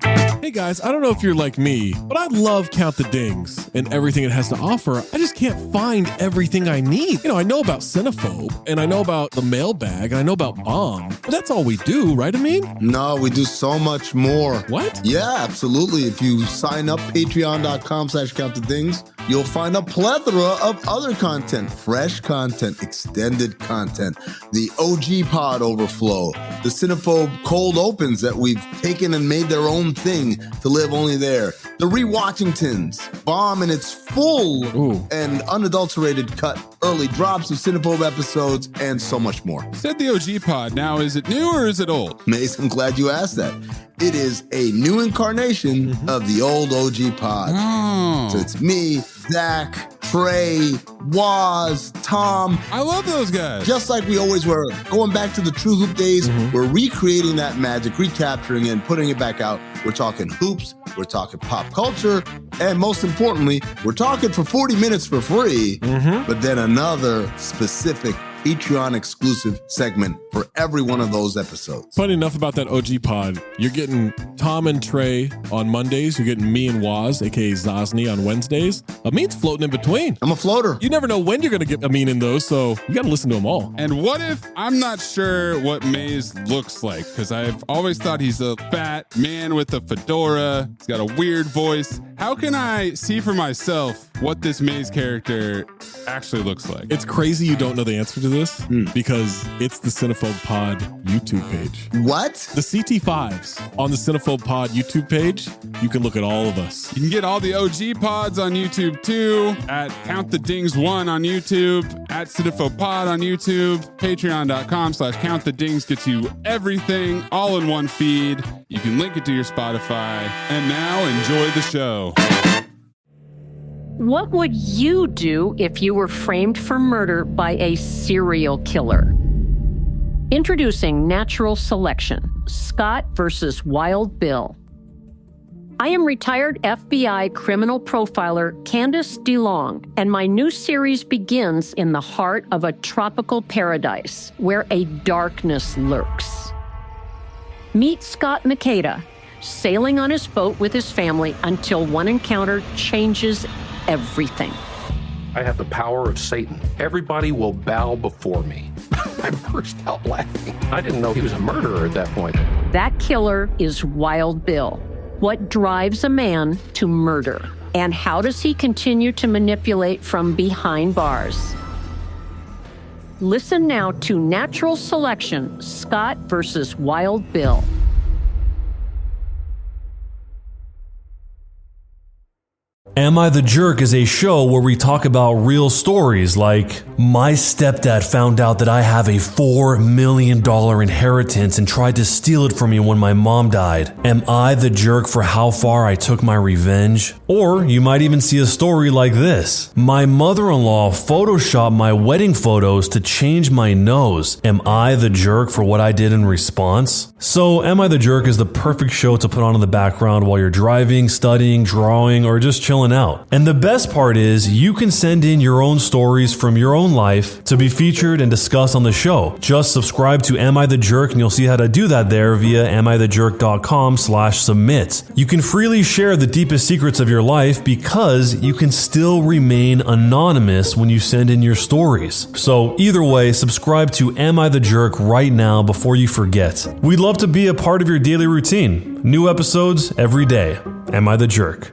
Hey guys, I don't know if you're like me, but I love Count the Dings and everything it has to offer. I just can't find everything I need. I know about Cinephobe, and I know about the mailbag, and I know about Bomb, but that's all we do, right, Amin? No, we do so much more. What? Yeah, absolutely. If you sign up patreon.com/countthedings, you'll find a plethora of other content, fresh content, extended content, the OG pod overflow, the Cinephobe cold opens that we've taken and made their own thing to live only there, the Rewatchingtons, Bomb in its full and unadulterated cut, early drops of Cinephobe episodes, and so much more. Said the OG pod. Now, is it new or is it old? Mace, I'm glad you asked that. It is a new incarnation of the old OG pod. Oh. So it's me, Zach, Trey, Waz, Tom. I love those guys. Just like we always were. Going back to the True Hoop days, we're recreating that magic, recapturing it, and putting it back out. We're talking hoops, we're talking pop culture, and most importantly, we're talking for 40 minutes for free, but then another specific Patreon exclusive segment for every one of those episodes. Funny enough about that OG pod, you're getting Tom and Trey on Mondays. You're getting me and Waz, aka Zosny, on Wednesdays. Amin's floating in between. I'm a floater. You never know when you're going to get Amin in those, so you got to listen to them all. And what if I'm not sure what Mayes looks like? Because I've always thought he's a fat man with a fedora. He's got a weird voice. How can I see for myself what this Mayes character actually looks like? It's crazy you don't know the answer to this because it's the Cinephobe Pod YouTube page. What? The CT5s on the Cinephobe Pod YouTube page, you can look at all of us. You can get all the OG pods on YouTube too, at Count the Dings 1 on YouTube, at Cinephobe Pod on YouTube, patreon.com/Count the Dings gets you everything all in one feed. You can link it to your Spotify. And now enjoy the show. What would you do if you were framed for murder by a serial killer? Introducing Natural Selection, Scott versus Wild Bill. I am retired FBI criminal profiler Candace DeLong, and my new series begins in the heart of a tropical paradise where a darkness lurks. Meet Scott Makeda, sailing on his boat with his family until one encounter changes everything. I have the power of Satan. Everybody will bow before me. I burst out laughing. I didn't know he was a murderer at that point. That killer is Wild Bill. What drives a man to murder? And how does he continue to manipulate from behind bars? Listen now to Natural Selection, Scott versus Wild Bill. Am I the Jerk is a show where we talk about real stories like my stepdad found out that I have a $4 million inheritance and tried to steal it from me when my mom died. Am I the jerk for how far I took my revenge? Or you might even see a story like this. My mother-in-law photoshopped my wedding photos to change my nose. Am I the jerk for what I did in response? So Am I the Jerk is the perfect show to put on in the background while you're driving, studying, drawing, or just chilling out. And the best part is you can send in your own stories from your own life to be featured and discussed on the show. Just subscribe to Am I the Jerk and you'll see how to do that there via amithejerk.com/submit. You can freely share the deepest secrets of your life because you can still remain anonymous when you send in your stories. So either way, subscribe to Am I the Jerk right now before you forget. We'd love to be a part of your daily routine. New episodes every day. Am I the Jerk?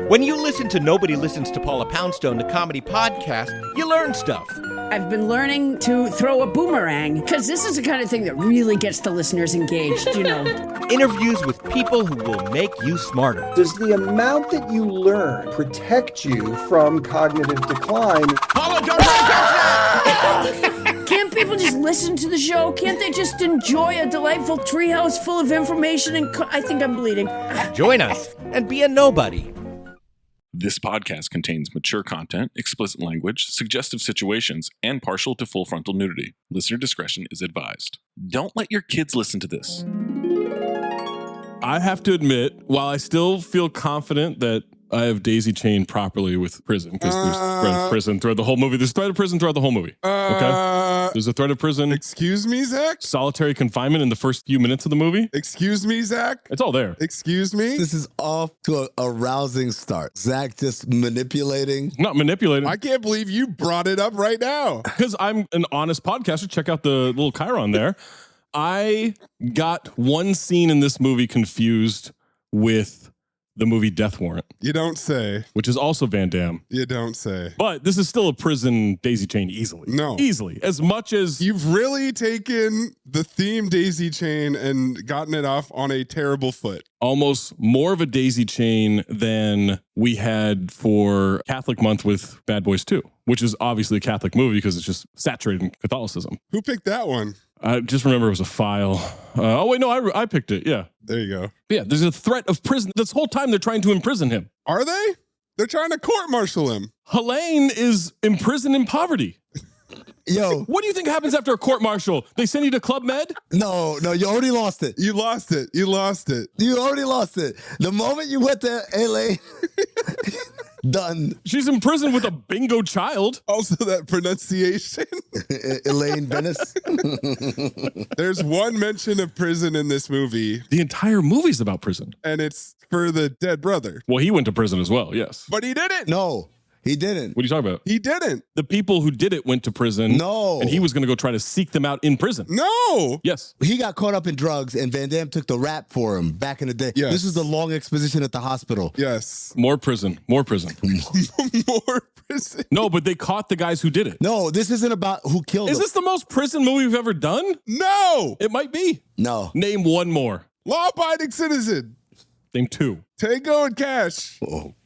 When you listen to Nobody Listens to Paula Poundstone, the comedy podcast, you learn stuff. I've been learning to throw a boomerang because this is the kind of thing that really gets the listeners engaged, you know. Interviews with people who will make you smarter. Does the amount that you learn protect you from cognitive decline? Paula, don't catch Can't people just listen to the show? Can't they just enjoy a delightful treehouse full of information? And I think I'm bleeding. Join us and be a nobody. This podcast contains mature content, explicit language, suggestive situations, and partial to full frontal nudity. Listener discretion is advised. Don't let your kids listen to this. I have to admit, while I still feel confident that I have daisy chained properly with prison because there's thread of prison throughout the whole movie. There's thread of prison throughout the whole movie. Okay? There's a thread of prison. Excuse me, Zach? Solitary confinement in the first few minutes of the movie. Excuse me, Zach? It's all there. Excuse me? This is off to a rousing start. Zach just manipulating. Not manipulating. I can't believe you brought it up right now. Because I'm an honest podcaster. Check out the little chyron there. I got one scene in this movie confused with the movie Death Warrant. You don't say. Which is also Van Damme. You don't say. But this is still a prison daisy chain easily. No. Easily. As much as... You've really taken the theme daisy chain and gotten it off on a terrible foot. Almost more of a daisy chain than we had for Catholic Month with Bad Boys 2, which is obviously a Catholic movie because it's just saturated in Catholicism. Who picked that one? I just remember it was a file. I picked it. Yeah. There you go. Yeah, there's a threat of prison. This whole time they're trying to imprison him. Are they? They're trying to court-martial him. Helene is imprisoned in poverty. Yo. What do you think happens after a court-martial? They send you to Club Med? No, you already lost it. You lost it. You already lost it. The moment you went to LA, done. She's in prison with a bingo child. Also that pronunciation. Elaine Venice. There's one mention of prison in this movie. The entire movie's about prison. And it's for the dead brother. Well, he went to prison as well, yes. But he didn't. No. He didn't. What are you talking about? He didn't. The people who did it went to prison. No. And he was going to go try to seek them out in prison. No. Yes. He got caught up in drugs and Van Damme took the rap for him back in the day. Yes. This is the long exposition at the hospital. Yes. More prison. More prison. More prison. No, but they caught the guys who did it. No, this isn't about who killed him. Is this the most prison movie we've ever done? No. It might be. No. Name one more. Law-abiding citizen. Name two. Tango and Cash.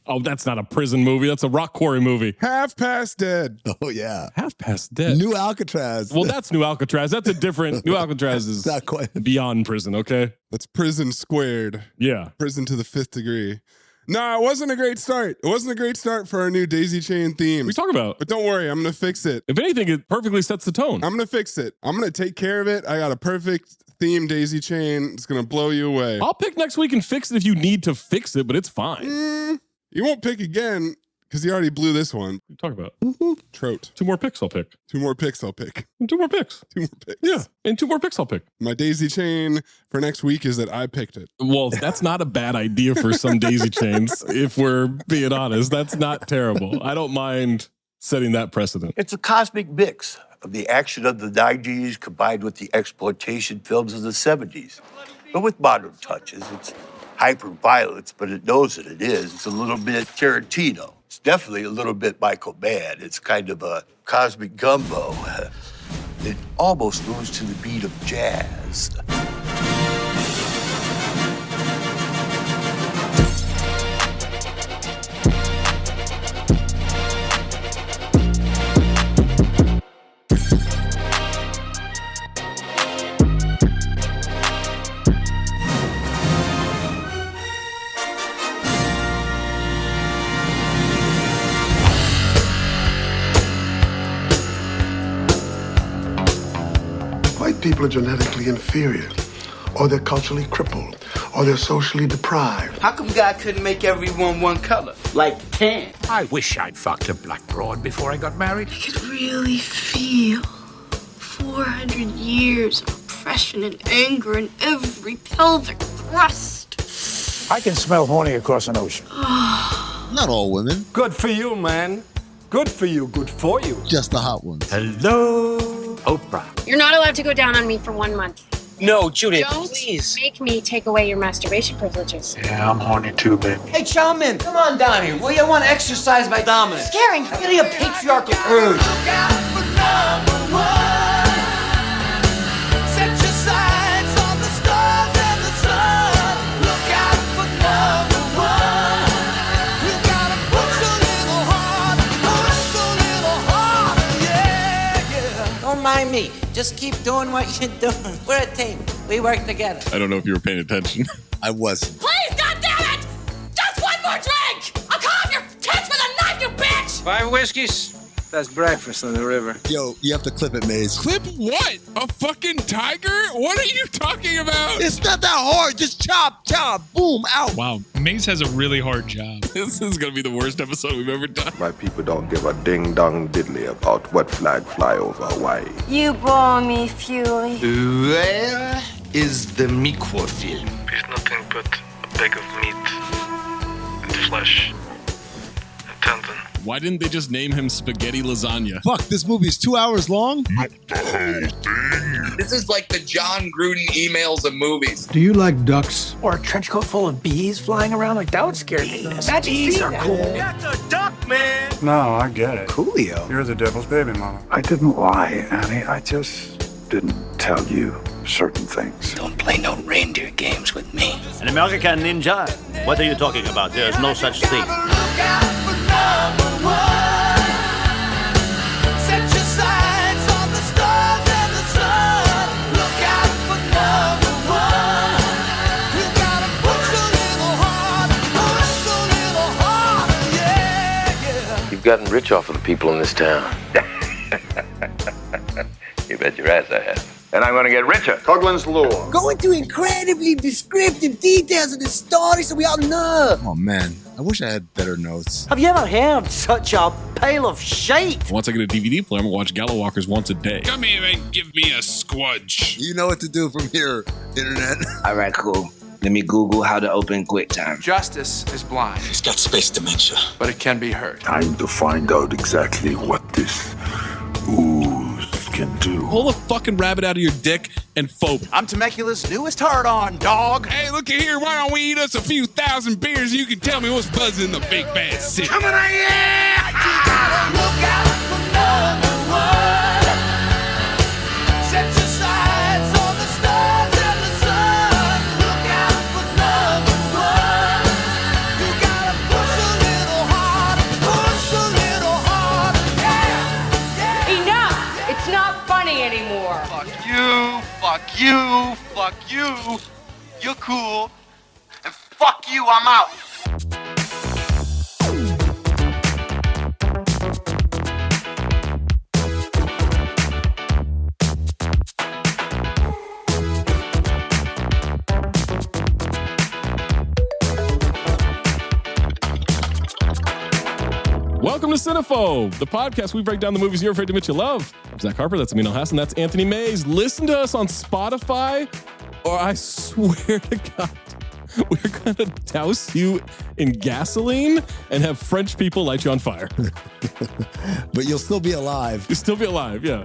Oh, that's not a prison movie. That's a rock quarry movie. Half Past Dead. Oh, yeah. Half Past Dead. New Alcatraz. Well, that's New Alcatraz. That's a different... New Alcatraz is not quite beyond prison, okay? That's prison squared. Yeah. Prison to the 5th degree. No, it wasn't a great start. It wasn't a great start for our new daisy chain theme. What are you talking about? But don't worry, I'm going to fix it. If anything, it perfectly sets the tone. I'm going to fix it. I'm going to take care of it. I got a perfect theme daisy chain. It's going to blow you away. I'll pick next week and fix it if you need to fix it, but it's fine. You won't pick again because you already blew this one. What are you talking about? Trote. 2 more picks I'll pick. 2 more picks I'll pick. And 2 more picks. 2 more picks. Yeah. And 2 more picks I'll pick. My daisy chain for next week is that I picked it. Well, that's not a bad idea for some daisy chains, if we're being honest. That's not terrible. I don't mind setting that precedent. It's a cosmic mix of the action of the 90s combined with the exploitation films of the 70s. But with modern touches, it's hyper-violence, but it knows that it is. It's a little bit Tarantino. It's definitely a little bit Michael Mann. It's kind of a cosmic gumbo. It almost moves to the beat of jazz. White people are genetically inferior, or they're culturally crippled, or they're socially deprived. How come God couldn't make everyone one color, like tan? I wish I'd fucked a black broad before I got married. I could really feel 400 years of oppression and anger in every pelvic thrust. I can smell horny across an ocean. Not all women. Good for you, man. Good for you. Good for you. Just the hot ones. Hello, Oprah. You're not allowed to go down on me for 1 month. No, Judith, Don't please. make me take away your masturbation privileges. Yeah, I'm horny too, baby. Hey, Chowman, come on down here. Will you want to exercise my dominance? Scaring. I'm getting a patriarchal urge. Don't mind me. Just keep doing what you're doing. We're a team. We work together. I don't know if you were paying attention. I wasn't. Please, goddammit! Just one more drink! I'll cut off your tits with a knife, you bitch! 5 whiskeys, That's breakfast on the river. Yo, you have to clip it, Maze. Clip what? A fucking tiger? What are you talking about? It's not that hard. Just chop, boom, out. Wow, Maze has a really hard job. This is going to be the worst episode we've ever done. My people don't give a ding-dong diddly about what flag fly over Hawaii. You bore me, Fury. Where is the microfilm? It's nothing but a bag of meat and flesh and tendon. Why didn't they just name him Spaghetti Lasagna? Fuck, this movie is 2 hours long? Not the whole thing. This is like the John Gruden emails of movies. Do you like ducks? Or a trench coat full of bees flying around? Like, that would scare me. Imagine bees are cool. That's a duck, man. No, I get it. Coolio. You're the devil's baby mama. I didn't lie, Annie. I just didn't tell you certain things. Don't play no reindeer games with me. An American ninja? What are you talking about? There's no such thing. You've gotten rich off of the people in this town. You bet your ass I have. And I'm gonna get richer. Coughlin's Law. Go into incredibly descriptive details of the story so we all know. Oh, man. I wish I had better notes. Have you ever heard such a pail of shite? Once I get a DVD player, I'm going to watch Gallowalkers once a day. Come here and give me a squudge. You know what to do from here, Internet. All right, cool. Let me Google how to open QuickTime. Justice is blind. He's got space dementia. But it can be heard. Time to find out exactly what this ooze can do. Pull a fucking rabbit out of your dick and phobe. I'm Temecula's newest hard-on, dog. Hey, look at here. Why don't we eat us a few thousand beers and you can tell me what's buzzing in the big bad city? Coming on, yeah! Look out for number one. Set your sights on the stars and the sun. Look out for number one. You gotta push a little harder, yeah. Enough! It's not funny anymore. Fuck you. You're cool. And fuck you, I'm out. Welcome to Cinephobe, the podcast we break down the movies you're afraid to admit you love. I'm Zach Harper, that's Amin and that's Anthony Mayes. Listen to us on Spotify, or I swear to God, we're going to douse you in gasoline and have French people light you on fire. But you'll still be alive. You'll still be alive, yeah.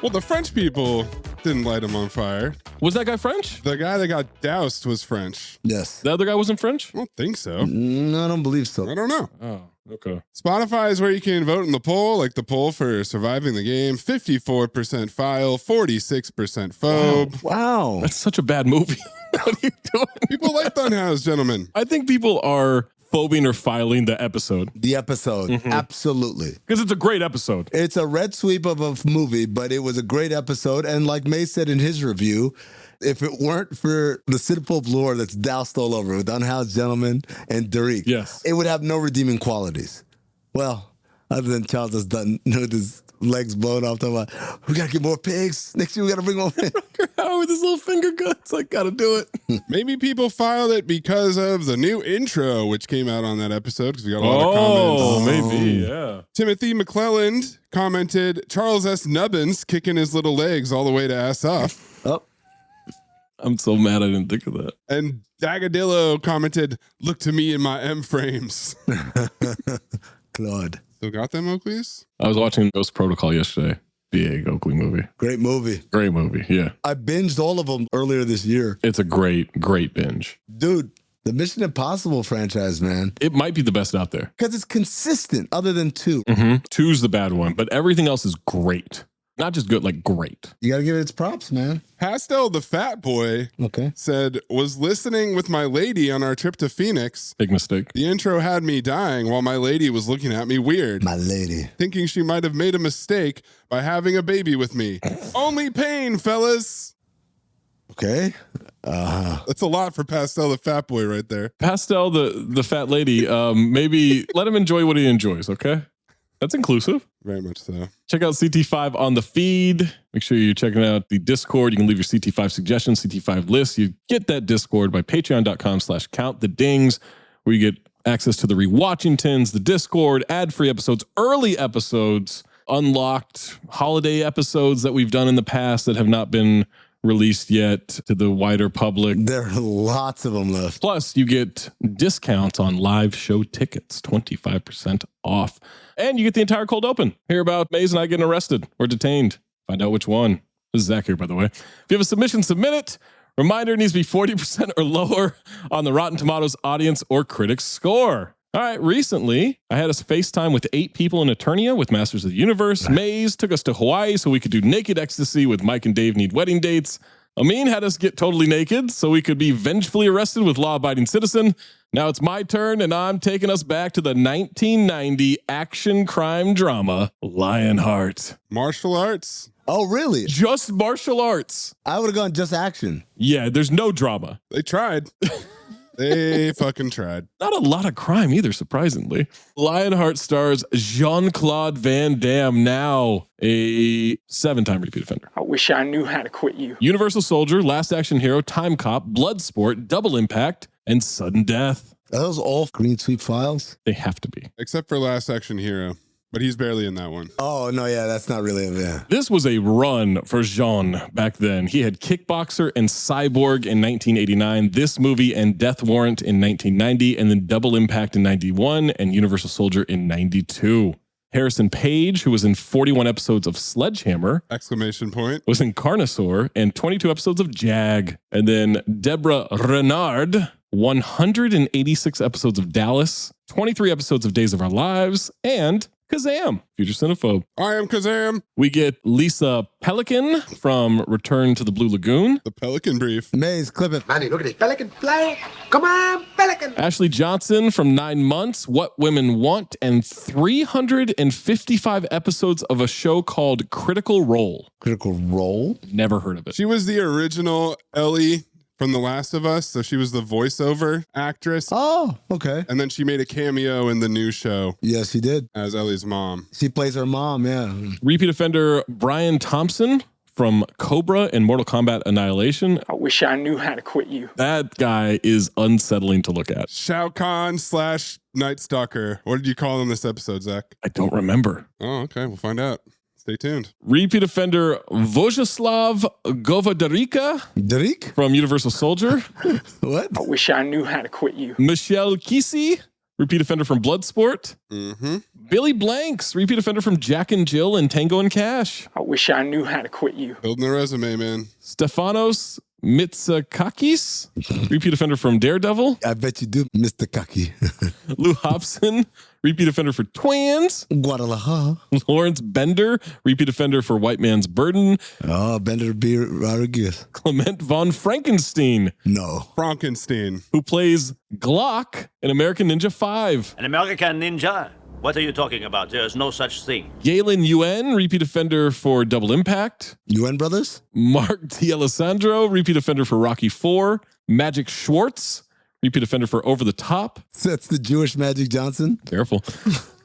Well, the French people didn't light him on fire. Was that guy French? The guy that got doused was French. Yes. The other guy wasn't French? I don't think so. No, I don't believe so. I don't know. Oh, okay. Spotify is where you can vote in the poll, like the poll for surviving the game. 54% file, 46% phobe. Wow. That's such a bad movie. What are you doing? People like Funhouse, gentlemen. I think people are phobing or filing the episode. The episode, absolutely. Because it's a great episode. It's a red sweep of a movie, but it was a great episode. And like May said in his review, if it weren't for the Cinephobe lore that's doused all over with Unhoused Gentleman and Derek, yes, it would have no redeeming qualities. Well, other than Charles has done with his legs blown off, talking about, we got to get more pigs. Next year we got to bring more pigs. With his little finger guns, like, got to do it. Maybe people filed it because of the new intro, which came out on that episode, because we got a lot of comments. Oh, maybe, yeah. Timothy McClelland commented, Charles S. Nubbins kicking his little legs all the way to ass off. Oh. I'm so mad I didn't think of that. And Dagadillo commented, look to me in my M frames. Claude. Still got them, Oakleys? I was watching Ghost Protocol yesterday. Big Oakley movie. Great movie. Great movie, yeah. I binged all of them earlier this year. It's a great, great binge. Dude, the Mission Impossible franchise, man. It might be the best out there. Because it's consistent, other than 2. Mm-hmm. 2's the bad one, but everything else is great. Not just good, like great. You got to give it its props, man. Pastel the Fat Boy said, was listening with my lady on our trip to Phoenix. Big mistake. The intro had me dying while my lady was looking at me weird. My lady. Thinking she might have made a mistake by having a baby with me. Only pain, fellas. Okay. That's a lot for Pastel the Fat Boy right there. Pastel the fat lady, maybe let him enjoy what he enjoys, okay? That's inclusive. Very much so. Check out CT5 on the feed. Make sure you're checking out the Discord. You can leave your CT5 suggestions, CT5 lists. You get that Discord by patreon.com/countthedings, where you get access to the Rewatchingtons, the Discord, ad-free episodes, early episodes, unlocked holiday episodes that we've done in the past that have not been released yet to the wider public. There are lots of them left. Plus, you get discounts on live show tickets, 25% off. And you get the entire cold open. Hear about Mayes and I getting arrested or detained. Find out which one. This is Zach here, by the way. If you have a submission, submit it. Reminder, it needs to be 40% or lower on the Rotten Tomatoes audience or critics score. All right, recently, I had us FaceTime with 8 people in Eternia with Masters of the Universe. Mayes took us to Hawaii so we could do Naked Ecstasy with Mike and Dave Need Wedding Dates. Amin had us get totally naked so we could be vengefully arrested with Law-Abiding Citizen. Now it's my turn, and I'm taking us back to the 1990 action crime drama, Lionheart. Martial arts? Oh, really? Just martial arts. I would have gone just action. Yeah, there's no drama. They tried. They fucking tried. Not a lot of crime either, surprisingly. Lionheart stars Jean-Claude Van Damme, now a 7-time repeat offender. I wish I knew how to quit you. Universal Soldier, Last Action Hero, Time Cop, Bloodsport, Double Impact, and Sudden Death. Are those all green sweep files? They have to be. Except for Last Action Hero. But he's barely in that one. Oh, no, yeah, that's not really yeah. This was a run for Jean back then. He had Kickboxer and Cyborg in 1989, this movie and Death Warrant in 1990, and then Double Impact in 91 and Universal Soldier in 92. Harrison Page, who was in 41 episodes of Sledgehammer, ! Was in Carnosaur and 22 episodes of Jag. And then Deborah Renard, 186 episodes of Dallas, 23 episodes of Days of Our Lives, and Kazam, future Cinephobe. I am Kazam. We get Lisa Pelican from Return to the Blue Lagoon. The Pelican Brief. Maze, clip it. Manny, look at this pelican fly. Come on, pelican. Ashley Johnson from 9 Months, What Women Want, and 355 episodes of a show called Critical Role. Critical Role? Never heard of it. She was the original Ellie from The Last of Us, so she was the voiceover actress. Oh, okay. And then she made a cameo in the new show. Yes, she did. As Ellie's mom. She plays her mom, yeah. Repeat offender Brian Thompson from Cobra and Mortal Kombat Annihilation. I wish I knew how to quit you. That guy is unsettling to look at. Shao Kahn / Night Stalker. What did you call him this episode, Zach? I don't remember. Oh, okay. We'll find out. Stay tuned. Repeat offender Vojislav Govadarica from Universal Soldier. What? I wish I knew how to quit you. Michelle Kesey, repeat offender from Bloodsport. Mm-hmm. Billy Blanks, repeat offender from Jack and Jill and Tango and Cash. I wish I knew how to quit you. Building a resume, man. Stefanos Mitsakakis, repeat offender from Daredevil. I bet you do, Mr. Kaki. Lou Hobson, repeat offender for Twins. Guadalajara. Lawrence Bender, repeat offender for White Man's Burden. Oh, Bender B. Rodriguez. Clement von Frankenstein. No. Frankenstein. Who plays Glock in American Ninja 5. An American ninja? What are you talking about? There's no such thing. Galen Yuen, repeat offender for Double Impact. Yuen Brothers? Mark D'Alessandro, repeat offender for Rocky 4. Magic Schwartz, repeat offender for Over the Top. That's the Jewish Magic Johnson. Careful.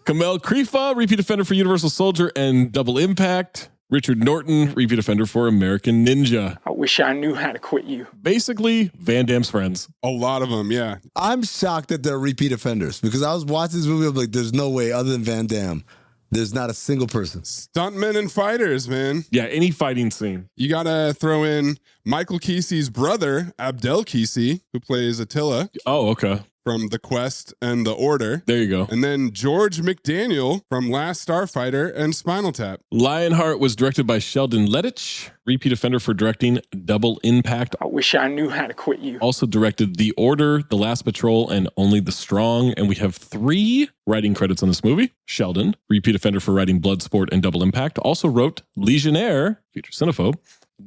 Kamel Krifa, repeat offender for Universal Soldier and Double Impact. Richard Norton, repeat offender for American Ninja. I wish I knew how to quit you. Basically, Van Damme's friends. A lot of them, yeah. I'm shocked that they're repeat offenders because I was watching this movie. I'm like, there's no way other than Van Damme. There's not a single person. Stuntmen and fighters, man. Yeah, any fighting scene. You got to throw in Michael Kesey's brother, Abdel Kesey, who plays Attila. Oh, okay. From The Quest and The Order. There you go. And then George McDaniel from Last Starfighter and Spinal Tap. Lionheart was directed by Sheldon Lettich, repeat offender for directing Double Impact. I wish I knew how to quit you. Also directed The Order, The Last Patrol, and Only the Strong. And we have 3 writing credits on this movie. Sheldon, repeat offender for writing Bloodsport and Double Impact, also wrote Legionnaire, future Cinephobe.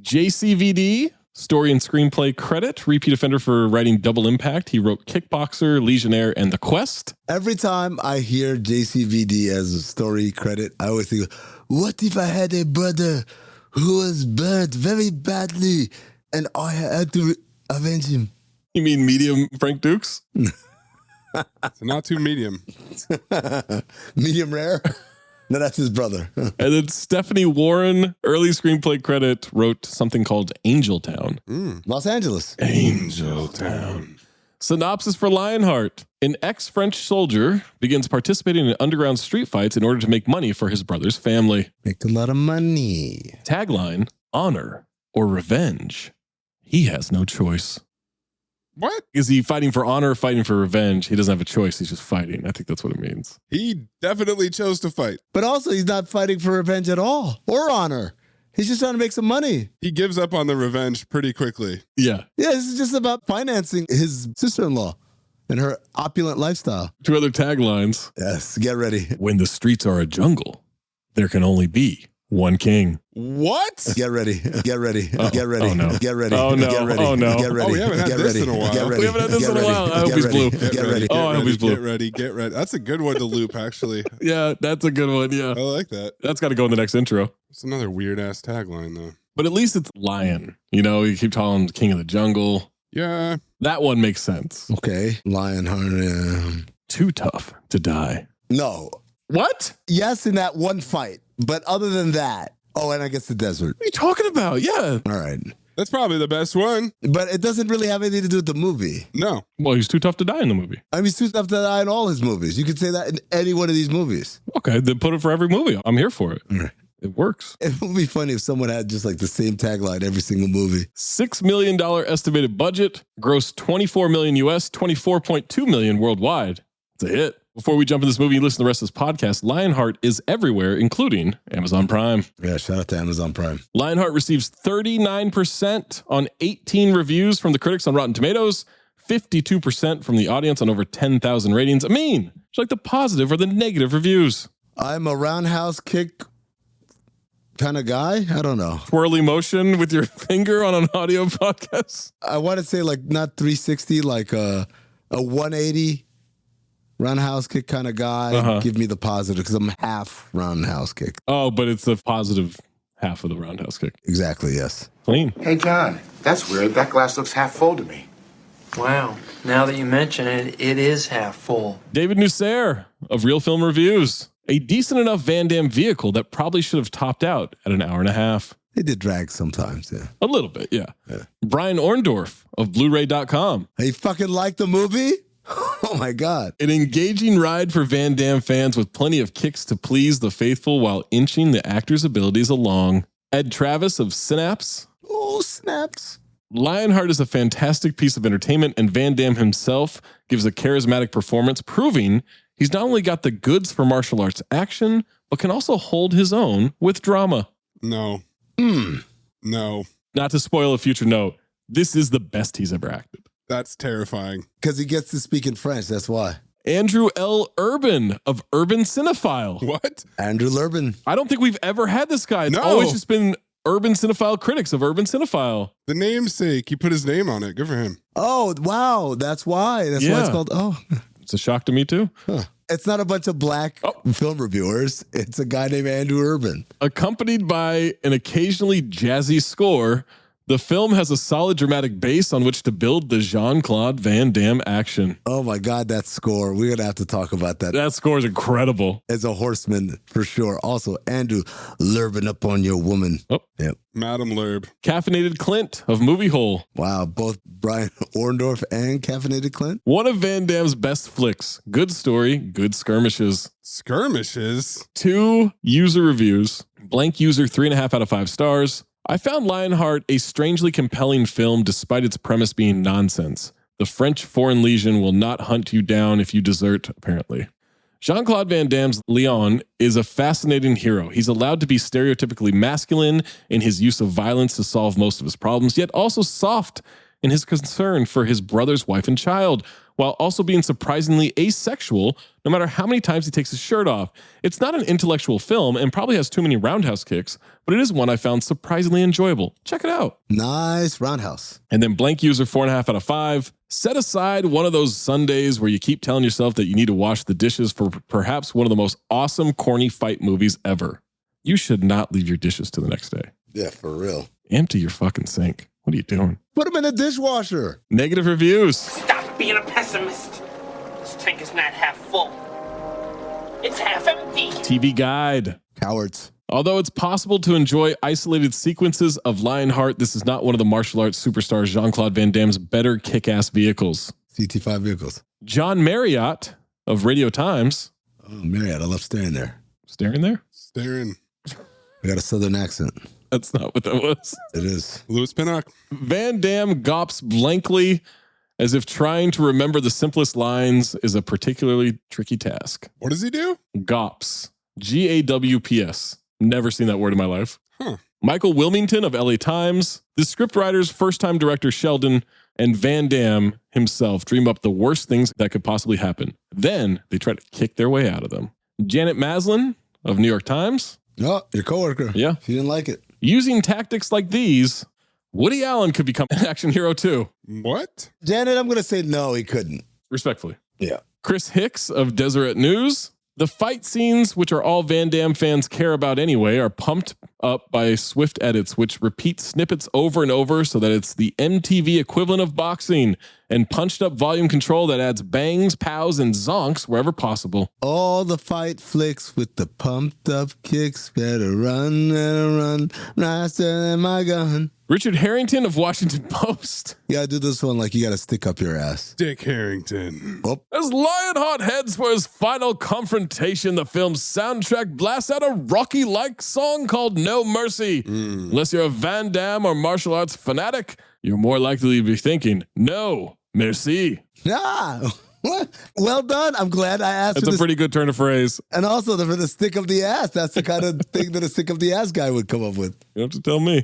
JCVD, story and screenplay credit, repeat offender for writing Double Impact. He wrote Kickboxer, Legionnaire, and The Quest. Every time I hear JCVD as a story credit, I always think, what if I had a brother who was burnt very badly and I had to avenge him? You mean medium Frank Dukes? So not too medium. Medium rare? No, that's his brother. And then Stephanie Warren, early screenplay credit, wrote something called Angel Town. Los Angeles. Angel Town. Synopsis for Lionheart. An ex-French soldier begins participating in underground street fights in order to make money for his brother's family. Make a lot of money. Tagline, honor or revenge. He has no choice. What? Is he fighting for honor or fighting for revenge? He doesn't have a choice. He's just fighting. I think that's what it means. He definitely chose to fight. But also, he's not fighting for revenge at all or honor. He's just trying to make some money. He gives up on the revenge pretty quickly. Yeah. Yeah, this is just about financing his sister-in-law and her opulent lifestyle. 2 other taglines. Yes, get ready. When the streets are a jungle, there can only be one king. What? Get ready. Get ready. Get ready. Oh, no. Get ready. Oh, no. Get ready. Oh, no. Get ready. Oh, we haven't had get this ready. in a while. Get ready. We haven't had this get in a ready. while. I hope Get he's ready. blue. Get ready. Oh, I hope he's blue. Get ready. Get ready. That's a good one to loop, actually. Yeah, that's a good one. Yeah. I like that. That's got to go in the next intro. It's another weird-ass tagline, though. But at least it's lion. You know, you keep calling him the king of the jungle. Yeah. That one makes sense. Okay. Lionheart. Too tough to die. No. What? Yes, in that one fight. But other than that, oh, and I guess the desert. What are you talking about? Yeah. All right. That's probably the best one. But it doesn't really have anything to do with the movie. No. Well, he's too tough to die in the movie. I mean, he's too tough to die in all his movies. You could say that in any one of these movies. Okay, then put it for every movie. I'm here for it. Right. It works. It would be funny if someone had just like the same tagline every single movie. $6 million estimated budget, gross $24 million US, $24.2 million worldwide. It's a hit. Before we jump in this movie and listen to the rest of this podcast, Lionheart is everywhere, including Amazon Prime. Yeah, shout out to Amazon Prime. Lionheart receives 39% on 18 reviews from the critics on Rotten Tomatoes, 52% from the audience on over 10,000 ratings. Amin, would you like the positive or the negative reviews? I'm a roundhouse kick kind of guy. I don't know. Twirly motion with your finger on an audio podcast? I want to say like not 360, like a 180 roundhouse kick kind of guy. Give me the positive because I'm half roundhouse kick. Oh, but it's the positive half of the roundhouse kick. Exactly, yes. Clean. Hey, John, that's weird. That glass looks half full to me. Wow. Now that you mention it, it is half full. David Nusser of Real Film Reviews. A decent enough Van Damme vehicle that probably should have topped out at an hour and a half. They did drag sometimes, yeah. A little bit, yeah. Brian Orndorff of Blu-ray.com. Hey, fucking like the movie? Oh my God. An engaging ride for Van Damme fans with plenty of kicks to please the faithful while inching the actor's abilities along. Ed Travis of Synapse. Oh, snaps. Lionheart is a fantastic piece of entertainment, and Van Damme himself gives a charismatic performance, proving he's not only got the goods for martial arts action, but can also hold his own with drama. No. No. Not to spoil a future note, this is the best he's ever acted. That's terrifying. Because he gets to speak in French, that's why. Andrew L. Urban of Urban Cinephile. What? Andrew Urban. I don't think we've ever had this guy. It's always just been Urban Cinephile critics of Urban Cinephile. The namesake. He put his name on it. Good for him. Oh, wow. That's why. That's why it's called, It's a shock to me too. Huh. It's not a bunch of black film reviewers. It's a guy named Andrew Urban. Accompanied by an occasionally jazzy score, the film has a solid dramatic base on which to build the Jean-Claude Van Damme action. Oh my God, that score. We're going to have to talk about that. That score is incredible. As a horseman, for sure. Also, Andrew, lurbing up on your woman. Oh, yep. Madam Lurb. Caffeinated Clint of Movie Hole. Wow, both Brian Orndorff and Caffeinated Clint. One of Van Damme's best flicks. Good story, good skirmishes. Skirmishes? 2 user reviews. Blank user 3.5 out of 5 stars. I found Lionheart a strangely compelling film despite its premise being nonsense. The French Foreign Legion will not hunt you down if you desert, apparently. Jean-Claude Van Damme's Leon is a fascinating hero. He's allowed to be stereotypically masculine in his use of violence to solve most of his problems, yet also soft in his concern for his brother's wife and child, while also being surprisingly asexual no matter how many times he takes his shirt off. It's not an intellectual film and probably has too many roundhouse kicks, but it is one I found surprisingly enjoyable. Check it out. Nice roundhouse. And then blank user 4.5 out of 5. Set aside one of those Sundays where you keep telling yourself that you need to wash the dishes for perhaps one of the most awesome corny fight movies ever. You should not leave your dishes to the next day. Yeah, for real. Empty your fucking sink. What are you doing? Put them in the dishwasher. Negative reviews. Stop being a pessimist. This tank is not half full. It's half empty. TV Guide. Cowards. Although it's possible to enjoy isolated sequences of Lionheart, this is not one of the martial arts superstar Jean-Claude Van Damme's better kick-ass vehicles. CT5 vehicles. John Marriott of Radio Times. Oh, Marriott. I love staring there. Staring there? Staring. I got a southern accent. That's not what that was. It is. Louis Pinnock. Van Damme gawps blankly as if trying to remember the simplest lines is a particularly tricky task. What does he do? Gawps. G-A-W-P-S. Never seen that word in my life. Huh. Michael Wilmington of LA Times. The scriptwriter's first-time director Sheldon and Van Damme himself dream up the worst things that could possibly happen. Then they try to kick their way out of them. Janet Maslin of New York Times. Oh, your coworker. Yeah. She didn't like it. Using tactics like these, Woody Allen could become an action hero too. What? Janet, I'm going to say no, he couldn't. Respectfully. Yeah. Chris Hicks of Deseret News. The fight scenes, which are all Van Damme fans care about anyway, are pumped up by swift edits, which repeat snippets over and over so that it's the MTV equivalent of boxing, and punched up volume control that adds bangs, pows, and zonks wherever possible. All the fight flicks with the pumped up kicks. Better run, nicer than my gun. Richard Harrington of Washington Post. You gotta do this one like you gotta stick up your ass. Dick Harrington. Oh. As Lionheart heads for his final confrontation, the film's soundtrack blasts out a Rocky-like song called No Mercy. Unless you're a Van Damme or martial arts fanatic, you're more likely to be thinking, no, merci. Ah, what? Well done. I'm glad I asked. That's a pretty good turn of phrase. And also for the stick of the ass. That's the kind of thing that a stick of the ass guy would come up with. You don't have to tell me.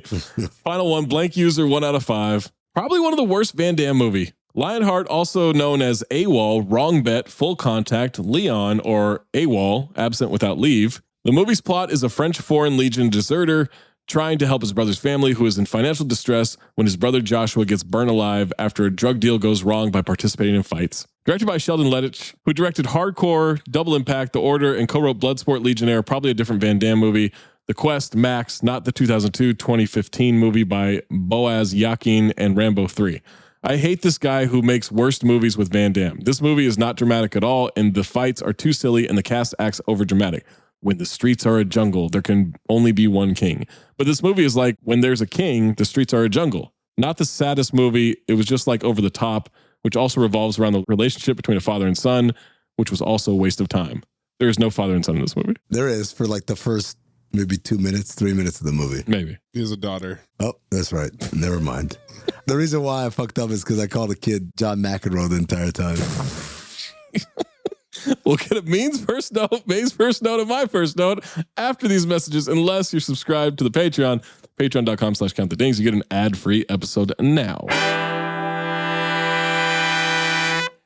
Final one, blank user, 1 out of 5. Probably one of the worst Van Damme movie. Lionheart, also known as AWOL, Wrong Bet, Full Contact, Leon, or AWOL, Absent Without Leave. The movie's plot is a French Foreign Legion deserter trying to help his brother's family, who is in financial distress when his brother Joshua gets burned alive after a drug deal goes wrong by participating in fights. Directed by Sheldon Lettich, who directed Hardcore, Double Impact, The Order, and co-wrote Bloodsport Legionnaire, probably a different Van Damme movie. The Quest, Max, not the 2002-2015 movie by Boaz Yakin, and Rambo 3. I hate this guy who makes worst movies with Van Damme. This movie is not dramatic at all, and the fights are too silly, and the cast acts overdramatic. When the streets are a jungle, there can only be one king. But this movie is like, when there's a king, the streets are a jungle. Not the saddest movie. It was just like Over the Top, which also revolves around the relationship between a father and son, which was also a waste of time. There is no father and son in this movie. There is for like the first maybe 2 minutes, 3 minutes of the movie. Maybe. He has a daughter. Oh, that's right. Never mind. The reason why I fucked up is because I called the kid John McEnroe the entire time. We'll get a May's first note, and my first note after these messages, unless you're subscribed to the Patreon, patreon.com/countthedings. You get an ad-free episode now.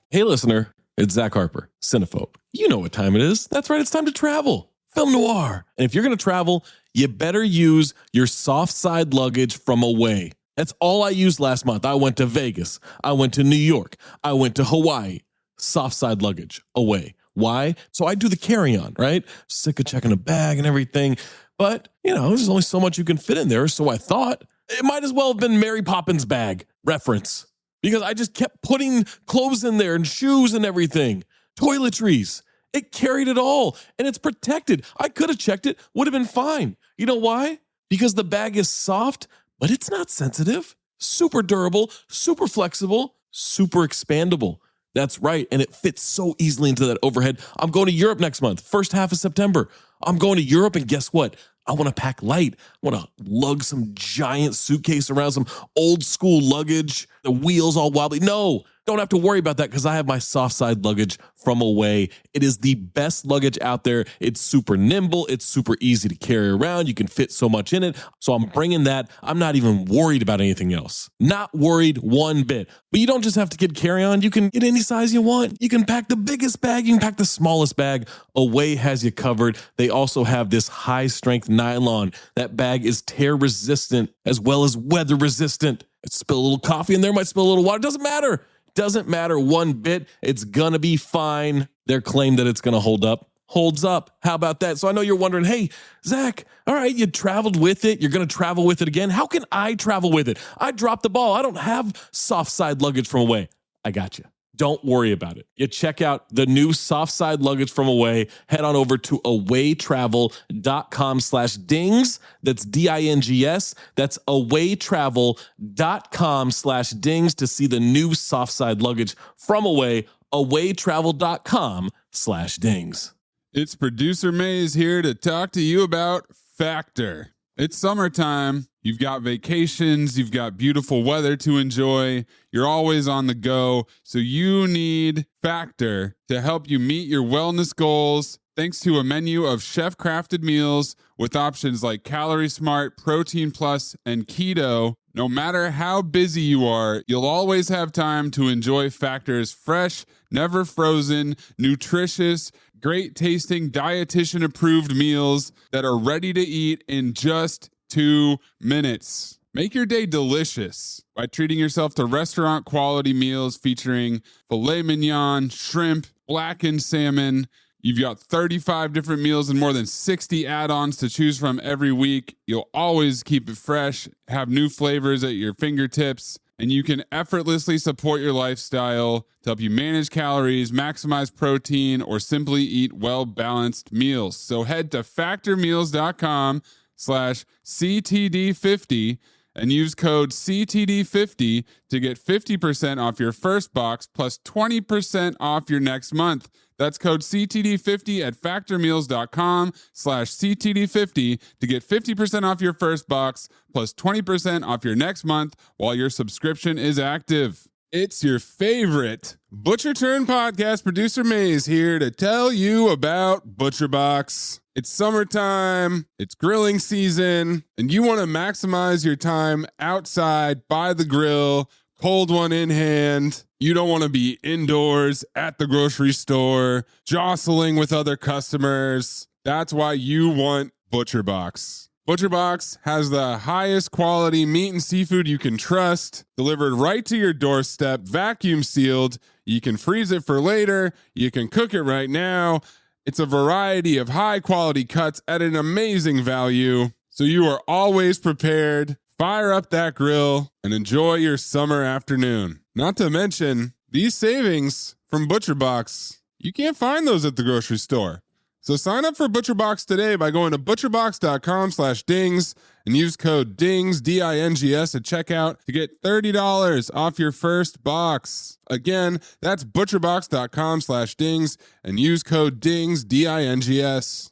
Hey, listener, it's Zach Harper, Cinephobe. You know what time it is. That's right, it's time to travel. Film noir. And if you're going to travel, you better use your soft side luggage from Away. That's all I used last month. I went to Vegas. I went to New York. I went to Hawaii. Soft side luggage, Away. Why? So I do the carry-on, right? Sick of checking a bag and everything. But, you know, there's only so much you can fit in there. So I thought it might as well have been Mary Poppins' bag reference. Because I just kept putting clothes in there and shoes and everything. Toiletries. It carried it all. And it's protected. I could have checked it. Would have been fine. You know why? Because the bag is soft, but it's not sensitive. Super durable, super flexible, super expandable. That's right. And it fits so easily into that overhead. I'm going to Europe next month, first half of September. I'm going to Europe, and guess what? I want to pack light. I want to lug some giant suitcase around, some old school luggage, the wheels all wobbly. No, don't have to worry about that because I have my soft side luggage from Away. It is the best luggage out there. It's super nimble. It's super easy to carry around. You can fit so much in it. So I'm bringing that. I'm not even worried about anything else. Not worried one bit. But you don't just have to get carry-on. You can get any size you want. You can pack the biggest bag. You can pack the smallest bag. Away has you covered. They also have this high-strength nylon. That bag is tear-resistant as well as weather-resistant. It spill a little coffee in there, might spill a little water. Doesn't matter. Doesn't matter one bit. It's going to be fine. Their claim that it's going to hold up holds up. How about that? So I know you're wondering, hey, Zach, all right, you traveled with it. You're going to travel with it again. How can I travel with it? I dropped the ball. I don't have soft side luggage from Away. I got you. don't worry about it. You check out the new soft side luggage from Away. Head on over to awaytravel.com/dings. That's DINGS. That's awaytravel.com/dings to see the new soft side luggage from Away. awaytravel.com/dings. It's producer Mays here to talk to you about Factor. It's summertime. You've got vacations. You've got beautiful weather to enjoy. You're always on the go. So you need Factor to help you meet your wellness goals. Thanks to a menu of chef-crafted meals with options like Calorie Smart, Protein Plus, and Keto. No matter how busy you are, you'll always have time to enjoy Factor's fresh, never frozen, nutritious, great tasting, dietitian approved meals that are ready to eat in just 2 minutes. Make your day delicious by treating yourself to restaurant quality meals featuring filet mignon, shrimp, blackened salmon. You've got 35 different meals and more than 60 add-ons to choose from every week. You'll always keep it fresh, have new flavors at your fingertips, and you can effortlessly support your lifestyle to help you manage calories, maximize protein, or simply eat well-balanced meals. So head to factormeals.com/CTD50 and use code CTD50 to get 50% off your first box plus 20% off your next month. That's code CTD50 at factormeals.com/CTD50 to get 50% off your first box plus 20% off your next month while your subscription is active. It's your favorite Butcher Turn podcast, producer Mays, here to tell you about ButcherBox. It's summertime, it's grilling season, and you want to maximize your time outside by the grill, cold one in hand. You don't want to be indoors at the grocery store, jostling with other customers. That's why you want ButcherBox. ButcherBox has the highest quality meat and seafood you can trust, delivered right to your doorstep, vacuum sealed. You can freeze it for later. You can cook it right now. It's a variety of high quality cuts at an amazing value, so you are always prepared. Fire up that grill and enjoy your summer afternoon. Not to mention, these savings from ButcherBox, you can't find those at the grocery store. So sign up for ButcherBox today by going to butcherbox.com/dings and use code DINGS, DINGS at checkout to get $30 off your first box. Again, that's butcherbox.com/dings and use code DINGS, DINGS.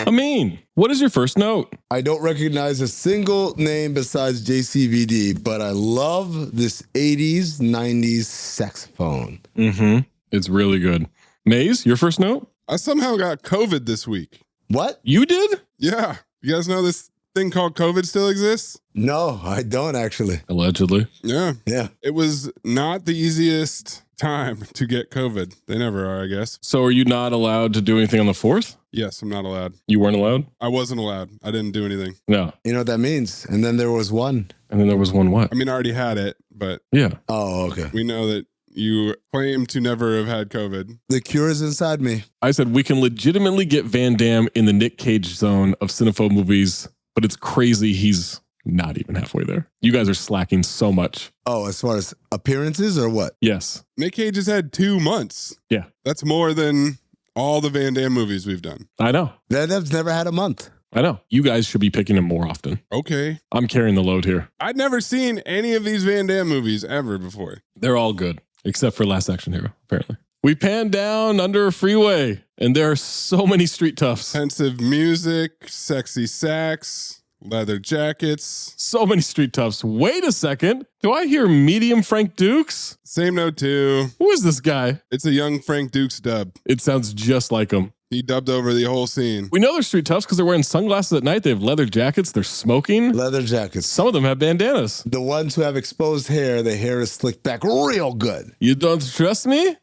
Amin, what is your first note? I don't recognize a single name besides JCVD, but I love this 80s, 90s saxophone. Mm-hmm. It's really good. Maze, your first note? I somehow got COVID this week. What? You did? Yeah. You guys know this thing called COVID still exists? No, I don't actually. Allegedly. Yeah. Yeah. It was not the easiest time to get COVID. They never are, I guess. So are you not allowed to do anything on the 4th? Yes, I'm not allowed. You weren't allowed? I wasn't allowed. I didn't do anything. No. You know what that means? And then there was one. And then there was one what? I mean, I already had it, but yeah. Oh, okay. We know that you claim to never have had COVID. The cure is inside me. I said we can legitimately get Van Damme in the Nick Cage zone of Cinephobe movies, but it's crazy he's not even halfway there. You guys are slacking so much. Oh, as far as appearances or what? Yes. Nick Cage has had 2 months. Yeah. That's more than all the Van Damme movies we've done. I know. Van Damme's never had a month. I know. You guys should be picking him more often. Okay. I'm carrying the load here. I'd never seen any of these Van Damme movies ever before. They're all good, except for Last Action Hero, apparently. We pan down under a freeway, and there are so many street toughs. Pensive music, sexy sax, leather jackets. So many street toughs. Wait a second. Do I hear medium Frank Dukes? Same note too. Who is this guy? It's a young Frank Dukes dub. It sounds just like him. He dubbed over the whole scene. We know they're street toughs because they're wearing sunglasses at night. They have leather jackets. They're smoking. Leather jackets. Some of them have bandanas. The ones who have exposed hair, the hair is slicked back real good. You don't trust me?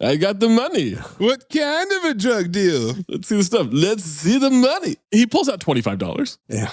I got the money. What kind of a drug deal? Let's see the stuff. Let's see the money. He pulls out $25. Yeah.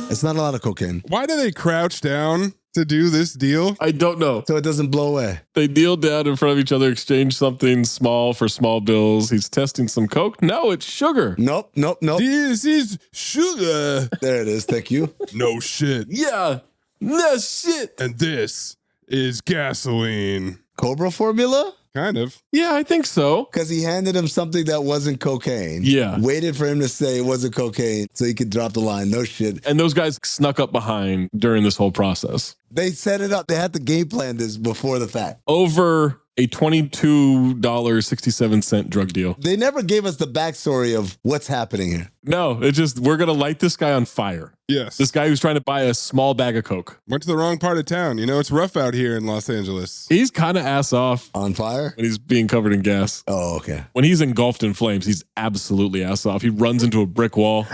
It's not a lot of cocaine. Why do they crouch down to do this deal? I don't know. So it doesn't blow away. They kneel down in front of each other, exchange something small for small bills. He's testing some coke. No, it's sugar. Nope. This is sugar. There it is. Thank you. No shit. Yeah. No shit. And this is gasoline. Cobra formula? Kind of. Yeah, I think so. Because he handed him something that wasn't cocaine. Yeah. Waited for him to say it wasn't cocaine so he could drop the line. No shit. And those guys snuck up behind during this whole process. They set it up. They had to game plan this before the fact. Over a $22.67 drug deal. They never gave us the backstory of what's happening here. No, it's just, we're going to light this guy on fire. Yes. This guy who's trying to buy a small bag of Coke. Went to the wrong part of town. You know, it's rough out here in Los Angeles. He's kind of ass off. On fire? When he's being covered in gas. Oh, okay. When he's engulfed in flames, he's absolutely ass off. He runs into a brick wall.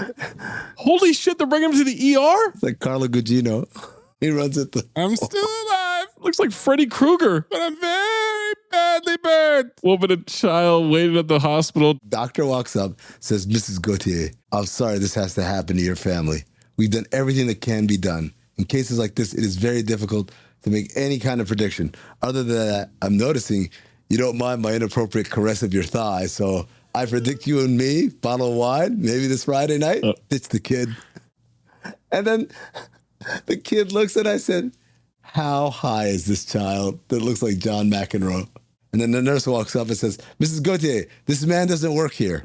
Holy shit, they're bringing him to the ER? It's like Carlo Gugino. He runs at the... I'm still alive. Looks like Freddy Krueger. But I'm very badly burned. Woman and child waiting at the hospital. Doctor walks up, says, Mrs. Gauthier, I'm sorry this has to happen to your family. We've done everything that can be done. In cases like this, it is very difficult to make any kind of prediction. Other than that, I'm noticing you don't mind my inappropriate caress of your thigh, so I predict you and me, bottle of wine, maybe this Friday night. It's the kid. And then the kid looks and I said, how high is this child that looks like John McEnroe? And then the nurse walks up and says, Mrs. Gauthier, this man doesn't work here.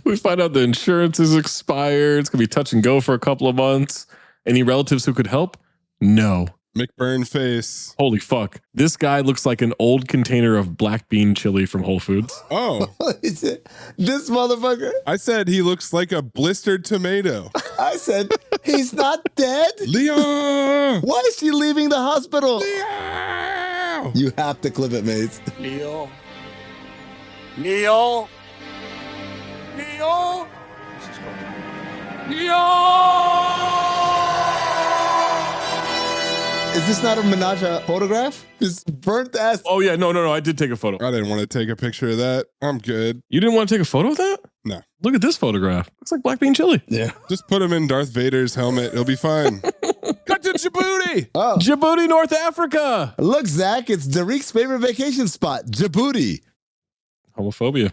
We find out the insurance is expired. It's going to be touch and go for a couple of months. Any relatives who could help? No. McBurn face. Holy fuck. This guy looks like an old container of black bean chili from Whole Foods. Oh. This motherfucker. I said he looks like a blistered tomato. I said, he's not dead. Leo. Why is she leaving the hospital? Leo. You have to clip it, mates. Leo. Leo. Leo. Is this not a Minaj photograph? This burnt ass. Oh, yeah. No. I did take a photo. I didn't want to take a picture of that. I'm good. You didn't want to take a photo of that? No. Look at this photograph. Looks like black bean chili. Yeah. Just put him in Darth Vader's helmet. It'll be fine. Cut to Djibouti. Oh. Djibouti, North Africa. Look, Zach, it's Derik's favorite vacation spot, Djibouti. Homophobia.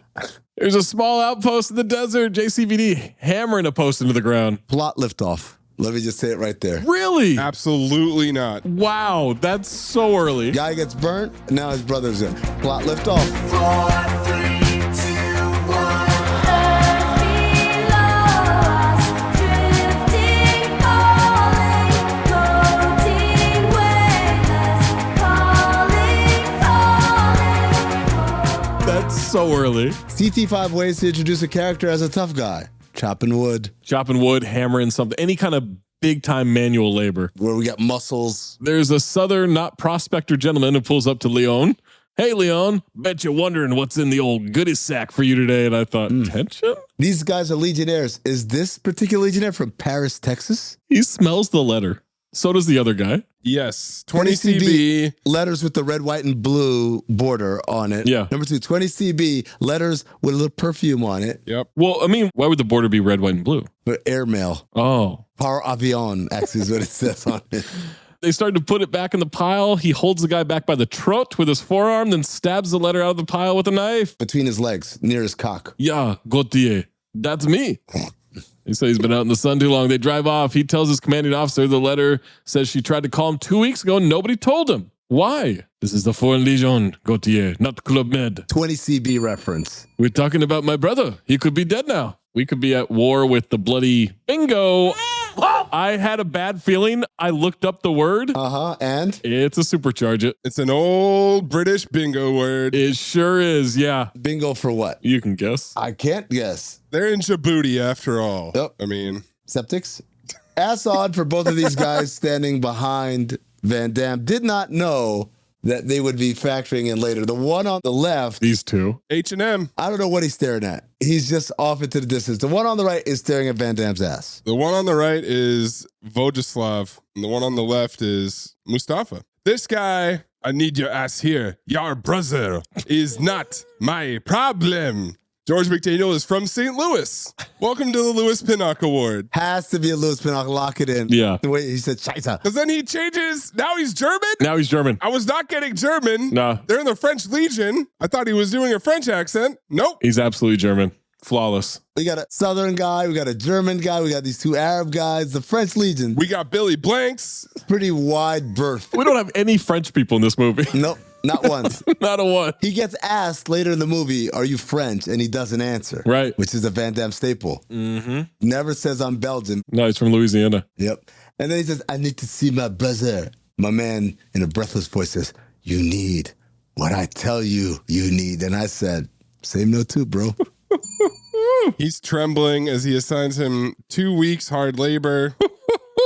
There's a small outpost in the desert. JCVD hammering a post into the ground. Plot liftoff. Let me just say it right there. Really? Absolutely not. Wow, that's so early. Guy gets burnt, and now his brother's in. Plot liftoff. 4, 3, 2, 1. That's so early. CT5 ways to introduce a character as a tough guy. Chopping wood. Chopping wood, hammering something, any kind of big time manual labor. Where we got muscles. There's a southern, not prospector gentleman who pulls up to Leon. Hey, Leon, bet you're wondering what's in the old goodie sack for you today. And I thought, tension? These guys are Legionnaires. Is this particular Legionnaire from Paris, Texas? He smells the letter. So does the other guy. Yes. 20 CB. Letters with the red, white, and blue border on it. Yeah. Number 2, 20 CB. Letters with a little perfume on it. Yep. Well, I mean, why would the border be red, white, and blue? For airmail. Oh. Par avion, actually, is what it says on it. They started to put it back in the pile. He holds the guy back by the throat with his forearm, then stabs the letter out of the pile with a knife. Between his legs, near his cock. Yeah, Gautier. That's me. He said he's been out in the sun too long. They drive off. He tells his commanding officer the letter says she tried to call him 2 weeks ago and nobody told him. Why? This is the Foreign Legion, Gautier, not Club Med. 20 CB reference. We're talking about my brother. He could be dead now. We could be at war with the bloody bingo. I had a bad feeling. I looked up the word. And? It's a supercharge it. It's an old British bingo word. It sure is, yeah. Bingo for what? You can guess. I can't guess. They're in Djibouti after all. Yep. I mean. Septics? Ass odd for both of these guys standing behind Van Damme. Did not know that they would be factoring in later. The one on the left. These two. H&M. I don't know what he's staring at. He's just off into the distance. The one on the right is staring at Van Damme's ass. The one on the right is Vojislav. And the one on the left is Mustafa. This guy, I need your ass here. Your brother is not my problem. George McDaniel is from St. Louis. Welcome to the Louis Pinnock Award. Has to be a Louis Pinnock. Lock it in. Yeah. The way he said Scheisse. Because then he changes. Now he's German? Now he's German. I was not getting German. Nah. They're in the French Legion. I thought he was doing a French accent. Nope. He's absolutely German. Flawless. We got a Southern guy. We got a German guy. We got these 2 Arab guys. The French Legion. We got Billy Blanks. Pretty wide berth. We don't have any French people in this movie. Nope. Not once. Not a one. He gets asked later in the movie, are you French? And he doesn't answer. Right. Which is a Van Damme staple. Mm-hmm. Never says I'm Belgian. No, he's from Louisiana. Yep. And then he says, I need to see my brother. My man, in a breathless voice, says, you need what I tell you you need. And I said, same note too, bro. He's trembling as he assigns him 2 weeks hard labor.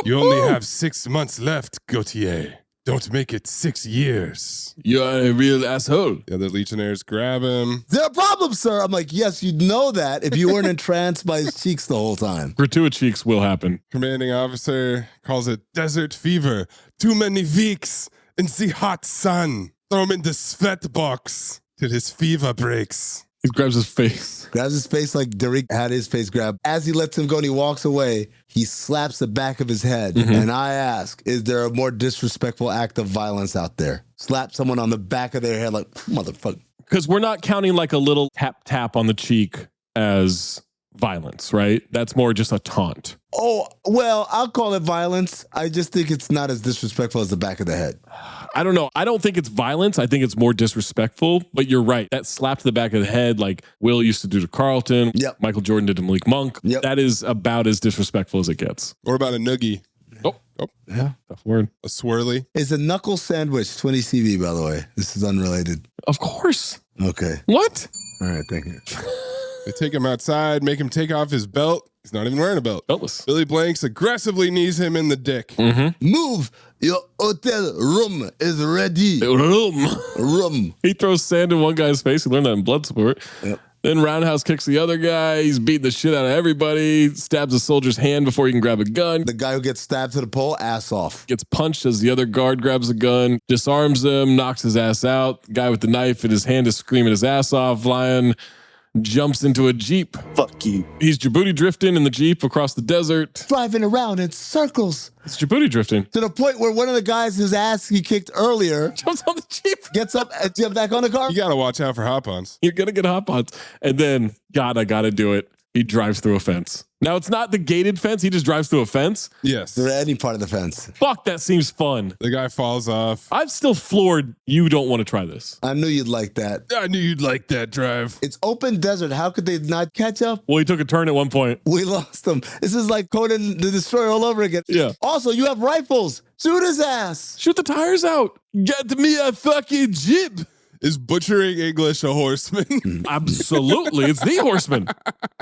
You only have 6 months left, Gautier. Don't make it 6 years. You're a real asshole. The other Legionnaires grab him. Is there a problem, sir? I'm like, yes, you'd know that if you weren't entranced by his cheeks the whole time. Gratuitous cheeks will happen. Commanding officer calls it desert fever. Too many weeks in the hot sun. Throw him in the sweat box till his fever breaks. He grabs his face. Grabs his face like Derek had his face grabbed. As he lets him go and he walks away, he slaps the back of his head. Mm-hmm. And I ask, is there a more disrespectful act of violence out there? Slap someone on the back of their head like, motherfucker. Because we're not counting like a little tap on the cheek as violence, right? That's more just a taunt. Oh, well, I'll call it violence. I just think it's not as disrespectful as the back of the head. I don't know. I don't think it's violence. I think it's more disrespectful. But you're right. That slap to the back of the head, like Will used to do to Carlton. Yep. Michael Jordan did to Malik Monk. Yep. That is about as disrespectful as it gets. Or about a noogie. Oh. Yeah. Tough word. A swirly. It's a knuckle sandwich, 20 CV, by the way. This is unrelated. Of course. Okay. What? All right, thank you. They take him outside, make him take off his belt. He's not even wearing a belt. Beltless. Billy Blanks aggressively knees him in the dick. Mm-hmm. Move! Your hotel room is ready. Room. He throws sand in one guy's face. He learned that in Bloodsport. Yep. Then Roundhouse kicks the other guy. He's beating the shit out of everybody. Stabs a soldier's hand before he can grab a gun. The guy who gets stabbed to the pole, ass off. Gets punched as the other guard grabs a gun, disarms him, knocks his ass out. The guy with the knife in his hand is screaming his ass off. Lion jumps into a Jeep. Fuck you. He's Djibouti drifting in the Jeep across the desert. Driving around in circles. It's Djibouti drifting. To the point where one of the guys whose ass he kicked earlier jumps on the Jeep. Gets up and jumps back on the car. You got to watch out for hop-ons. You're going to get hop-ons. And then, God, I got to do it. He drives through a fence. Now, it's not the gated fence. He just drives through a fence. Yes. Through any part of the fence. Fuck, that seems fun. The guy falls off. I'm still floored you don't want to try this. I knew you'd like that. I knew you'd like that drive. It's open desert. How could they not catch up? Well, he took a turn at one point. We lost him. This is like Conan the Destroyer all over again. Yeah. Also, you have rifles. Shoot his ass. Shoot the tires out. Get me a fucking Jeep. Is butchering English a horseman? Absolutely. It's the horseman.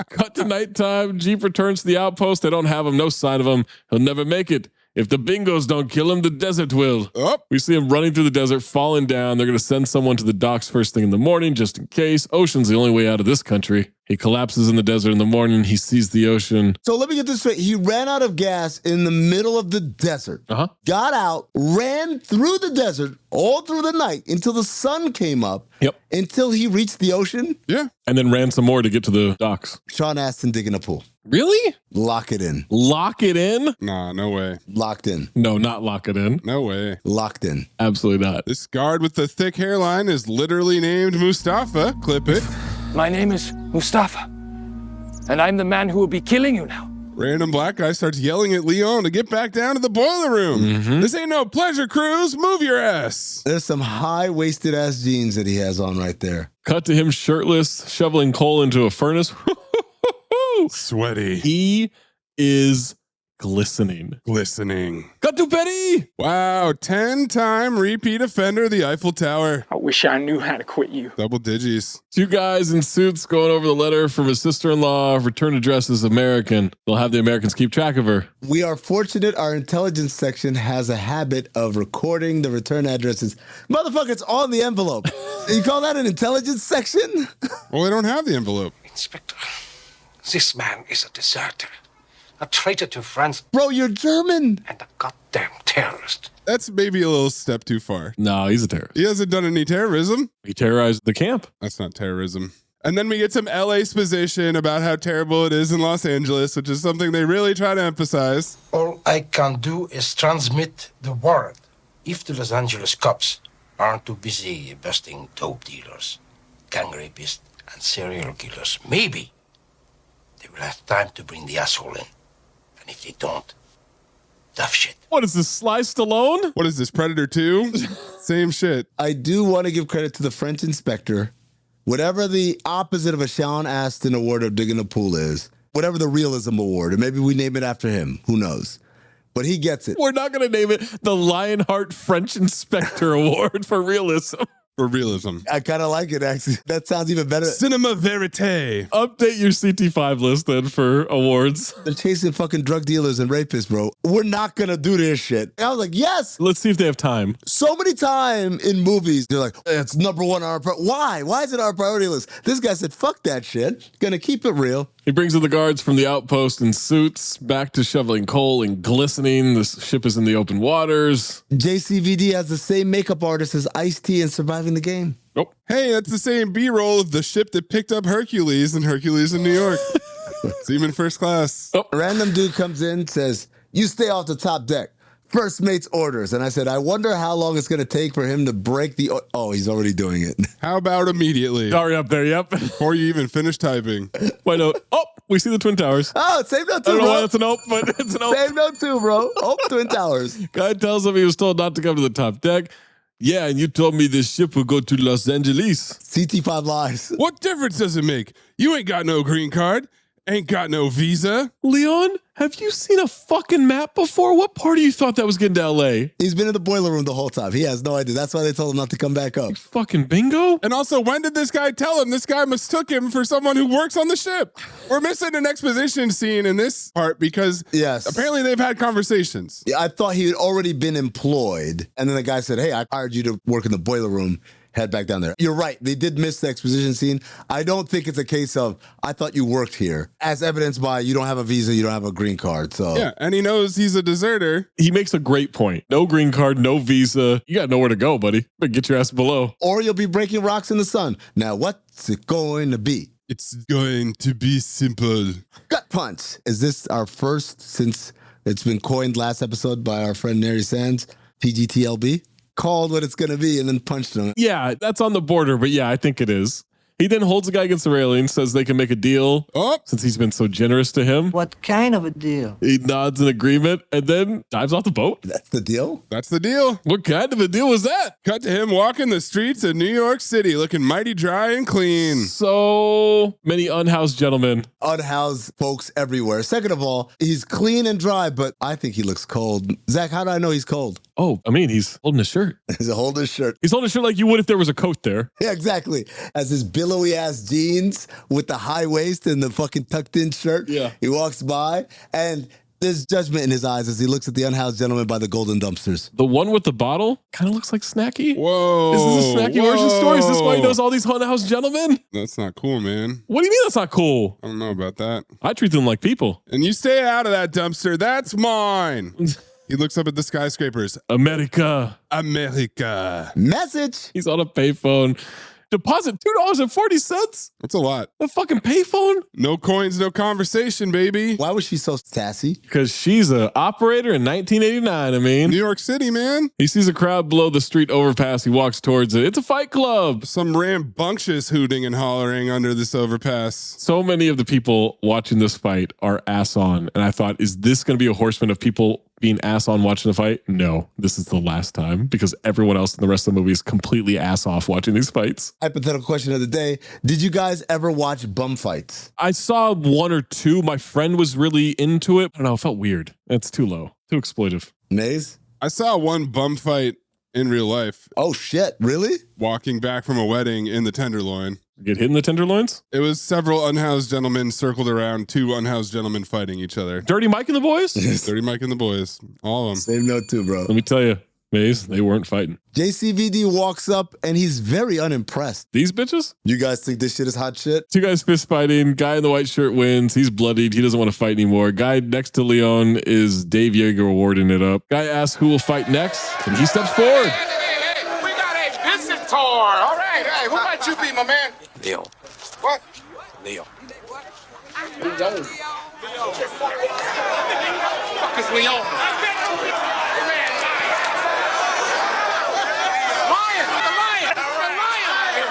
Cut to nighttime. Jeep returns to the outpost. They don't have him. No sign of him. He'll never make it. If the bingos don't kill him, the desert will. Oh. We see him running through the desert, falling down. They're going to send someone to the docks first thing in the morning, just in case. Ocean's the only way out of this country. He collapses in the desert in the morning. He sees the ocean. So let me get this straight. He ran out of gas in the middle of the desert. Got out, ran through the desert all through the night until the sun came up. Yep. Until he reached the ocean. Yeah. And then ran some more to get to the docks. Sean Astin digging a pool. Really? Lock it in. Lock it in? Nah, no way. Locked in. No, not lock it in. No way. Locked in. Absolutely not. This guard with the thick hairline is literally named Mustafa. Clip it. My name is Mustafa, and I'm the man who will be killing you now. Random black guy starts yelling at Leon to get back down to the boiler room. Mm-hmm. This ain't no pleasure cruise. Move your ass. There's some high-waisted ass jeans that he has on right there. Cut to him shirtless, shoveling coal into a furnace. Sweaty. He is glistening. Glistening. Cut to Petty. Wow, 10-time repeat offender of the Eiffel Tower. I wish I knew how to quit you. Double digits. Two guys in suits going over the letter from his sister-in-law. Return address is American. They'll have the Americans keep track of her. We are fortunate our intelligence section has a habit of recording the return addresses. Motherfucker, it's on the envelope. You call that an intelligence section? Well, they don't have the envelope. Inspector, this man is a deserter. A traitor to France. Bro, you're German. And a goddamn terrorist. That's maybe a little step too far. No, he's a terrorist. He hasn't done any terrorism. He terrorized the camp. That's not terrorism. And then we get some LA exposition about how terrible it is in Los Angeles, which is something they really try to emphasize. All I can do is transmit the word. If the Los Angeles cops aren't too busy busting dope dealers, gang rapists, and serial killers, maybe they will have time to bring the asshole in. And if they don't, tough shit. What is this, Sly Stallone? What is this, Predator 2? Same shit. I do want to give credit to the French inspector. Whatever the opposite of a Sean Astin Award of digging a pool is, whatever the realism award, and maybe we name it after him. Who knows? But he gets it. We're not going to name it the Lionheart French Inspector Award for realism. For realism. I kind of like it, actually. That sounds even better. Cinema verite. Update your CT5 list then for awards. They're chasing fucking drug dealers and rapists, bro. We're not going to do this shit. I was like, yes. Let's see if they have time. So many times in movies, they're like, it's number one on our priority. Why? Why is it our priority list? This guy said, fuck that shit. Gonna keep it real. He brings in the guards from the outpost in suits, back to shoveling coal and glistening. The ship is in the open waters. JCVD has the same makeup artist as Ice-T in Surviving the Game. Nope. Hey, that's the same B-roll of the ship that picked up Hercules in New York. Seaman first class. A random dude comes in, says, you stay off the top deck. First mate's orders. And I said, I wonder how long it's going to take for him to break the... Oh, he's already doing it. How about immediately? Sorry, up there, yep. Before you even finish typing. Why note? Oh, we see the Twin Towers. Oh, same note too, I don't know bro. why that's an ope, but it's an ope. Same note too, bro. Oh, Twin Towers. Guy tells him he was told not to come to the top deck. Yeah, and you told me this ship will go to Los Angeles. CT5 lies. What difference does it make? You ain't got no green card. Ain't got no visa. Leon, have you seen a fucking map before? What part of you thought that was getting to LA? He's been in the boiler room the whole time. He has no idea. That's why they told him not to come back up. Fucking bingo. And also, when did this guy tell him this guy mistook him for someone who works on the ship? We're missing an exposition scene in this part because apparently they've had conversations. Yeah, I thought he had already been employed. And then the guy said, hey, I hired you to work in the boiler room. Head back down there. You're right. They did miss the exposition scene. I don't think it's a case of, I thought you worked here, as evidenced by you don't have a visa, you don't have a green card. So yeah, and he knows he's a deserter. He makes a great point. No green card, no visa. You got nowhere to go, buddy. But get your ass below. Or you'll be breaking rocks in the sun. Now, what's it going to be? It's going to be simple. Gut punch. Is this our first, since it's been coined last episode by our friend Neri Sands, PGTLB? Called what it's going to be and then punched him. Yeah, that's on the border, but yeah, I think it is. He then holds a guy against the railing, says they can make a deal since he's been so generous to him. What kind of a deal? He nods in agreement and then dives off the boat. That's the deal? That's the deal. What kind of a deal was that? Cut to him walking the streets of New York City looking mighty dry and clean. So many unhoused gentlemen. Unhoused folks everywhere. Second of all, he's clean and dry, but I think he looks cold. Zach, how do I know he's cold? Oh, I mean, he's holding his shirt. He's holding his shirt. He's holding his shirt like you would if there was a coat there. Yeah, exactly. As his billowy ass jeans with the high waist and the fucking tucked in shirt. Yeah. He walks by and there's judgment in his eyes as he looks at the unhoused gentleman by the golden dumpsters. The one with the bottle kind of looks like Snacky. Whoa. Is this a Snacky origin story? Is this why he knows all these unhoused gentlemen? That's not cool, man. What do you mean that's not cool? I don't know about that. I treat them like people. And you stay out of that dumpster. That's mine. He looks up at the skyscrapers. America. America. Message. He's on a payphone. Deposit $2.40. That's a lot. The fucking payphone? No coins, no conversation, baby. Why was she so sassy? Because she's an operator in 1989, I mean. New York City, man. He sees a crowd below the street overpass. He walks towards it. It's a fight club. Some rambunctious hooting and hollering under this overpass. So many of the people watching this fight are ass on. And I thought, is this going to be a horseman of people being ass on watching the fight? No, this is the last time because everyone else in the rest of the movie is completely ass off watching these fights. Hypothetical question of the day. Did you guys ever watch bum fights? I saw one or two. My friend was really into it. I don't know. It felt weird. It's too low, too exploitive. Maze? I saw one bum fight in real life. Oh, shit. Really? Walking back from a wedding in the Tenderloin. Get hit in the tenderloins? It was several unhoused gentlemen circled around, two unhoused gentlemen fighting each other. Dirty Mike and the boys? Dirty Mike and the boys. All of them. Same note too, bro. Let me tell you, Maze, they weren't fighting. JCVD walks up and he's very unimpressed. These bitches? You guys think this shit is hot shit? Two guys fist fighting. Guy in the white shirt wins. He's bloodied. He doesn't want to fight anymore. Guy next to Leon is Dave Yeager warding it up. Guy asks who will fight next, and he steps forward. We got a visitor. All right. Hey, who might you be, my man? Leo. What? Leo. Who knows? Leo. What the fuck is Leon? Lion! The lion! The lion!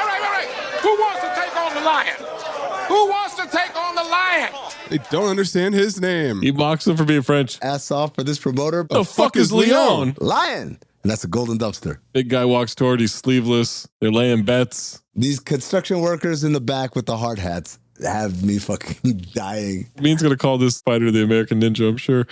All right. Who wants to take on the lion? Who Who wants to take on the lion? They don't understand his name. He mocks him for being French. Ass off for this promoter. The fuck is Leon? Lion. And that's a golden dumpster. Big guy walks toward, he's sleeveless. They're laying bets. These construction workers in the back with the hard hats have me fucking dying. Mean's gonna call this fighter the American Ninja, I'm sure.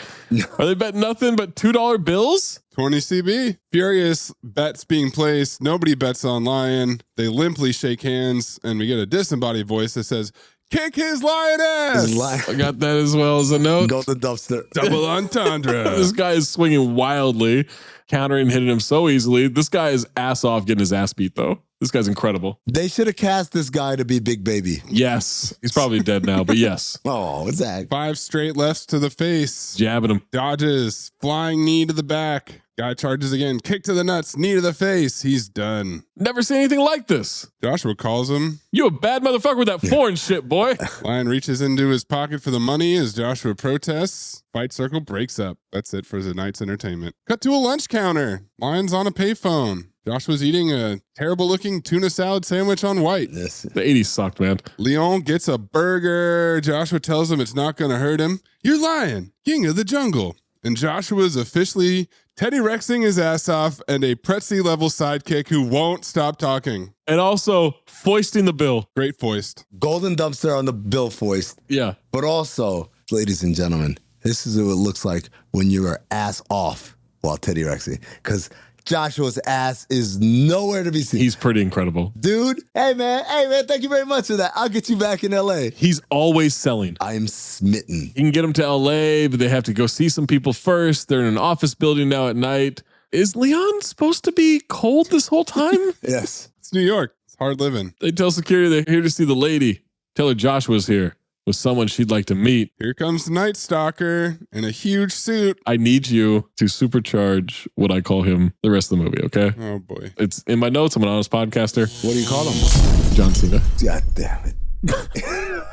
Are they betting nothing but $2 bills? 20 CB. Furious bets being placed. Nobody bets on Lion. They limply shake hands, and we get a disembodied voice that says, "Kick his lion ass." I got that as well as a note. Golden dumpster. Double entendre. This guy is swinging wildly, countering, hitting him so easily. This guy is ass off getting his ass beat, though. This guy's incredible. They should have cast this guy to be Big Baby. Yes. He's probably dead now, but yes. Oh, what's that? 5 straight lefts to the face. Jabbing him. Dodges. Flying knee to the back. Guy charges again. Kick to the nuts. Knee to the face. He's done. Never seen anything like this. Joshua calls him. You a bad motherfucker with that foreign shit, boy. Lion reaches into his pocket for the money as Joshua protests. Fight circle breaks up. That's it for the night's entertainment. Cut to a lunch counter. Lion's on a payphone. Joshua's eating a terrible-looking tuna salad sandwich on white. The 80s sucked, man. Leon gets a burger. Joshua tells him it's not going to hurt him. You're Lion, king of the jungle. And Joshua's officially Teddy Rexing his ass off and a Pretzi-level sidekick who won't stop talking. And also foisting the bill. Great foist. Golden dumpster on the bill foist. Yeah. But also, ladies and gentlemen, this is what it looks like when you are ass off while Teddy Rexing. Because Joshua's ass is nowhere to be seen. He's pretty incredible. Dude, hey man, thank you very much for that. I'll get you back in LA. He's always selling. I am smitten. You can get him to LA, but they have to go see some people first. They're in an office building now at night. Is Leon supposed to be cold this whole time? Yes. It's New York. It's hard living. They tell security they're here to see the lady. Tell her Joshua's here with someone she'd like to meet. Here comes the Night Stalker in a huge suit. I need you to supercharge what I call him the rest of the movie, okay? Oh, boy. It's in my notes. I'm an honest podcaster. What do you call him? John Cena. God damn it.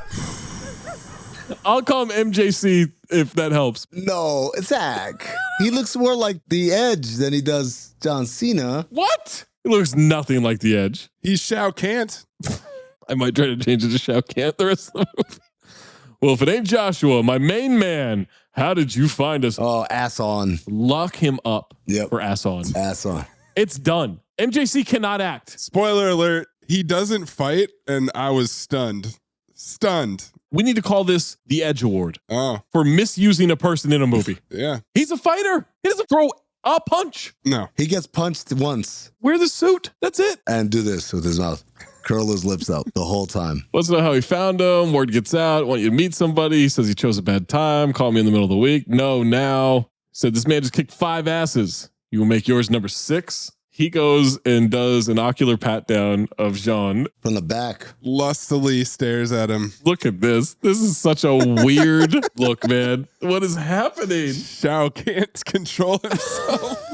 I'll call him MJC if that helps. No, Zach. He looks more like The Edge than he does John Cena. What? He looks nothing like The Edge. He's Shao Kahn. I might try to change it to Shao Kahn the rest of the movie. Well, if it ain't Joshua, my main man, how did you find us? Oh, ass on. Lock him up for ass on. Ass on. It's done. MJC cannot act. Spoiler alert. He doesn't fight, and I was stunned. Stunned. We need to call this the Edge Award. Oh. For misusing a person in a movie. Yeah. He's a fighter. He doesn't throw a punch. No. He gets punched once. Wear the suit. That's it. And do this with his mouth. Curl his lips out the whole time. Wants to know how he found him. Word gets out. Want you to meet somebody. He says he chose a bad time. Call me in the middle of the week. No, now. Said this man just kicked 5 asses. You will make yours number 6. He goes and does an ocular pat down of Jean. From the back. Lustily stares at him. Look at this. This is such a weird look, man. What is happening? Shao can't control himself.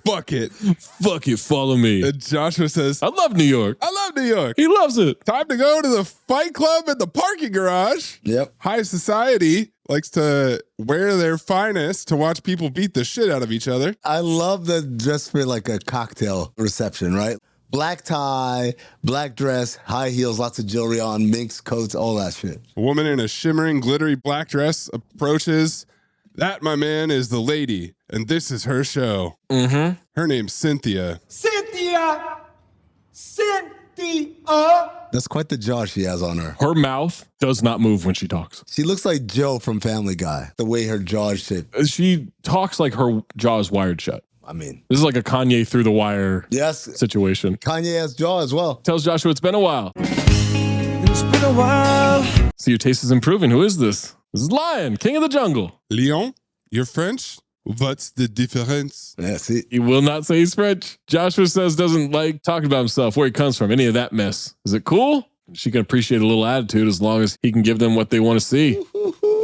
Fuck it. Fuck it. Follow me. And Joshua says, I love New York. I love New York. He loves it. Time to go to the fight club at the parking garage. Yep. High society likes to wear their finest to watch people beat the shit out of each other. I love the dress for like a cocktail reception, right? Black tie, black dress, high heels, lots of jewelry on, minks, coats, all that shit. A woman in a shimmering, glittery black dress approaches. That, my man, is the lady, and this is her show. Mm-hmm. Her name's Cynthia. Cynthia! Cynthia! That's quite the jaw she has on her. Her mouth does not move when she talks. She looks like Joe from Family Guy, the way her jaw is shaped. She talks like her jaw is wired shut. I mean, this is like a Kanye through the wire situation. Kanye has jaw as well. Tells Joshua it's been a while. It's been a while. See, your taste is improving. Who is this? This is Lion, king of the jungle. Leon, you're French? What's the difference? Yeah, see. He will not say he's French. Joshua says doesn't like talking about himself, where he comes from, any of that mess. Is it cool? She can appreciate a little attitude as long as he can give them what they want to see.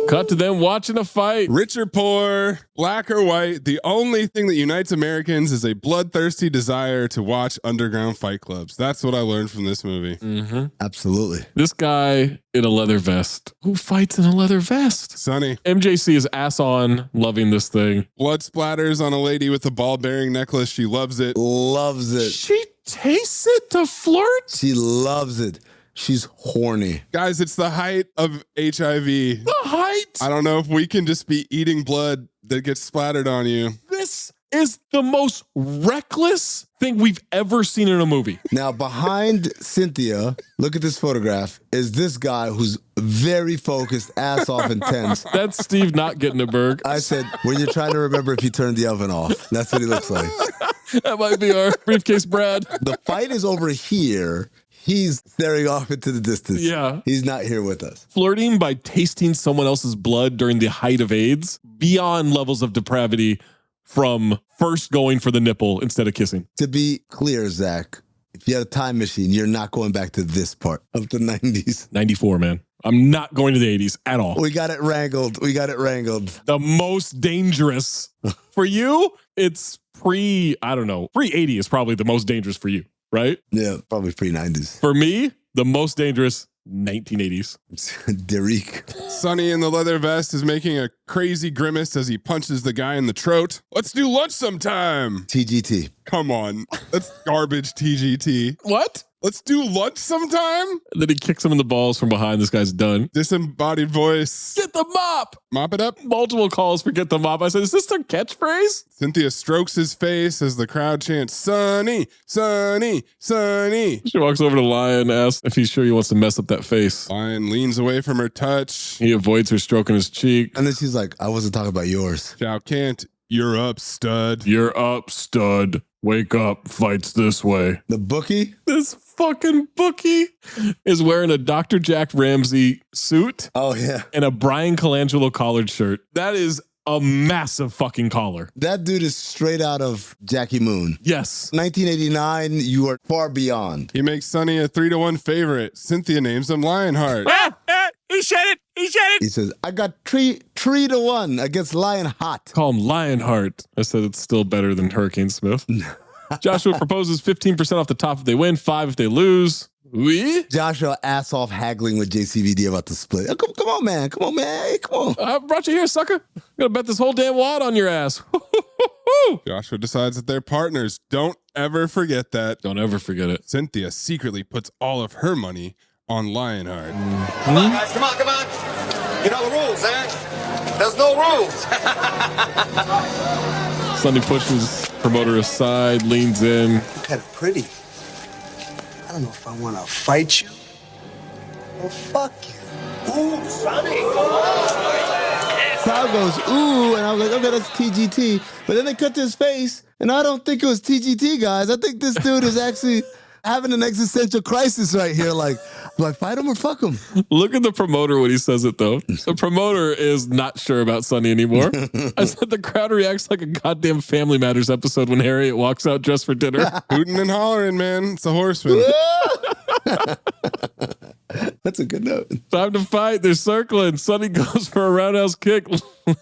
Cut to them watching a fight. Rich or poor, black or white, the only thing that unites Americans is a bloodthirsty desire to watch underground fight clubs. That's what I learned from this movie. Mm-hmm. Absolutely. This guy in a leather vest. Who fights in a leather vest? Sonny. MJC is ass on, loving this thing. Blood splatters on a lady with a ball-bearing necklace. She loves it. Loves it. She tastes it to flirt? She loves it. She's horny. Guys, it's the height of HIV. The height? I don't know if we can just be eating blood that gets splattered on you. This is the most reckless thing we've ever seen in a movie. Now, behind Cynthia, look at this photograph, is this guy who's very focused, ass off intense. That's Steve not getting a burg. I said, when you're trying to remember if you turned the oven off. That's what he looks like. That might be our briefcase Brad. The fight is over here. He's staring off into the distance. Yeah. He's not here with us. Flirting by tasting someone else's blood during the height of AIDS, beyond levels of depravity from first going for the nipple instead of kissing. To be clear, Zach, if you had a time machine, you're not going back to this part of the 90s. 94, man. I'm not going to the 80s at all. We got it wrangled. The most dangerous. For you, it's pre-80 is probably the most dangerous for you, right? Yeah, probably pre-90s. For me, the most dangerous, 1980s. Derek. Sonny in the leather vest is making a crazy grimace as he punches the guy in the throat. Let's do lunch sometime. TGT. Come on. That's garbage TGT. What? Let's do lunch sometime? And then he kicks him in the balls from behind. This guy's done. Disembodied voice. Get the mop. Mop it up. Multiple calls for get the mop. I said, is this their catchphrase? Cynthia strokes his face as the crowd chants, Sonny, Sonny, Sonny. She walks over to Lion, asks if he's sure he wants to mess up that face. Lion leans away from her touch. He avoids her stroking his cheek. And then she's like, I wasn't talking about yours. Chow can't. You're up, stud. You're up, stud. Wake up. Fights this way. The bookie? This fucking bookie is wearing a Dr. Jack Ramsey suit. Oh, yeah. And a Brian Colangelo collared shirt. That is a massive fucking collar. That dude is straight out of Jackie Moon. Yes. 1989, you are far beyond. He makes Sonny a 3-1 favorite. Cynthia names him Lionheart. He said it. He says, I got 3-1 against Lionheart. Call him Lionheart. I said it's still better than Hurricane Smith. Joshua proposes 15% off the top if they win, 5% if they lose. Oui? Joshua ass off haggling with JCVD about the split. Oh, come on, man. Come on. I brought you here, sucker. I'm going to bet this whole damn wad on your ass. Joshua decides that they're partners. Don't ever forget that. Don't ever forget it. Cynthia secretly puts all of her money on Lionheart. Come on, guys. Come on. You know the rules, eh? There's no rules. Sonny pushes promoter aside, leans in. You're kind of pretty. I don't know if I want to fight you. Well, fuck you. Ooh, Sonny. Crowd goes, ooh, and I was like, okay, that's TGT. But then they cut to his face, and I don't think it was TGT, guys. I think this dude is actually having an existential crisis right here. Like, do I fight him or fuck him? Look at the promoter when he says it, though. The promoter is not sure about Sonny anymore. I said the crowd reacts like a goddamn Family Matters episode when Harriet walks out dressed for dinner. Hooting and hollering, man. It's a horseman. That's a good note. Time to fight. They're circling. Sonny goes for a roundhouse kick.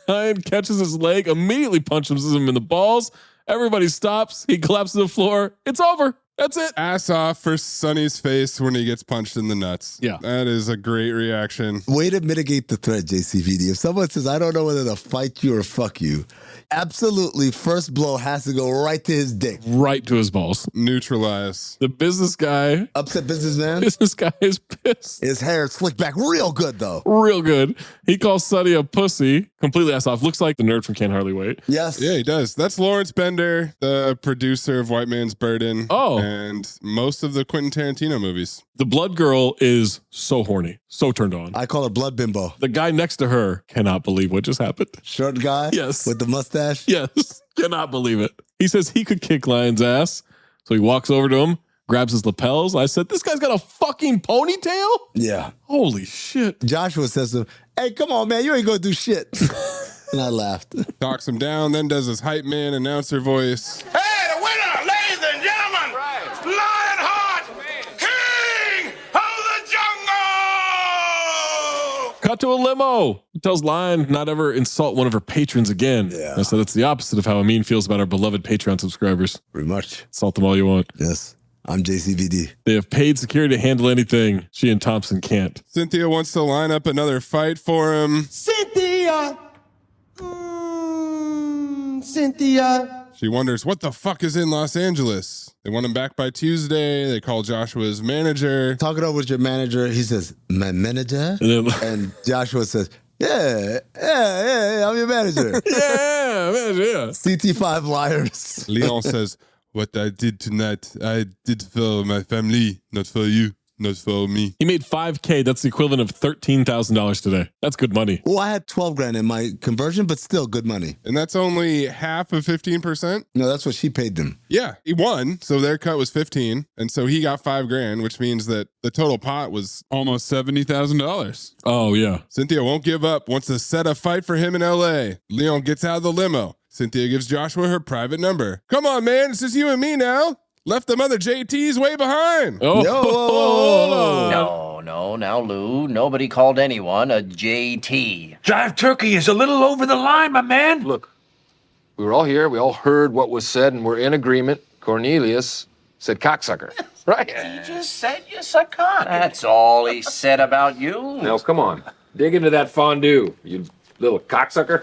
Lion catches his leg, immediately punches him in the balls. Everybody stops. He collapses to the floor. It's over. That's it. Ass off for Sonny's face when he gets punched in the nuts. Yeah. That is a great reaction. Way to mitigate the threat, JCVD. If someone says, I don't know whether to fight you or fuck you, absolutely first blow has to go right to his dick. Right to his balls. Neutralize. The business guy. Upset businessman. Business guy is pissed. His hair slicked back real good, though. Real good. He calls Sonny a pussy. Completely ass off. Looks like the nerd from Can't Hardly Wait. Yes. Yeah, he does. That's Lawrence Bender, the producer of White Man's Burden. Oh. And most of the Quentin Tarantino movies. The blood girl is so horny. So turned on. I call her blood bimbo. The guy next to her cannot believe what just happened. Short guy? Yes. With the mustache? Yes. Cannot believe it. He says he could kick Lion's ass. So he walks over to him, grabs his lapels. I said, this guy's got a fucking ponytail? Yeah. Holy shit. Joshua says to him, hey, come on, man. You ain't going to do shit. And I laughed. Talks him down, then does his hype man announcer voice. Hey, the winner, ladies and gentlemen, Lionheart, King of the Jungle. Cut to a limo. He tells Lion not ever insult one of her patrons again. Yeah. I said it's the opposite of how Amin feels about our beloved Patreon subscribers. Pretty much. Insult them all you want. Yes. I'm JCVD. They have paid security to handle anything. She and Thompson can't. Cynthia wants to line up another fight for him. Cynthia. Cynthia. She wonders what the fuck is in Los Angeles. They want him back by Tuesday. They call Joshua's manager. Talk it over with your manager. He says, my manager? And Joshua says, yeah, I'm your manager. Yeah, manager, yeah. CT5 liars. Leon says, what I did tonight, I did for my family, not for you, not for me. He made $5K. That's the equivalent of $13,000 today. That's good money. Well, I had 12 grand in my conversion, but still good money. And that's only half of 15%? No, that's what she paid them. Yeah, he won. So their cut was 15. And so he got $5 grand, which means that the total pot was almost $70,000. Oh, yeah. Cynthia won't give up, wants to set a fight for him in LA. Leon gets out of the limo. Cynthia gives Joshua her private number. Come on, man. It's just you and me now. Left them other JTs way behind. Oh, No, now, Lou, nobody called anyone a JT. Jive Turkey is a little over the line, my man. Look, we were all here. We all heard what was said, and we're in agreement. Cornelius said cocksucker, right? He just said you suck cock. That's all he said about you. Now, come on. Dig into that fondue, you little cocksucker.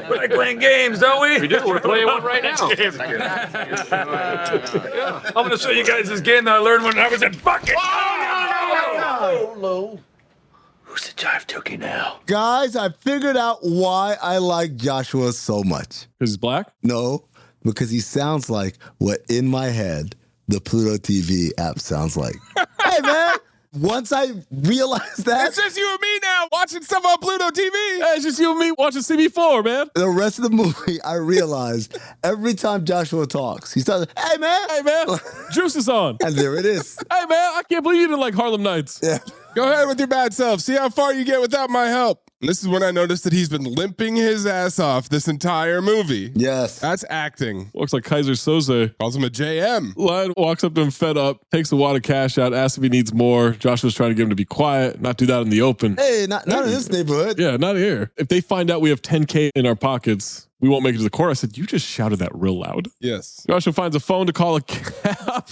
We're like playing games, don't we? We do. We're playing one right now. I'm going to show you guys this game that I learned when I was in bucket. Oh, Lou. Who's the Jive Turkey now? Guys, I figured out why I like Joshua so much. Because he's black? No, because he sounds like what in my head the Pluto TV app sounds like. Hey, man. Once I realized that. It's just you and me now watching stuff on Pluto TV. Hey, it's just you and me watching CB4, man. The rest of the movie, I realized every time Joshua talks, he starts, hey, man. Hey, man. Juice is on. And there it is. Hey, man. I can't believe you didn't like Harlem Nights. Yeah. Go ahead with your bad self. See how far you get without my help. And this is when I noticed that he's been limping his ass off this entire movie. Yes. That's acting. Looks like Kaiser Soze. Calls him a JM. Lion walks up to him fed up, takes a wad of cash out, asks if he needs more. Joshua's trying to get him to be quiet, not do that in the open. Hey, not in this neighborhood. Yeah, not here. If they find out we have 10K in our pockets, we won't make it to the core. I said, you just shouted that real loud. Yes. Joshua finds a phone to call a cab.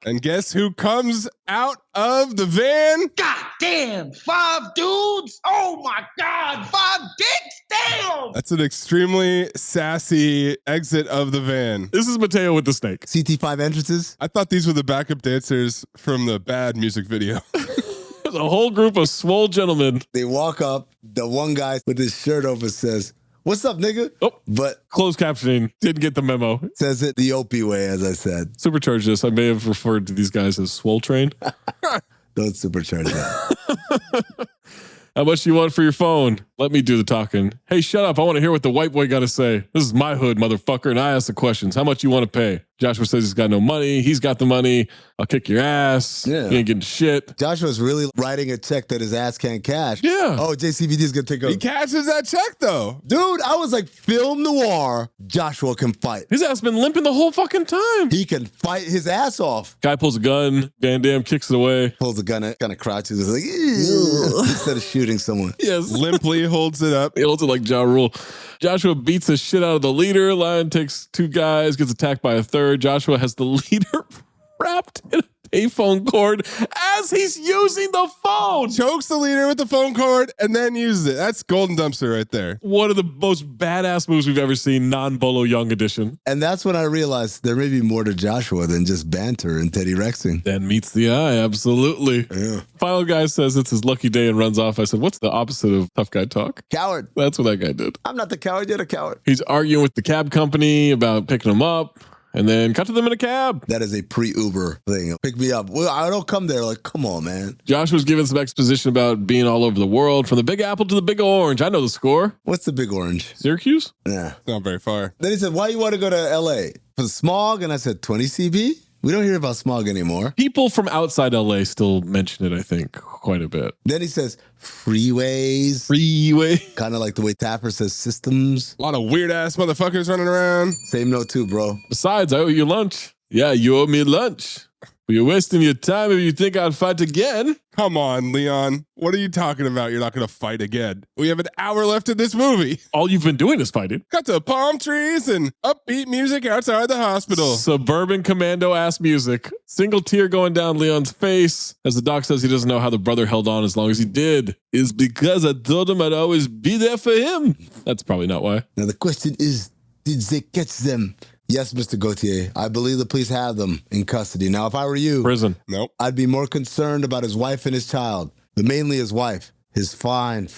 And guess who comes out of the van? God damn, 5 dudes? Oh my God, 5 dicks? Damn! That's an extremely sassy exit of the van. This is Mateo with the snake. CT5 entrances. I thought these were the backup dancers from the Bad music video. There's a whole group of swole gentlemen. They walk up. The one guy with his shirt over says, what's up, nigga? Oh, but closed captioning. Didn't get the memo. Says it the Opie way, as I said. Supercharge this. I may have referred to these guys as swole train. Don't supercharge that. How much do you want for your phone? Let me do the talking. Hey, shut up. I want to hear what the white boy got to say. This is my hood, motherfucker, and I ask the questions. How much you want to pay? Joshua says he's got no money. He's got the money. I'll kick your ass. Yeah. You ain't getting shit. Joshua's really writing a check that his ass can't cash. Yeah. Oh, JCVD is going to take over. He cashes that check, though. Dude, I was like, film noir. Joshua can fight. His ass been limping the whole fucking time. He can fight his ass off. Guy pulls a gun. Van Damme kicks it away. Pulls a gun, kind of crouches. It's like, instead of shooting someone. Yes. Limply holds it up. He holds it like Ja Rule. Joshua beats the shit out of the leader. Lion takes 2 guys, gets attacked by a third. Joshua has the leader wrapped in a payphone cord as he's using the phone. Chokes the leader with the phone cord and then uses it. That's Golden Dumpster right there. One of the most badass moves we've ever seen, non-Bolo Young edition. And that's when I realized there may be more to Joshua than just banter and Teddy Rexing. That meets the eye, absolutely. Yeah. Final guy says it's his lucky day and runs off. I said, what's the opposite of tough guy talk? Coward. That's what that guy did. I'm not the coward, you're the coward. He's arguing with the cab company about picking him up. And then cut to them in a cab. That is a pre-Uber thing. Pick me up. Well, I don't come there. Like, come on, man. Josh was given some exposition about being all over the world, from the Big Apple to the Big Orange. I know the score. What's the Big Orange? Syracuse? Yeah. Not very far. Then he said, why you want to go to LA? For the smog? And I said, 20 CB? We don't hear about smog anymore. People from outside LA still mention it, I think, quite a bit. Then he says, freeways. Freeway. Kind of like the way Tapper says systems. A lot of weird ass motherfuckers running around. Same note too, bro. Besides, I owe you lunch. Yeah, you owe me lunch. But you're wasting your time if you think I'd fight again. Come on, Leon. What are you talking about? You're not going to fight again. We have an hour left in this movie. All you've been doing is fighting. Cut to palm trees and upbeat music outside the hospital. Suburban commando-ass music. Single tear going down Leon's face. As the doc says he doesn't know how the brother held on as long as he did. Is because I told him I'd always be there for him. That's probably not why. Now the question is, Did they catch them? Yes, Mr. Gauthier. I believe the police have them in custody. Now, if I were you, prison. Nope. I'd be more concerned about his wife and his child, but mainly his wife. His fine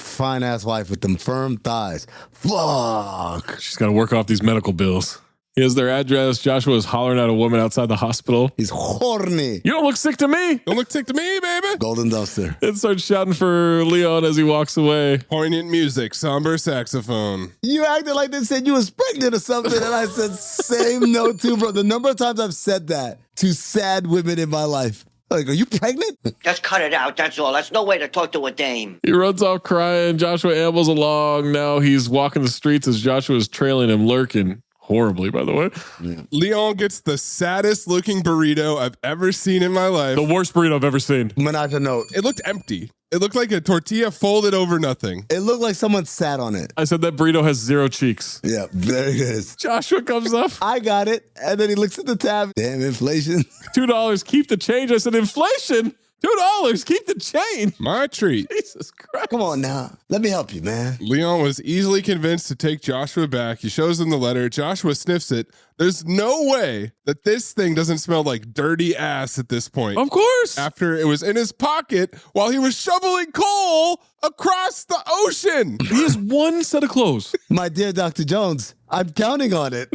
ass wife with them firm thighs. Fuck. She's got to work off these medical bills. Here's their address. Joshua is hollering at a woman outside the hospital. He's horny. You don't look sick to me. Don't look sick to me, baby. Golden dumpster. And starts shouting for Leon as he walks away. Poignant music, somber saxophone. You acted like they said you was pregnant or something, and I said same note too, bro. The number of times I've said that to sad women in my life. Like, are you pregnant? Just cut it out, that's all. That's no way to talk to a dame. He runs off crying. Joshua ambles along. Now he's walking the streets as Joshua is trailing him, lurking. Horribly, by the way. Yeah. Leon gets the saddest looking burrito I've ever seen in my life. The worst burrito I've ever seen. Menage a note. It looked empty. It looked like a tortilla folded over nothing. It looked like someone sat on it. I said that burrito has 0 cheeks. Yeah, there it is. Joshua comes up. I got it. And then he looks at the tab. Damn, inflation. $2. Keep the change. I said, inflation? $2. Keep the change. My treat. Jesus Christ. Come on now. Let me help you, man. Leon was easily convinced to take Joshua back. He shows him the letter. Joshua sniffs it. There's no way that this thing doesn't smell like dirty ass at this point. Of course. After it was in his pocket while he was shoveling coal across the ocean. He has one set of clothes. My dear Dr. Jones, I'm counting on it.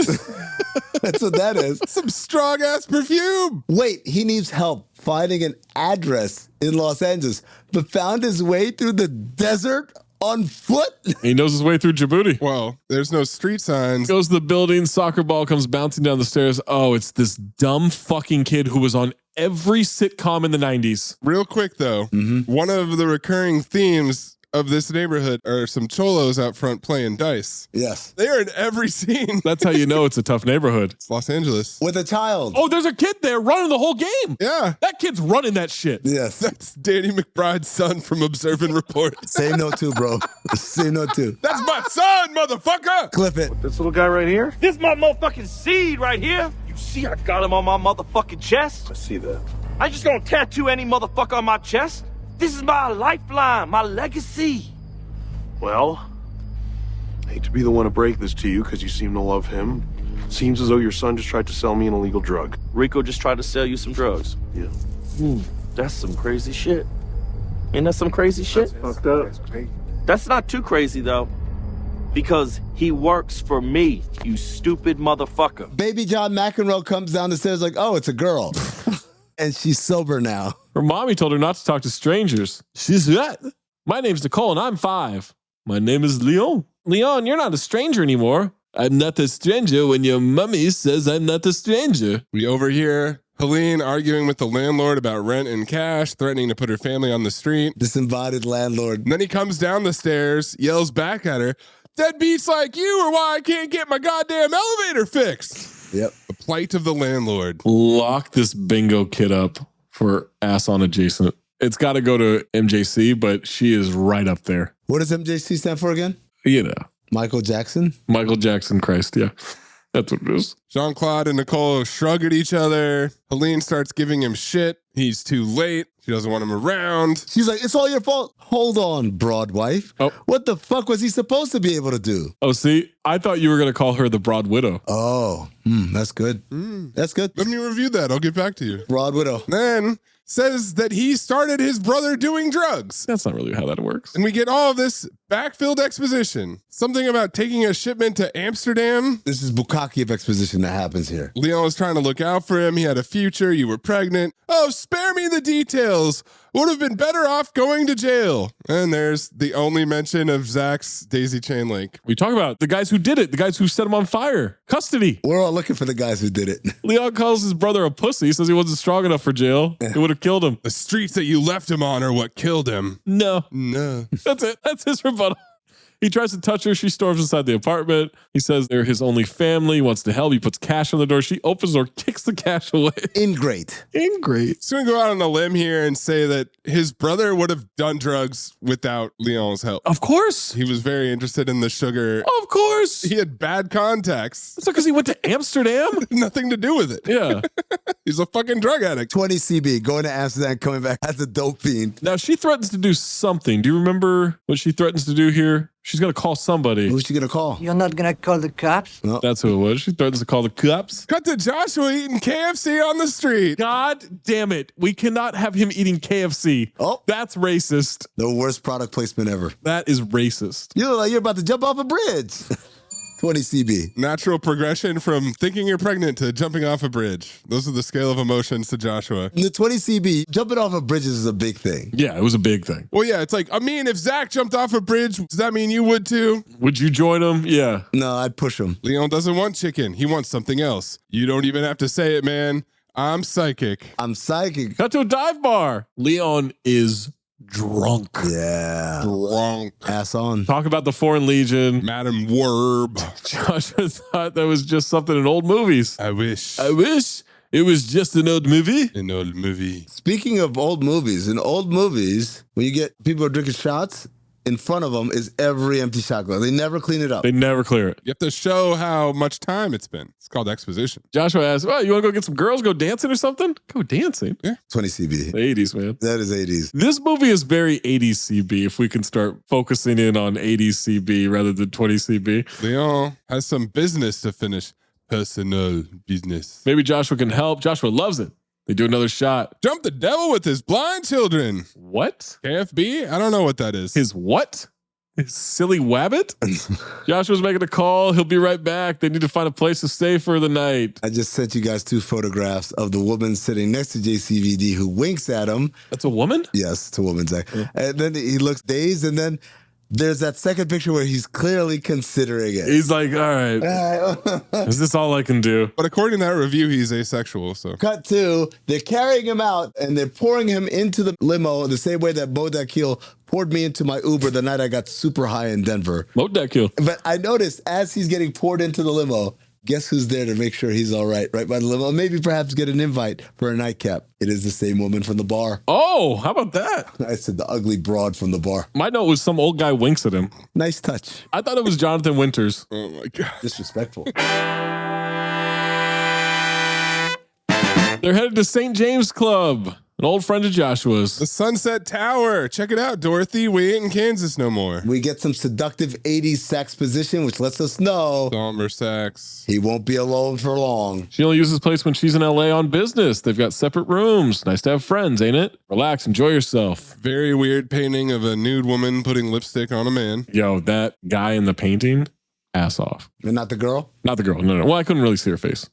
That's what that is. Some strong ass perfume. Wait, he needs help finding an address in Los Angeles, but found his way through the desert on foot? He knows his way through Djibouti. Well, there's no street signs. Goes to the building. Soccer ball comes bouncing down the stairs. Oh, it's this dumb fucking kid who was on every sitcom in the 90s. Real quick, though, one of the recurring themes of this neighborhood are some cholos out front playing dice. Yes. They are in every scene. That's how you know it's a tough neighborhood. It's Los Angeles. With a child. Oh, there's a kid there running the whole game. Yeah. That kid's running that shit. Yes. That's Danny McBride's son from Observe and Report. Same note too, bro. Same note too. That's my son, motherfucker. Clip it. This little guy right here? This is my motherfucking seed right here. You see I got him on my motherfucking chest? I see that. I just gonna tattoo any motherfucker on my chest? This is my lifeline, my legacy. Well, I hate to be the one to break this to you because you seem to love him. Seems as though your son just tried to sell me an illegal drug. Rico just tried to sell you some drugs. Yeah. That's some crazy shit. Ain't that some crazy shit? That's fucked up. That's not too crazy, though. Because he works for me, you stupid motherfucker. Baby John McEnroe comes down the stairs like, oh, it's a girl. And she's sober now. Her mommy told her not to talk to strangers. She's what? My name's Nicole and I'm 5. My name is Leon. Leon, you're not a stranger anymore. I'm not a stranger when your mummy says I'm not a stranger. We overhear Helene arguing with the landlord about rent and cash, threatening to put her family on the street. Disembodied landlord. And then he comes down the stairs, yells back at her, "Deadbeats like you are why I can't get my goddamn elevator fixed." Yep. The plight of the landlord. Lock this bingo kid up for ass on adjacent. It's got to go to MJC, but she is right up there. What does MJC stand for again? You know. Michael Jackson? Michael Jackson Christ, yeah. That's what it is. Jean-Claude and Nicole shrug at each other. Helene starts giving him shit. He's too late. She doesn't want him around. She's like, it's all your fault. Hold on, broad wife. Oh. What the fuck was he supposed to be able to do? Oh, see, I thought you were going to call her the broad widow. Oh, that's good. That's good. Let me review that. I'll get back to you. Broad widow. Then says that he started his brother doing drugs. That's not really how that works. And we get all of this backfilled exposition. Something about taking a shipment to Amsterdam. This is Bukkake of exposition that happens here. Leon was trying to look out for him. He had a future. You were pregnant. Oh, spare me the details. Would have been better off going to jail. And there's the only mention of Zach's daisy chain link. We talk about the guys who did it, the guys who set him on fire. Custody. We're all looking for the guys who did it. Leon calls his brother a pussy, says he wasn't strong enough for jail. It would have killed him. The streets that you left him on are what killed him. No. That's it. That's his rebuttal. He tries to touch her. She storms inside the apartment. He says they're his only family. He wants to help. He puts cash on the door. She opens the door, kicks the cash away. Ingrate. He's going to go out on a limb here and say that his brother would have done drugs without Leon's help. Of course. He was very interested in the sugar. Of course. He had bad contacts. It's not because he went to Amsterdam. Nothing to do with it. Yeah. He's a fucking drug addict. 20 CB, going to Amsterdam, coming back as a dope fiend. Now, she threatens to do something. Do you remember what she threatens to do here? She's going to call somebody. Who's she going to call? You're not gonna call the cops? No. That's who it was. She threatens to call the cops. Cut to Joshua eating KFC on the street. God damn it. We cannot have him eating KFC. Oh. That's racist. The worst product placement ever. That is racist. You look like you're about to jump off a bridge. 20 CB. Natural progression from thinking you're pregnant to jumping off a bridge. Those are the scale of emotions to Joshua. The 20 CB, jumping off of bridges is a big thing. Yeah, it was a big thing. Well, yeah, it's like, I mean, if Zach jumped off a bridge, does that mean you would too? Would you join him? Yeah. No, I'd push him. Leon doesn't want chicken. He wants something else. You don't even have to say it, man. I'm psychic. I'm psychic. Cut to a dive bar. Leon is drunk. Yeah. Drunk. Ass on. Talk about the Foreign Legion. Madam Werb. Joshua thought that was just something in old movies. I wish. It was just an old movie. An old movie. Speaking of old movies, in old movies, when you get people are drinking shots, in front of them is every empty shot glass. They never clean it up. They never clear it. You have to show how much time it's been. It's called exposition. Joshua asked, well, you want to go get some girls, go dancing or something? Go dancing. Yeah. 20 CB. The 80s, man. That is 80s. This movie is very 80s CB if we can start focusing in on 80s CB rather than 20 CB. Leon has some business to finish. Personal business. Maybe Joshua can help. Joshua loves it. They do another shot. Jump the devil with his blind children. What? KFB? I don't know what that is. His what? His silly wabbit? Joshua's making a call. He'll be right back. They need to find a place to stay for the night. I just sent you guys 2 photographs of the woman sitting next to JCVD who winks at him. That's a woman? Yes, it's a woman, Zach. Yeah. And then he looks dazed, and then there's that second picture where he's clearly considering it. He's like, all right, is this all I can do? But according to that review, he's asexual. So cut to, they're carrying him out and they're pouring him into the limo the same way that Bo Dakil poured me into my Uber the night I got super high in Denver. Bo Dakil. But I noticed as he's getting poured into the limo, guess who's there to make sure he's all right by the limo? Maybe perhaps get an invite for a nightcap. It is the same woman from the bar. Oh, how about that? I said the ugly broad from the bar. My note was some old guy winks at him. Nice touch. I thought it was Jonathan Winters. Oh my God. Disrespectful. They're headed to St. James Club, an old friend of Joshua's. The Sunset Tower. Check it out, Dorothy. We ain't in Kansas no more. We get some seductive 80s sax position, which lets us know somber sax. He won't be alone for long. She only uses this place when she's in LA on business. They've got separate rooms. Nice to have friends, ain't it? Relax, enjoy yourself. Very weird painting of a nude woman putting lipstick on a man. Yo, that guy in the painting, ass off. And not the girl? Not the girl. No. Well, I couldn't really see her face.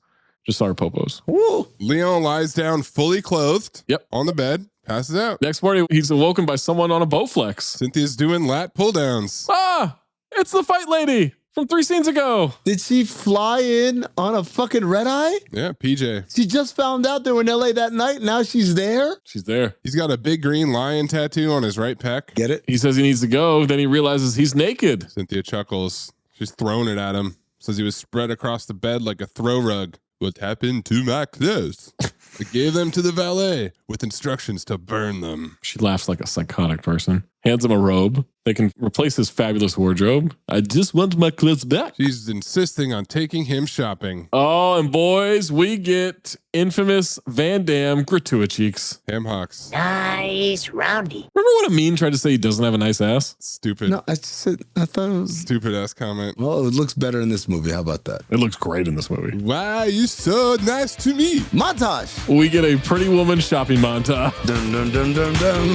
Just saw her popos. Woo. Leon lies down fully clothed. Yep. On the bed. Passes out. Next morning, he's awoken by someone on a Bowflex. Cynthia's doing lat pull downs. Ah, it's the fight lady from 3 scenes ago. Did she fly in on a fucking red eye? Yeah, PJ. She just found out they were in LA that night. Now she's there. She's there. He's got a big green lion tattoo on his right pec. Get it? He says he needs to go. Then he realizes he's naked. Cynthia chuckles. She's throwing it at him. Says he was spread across the bed like a throw rug. What happened to my clothes? I gave them to the valet with instructions to burn them. She laughs like a psychotic person. Hands him a robe. They can replace his fabulous wardrobe. I just want my clothes back. She's insisting on taking him shopping. Oh, and boys, we get infamous Van Damme gratuity cheeks. Ham hocks. Nice, roundy. Remember what Amin tried to say he doesn't have a nice ass? Stupid. No, I thought it was... Stupid ass comment. Well, it looks better in this movie. How about that? It looks great in this movie. Why are you so nice to me? Montage. We get a Pretty Woman shopping montage. Dun, dun, dun, dun, dun.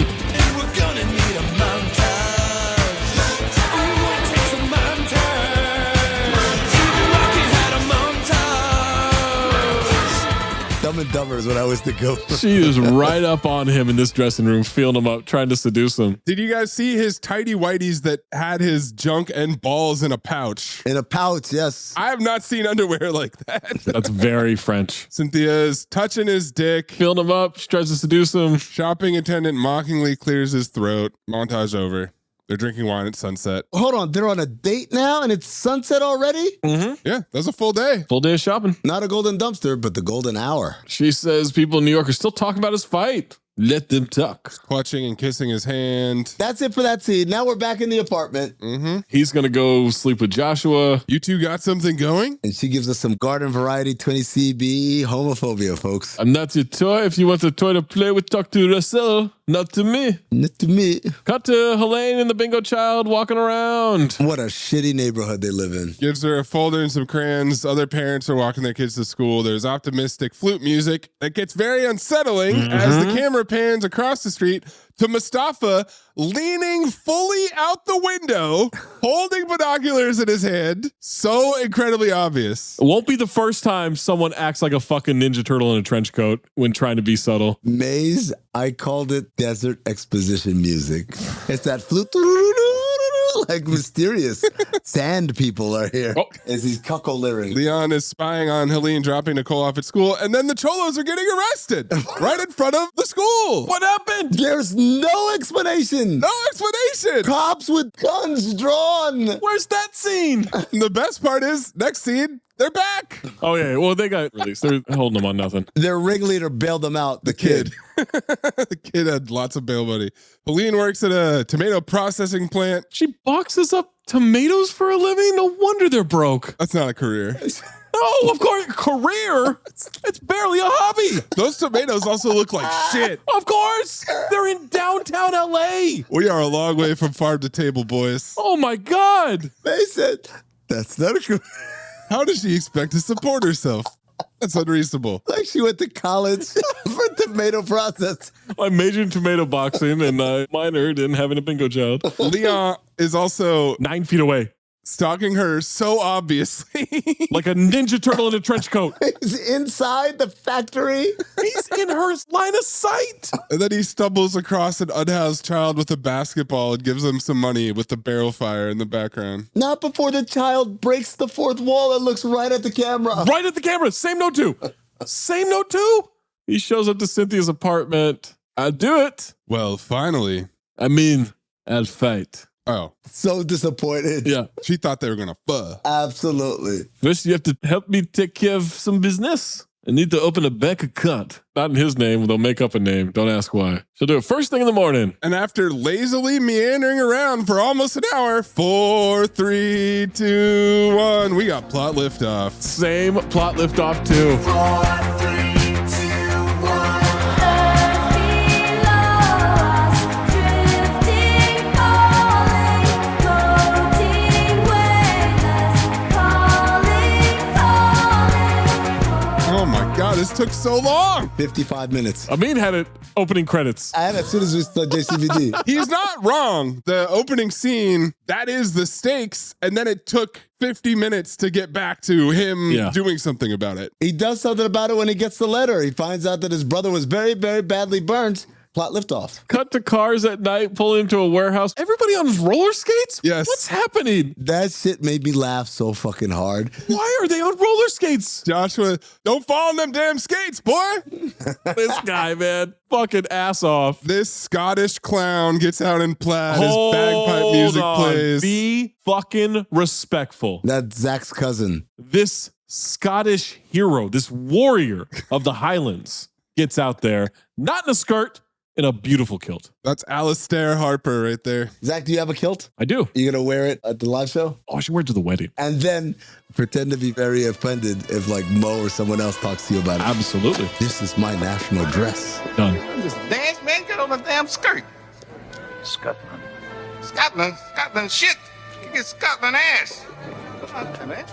We're gonna need a montage. Dumb and Dumber is what I always think of. She is right up on him in this dressing room, feeling him up, trying to seduce him. Did you guys see his tighty whities that had his junk and balls in a pouch? In a pouch, yes. I have not seen underwear like that. That's very French. Cynthia's touching his dick. Feeling him up. She tries to seduce him. Shopping attendant mockingly clears his throat. Montage over. They're drinking wine at sunset. Hold on, they're on a date now and it's sunset already? Mm-hmm. Yeah, that was a full day. Full day of shopping. Not a golden dumpster, but the golden hour. She says people in New York are still talking about his fight. Let them talk. Clutching and kissing his hand. That's it for that scene. Now we're back in the apartment. Mm-hmm. He's going to go sleep with Joshua. You two got something going? And she gives us some garden variety 20 CB homophobia, folks. I'm not your toy. If you want a toy to play with, talk to Russell. Not to me. Not to me. Cut to Helene and the bingo child walking around. What a shitty neighborhood they live in. Gives her a folder and some crayons. Other parents are walking their kids to school. There's optimistic flute music that gets very unsettling as the camera pans across the street to Mustafa leaning fully out the window, holding binoculars in his hand. So incredibly obvious. It won't be the first time someone acts like a fucking Ninja Turtle in a trench coat when trying to be subtle. Mayes, I called it desert exposition music. It's that flute, like mysterious sand people are here as he's cuckoo-leering. Leon is spying on Helene dropping Nicole off at school, and then the Cholos are getting arrested right in front of the school. What happened? There's no explanation. No explanation. Cops with guns drawn. Where's that scene? The best part is, next scene, they're back. Oh, yeah. Well, they got released. They're holding them on nothing. Their ringleader bailed them out, the kid. The kid had lots of bail money. Helene works at a tomato processing plant. She boxes up tomatoes for a living? No wonder they're broke. That's not a career. No, of course. Career? It's barely a hobby. Those tomatoes also look like shit. Of course. They're in downtown LA. We are a long way from farm to table, boys. Oh, my God. They said, that's not a career. How does she expect to support herself? That's unreasonable. Like she went to college for tomato process. I majored in tomato boxing and I minored in having a bingo child. Leon is also 9 feet away. Stalking her so obviously. Like a Ninja Turtle in a trench coat. He's inside the factory. He's in her line of sight. And then he stumbles across an unhoused child with a basketball and gives them some money with the barrel fire in the background. Not before the child breaks the fourth wall and looks right at the camera. Right at the camera. Same note too. Same note too. He shows up to Cynthia's apartment. I'll do it. Well, finally. I'll fight. Oh. So disappointed. Yeah. She thought they were going to fuck. Absolutely. First, you have to help me take care of some business. I need to open a bank account. Not in his name. They'll make up a name. Don't ask why. She'll do it first thing in the morning. And after lazily meandering around for almost an hour, 4, 3, 2, 1, we got plot liftoff. Same plot liftoff too. 4, 3, 2, 1. Oh my God, this took so long. 55 minutes. Amin had it opening credits. And as soon as we saw JCVD. He's not wrong. The opening scene, that is the stakes. And then it took 50 minutes to get back to him doing something about it. He does something about it when he gets the letter. He finds out that his brother was very, very badly burnt. Plot liftoff. Cut to cars at night, pulling into a warehouse. Everybody on roller skates? Yes. What's happening? That shit made me laugh so fucking hard. Why are they on roller skates? Joshua, don't fall on them damn skates, boy. This guy, man. Fucking ass off. This Scottish clown gets out in plaid. His bagpipe music plays. Be fucking respectful. That's Zach's cousin. This Scottish hero, this warrior of the Highlands gets out there, not in a skirt, in a beautiful kilt. That's Alistair Harper right there. Zach, do you have a kilt? I do. You gonna wear it at the live show? Oh, I should wear it to the wedding. And then pretend to be very offended if like Mo or someone else talks to you about it. Absolutely. This is my national dress. Done. Just dance, man. Get on the damn skirt. Scotland. Scotland shit. You get Scotland ass. Come on, man.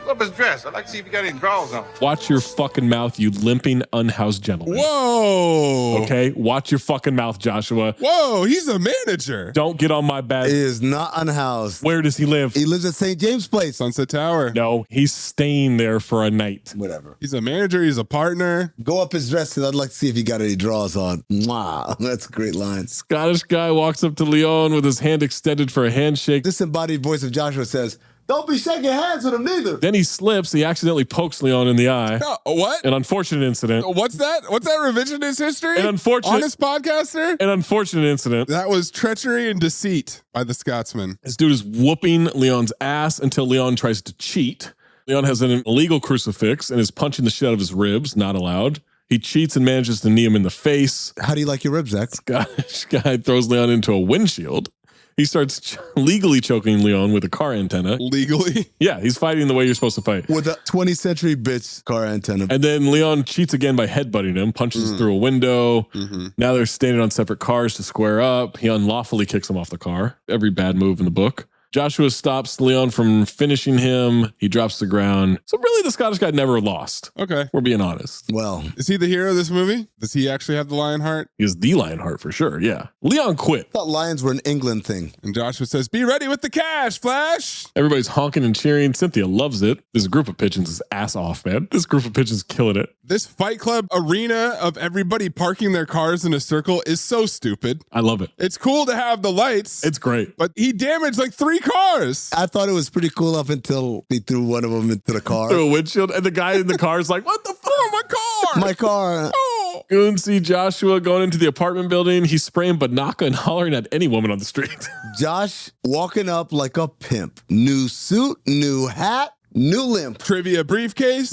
Pull up his dress. I'd like to see if you got any drawers on. Watch your fucking mouth, you limping, unhoused gentleman. Whoa. Okay? Watch your fucking mouth, Joshua. Whoa, he's a manager. Don't get on my bed. He is not unhoused. Where does he live? He lives at St. James Place. Sunset Tower. No, he's staying there for a night. Whatever. He's a manager. He's a partner. Go up his dress because I'd like to see if he got any drawers on. Wow, that's a great line. Scottish guy walks up to Leon with his hand extended for a handshake. Disembodied voice of Joshua says, "Don't be shaking hands with him neither." Then he slips. He accidentally pokes Leon in the eye. No, what? An unfortunate incident. What's that? What's that revisionist history? An unfortunate. Honest podcaster? An unfortunate incident. That was treachery and deceit by the Scotsman. This dude is whooping Leon's ass until Leon tries to cheat. Leon has an illegal crucifix and is punching the shit out of his ribs. Not allowed. He cheats and manages to knee him in the face. How do you like your ribs, Zach? Scottish guy throws Leon into a windshield. He starts legally choking Leon with a car antenna. Legally? Yeah, he's fighting the way you're supposed to fight. With a 20th century bitch car antenna. And then Leon cheats again by headbutting him, punches through a window. Now they're standing on separate cars to square up. He unlawfully kicks him off the car. Every bad move in the book. Joshua stops Leon from finishing him. He drops to the ground. So really, the Scottish guy never lost. Okay. We're being honest. Well, is he the hero of this movie? Does he actually have the Lionheart? He's the Lionheart for sure, yeah. Leon quit. I thought lions were an England thing. And Joshua says, be ready with the cash, Flash. Everybody's honking and cheering. Cynthia loves it. This group of pigeons is ass off, man. This group of pigeons killing it. This Fight Club arena of everybody parking their cars in a circle is so stupid. I love it. It's cool to have the lights. It's great. But he damaged like 3 cars. I thought it was pretty cool up until he threw one of them into the car. Through a windshield. And the guy in the car is like, what the fuck? My car. My car. Oh. Goons see Joshua going into the apartment building. He's spraying Banaka and hollering at any woman on the street. Josh walking up like a pimp. New suit, new hat, new limp. Trivia briefcase.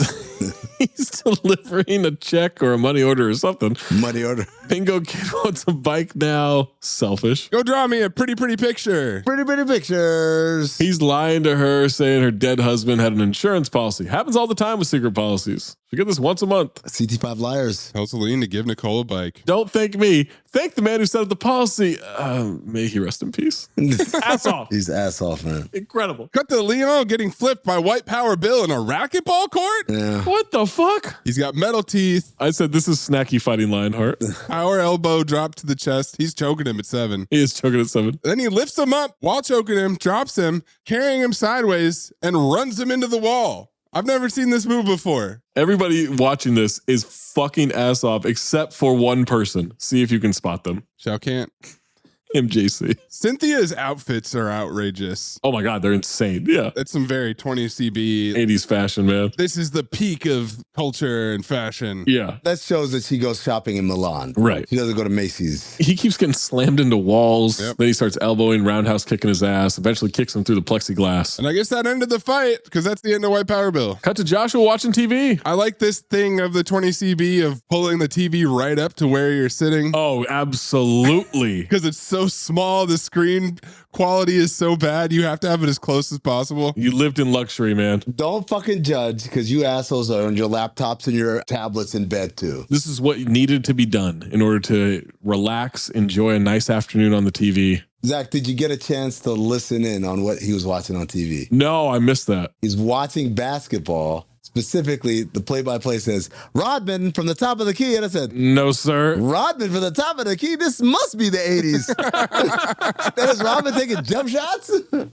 He's delivering a check or a money order or something. Money order. Bingo Kid wants a bike now. Selfish. Go draw me a pretty picture. Pretty pictures. He's lying to her, saying her dead husband had an insurance policy. Happens all the time with secret policies. You get this once a month. CT5 liars. Tell Celine to give Nicole a bike. Don't thank me. Thank the man who set up the policy. May he rest in peace. Ass off. He's ass off, man. Incredible. Cut to Leon getting flipped by White Power Bill in a racquetball court? Yeah. What the fuck? He's got metal teeth. I said this is Snacky fighting Lionheart. Power elbow dropped to the chest. He's choking him at 7. He is choking at 7. Then he lifts him up while choking him, drops him, carrying him sideways, and runs him into the wall. I've never seen this move before. Everybody watching this is fucking ass off except for one person. See if you can spot them. Shao can't. MJC. Cynthia's outfits are outrageous. Oh my God, they're insane. Yeah. That's some very 20CB 80s fashion, man. This is the peak of culture and fashion. Yeah. That shows that she goes shopping in Milan. Right. She doesn't go to Macy's. He keeps getting slammed into walls. Yep. Then he starts elbowing, roundhouse kicking his ass, eventually kicks him through the plexiglass. And I guess that ended the fight because that's the end of White Power Bill. Cut to Joshua watching TV. I like this thing of the 20CB of pulling the TV right up to where you're sitting. Oh, absolutely. Because it's so small. The screen quality is so bad. You have to have it as close as possible. You lived in luxury, man. Don't fucking judge because you assholes are on your laptops and your tablets in bed too. This is what needed to be done in order to relax, enjoy a nice afternoon on the TV. Zach, did you get a chance to listen in on what he was watching on TV? No, I missed that. He's watching basketball. Specifically, the play-by-play says, Rodman from the top of the key. And I said, no, sir. Rodman from the top of the key? This must be the 80s. That is Rodman taking jump shots?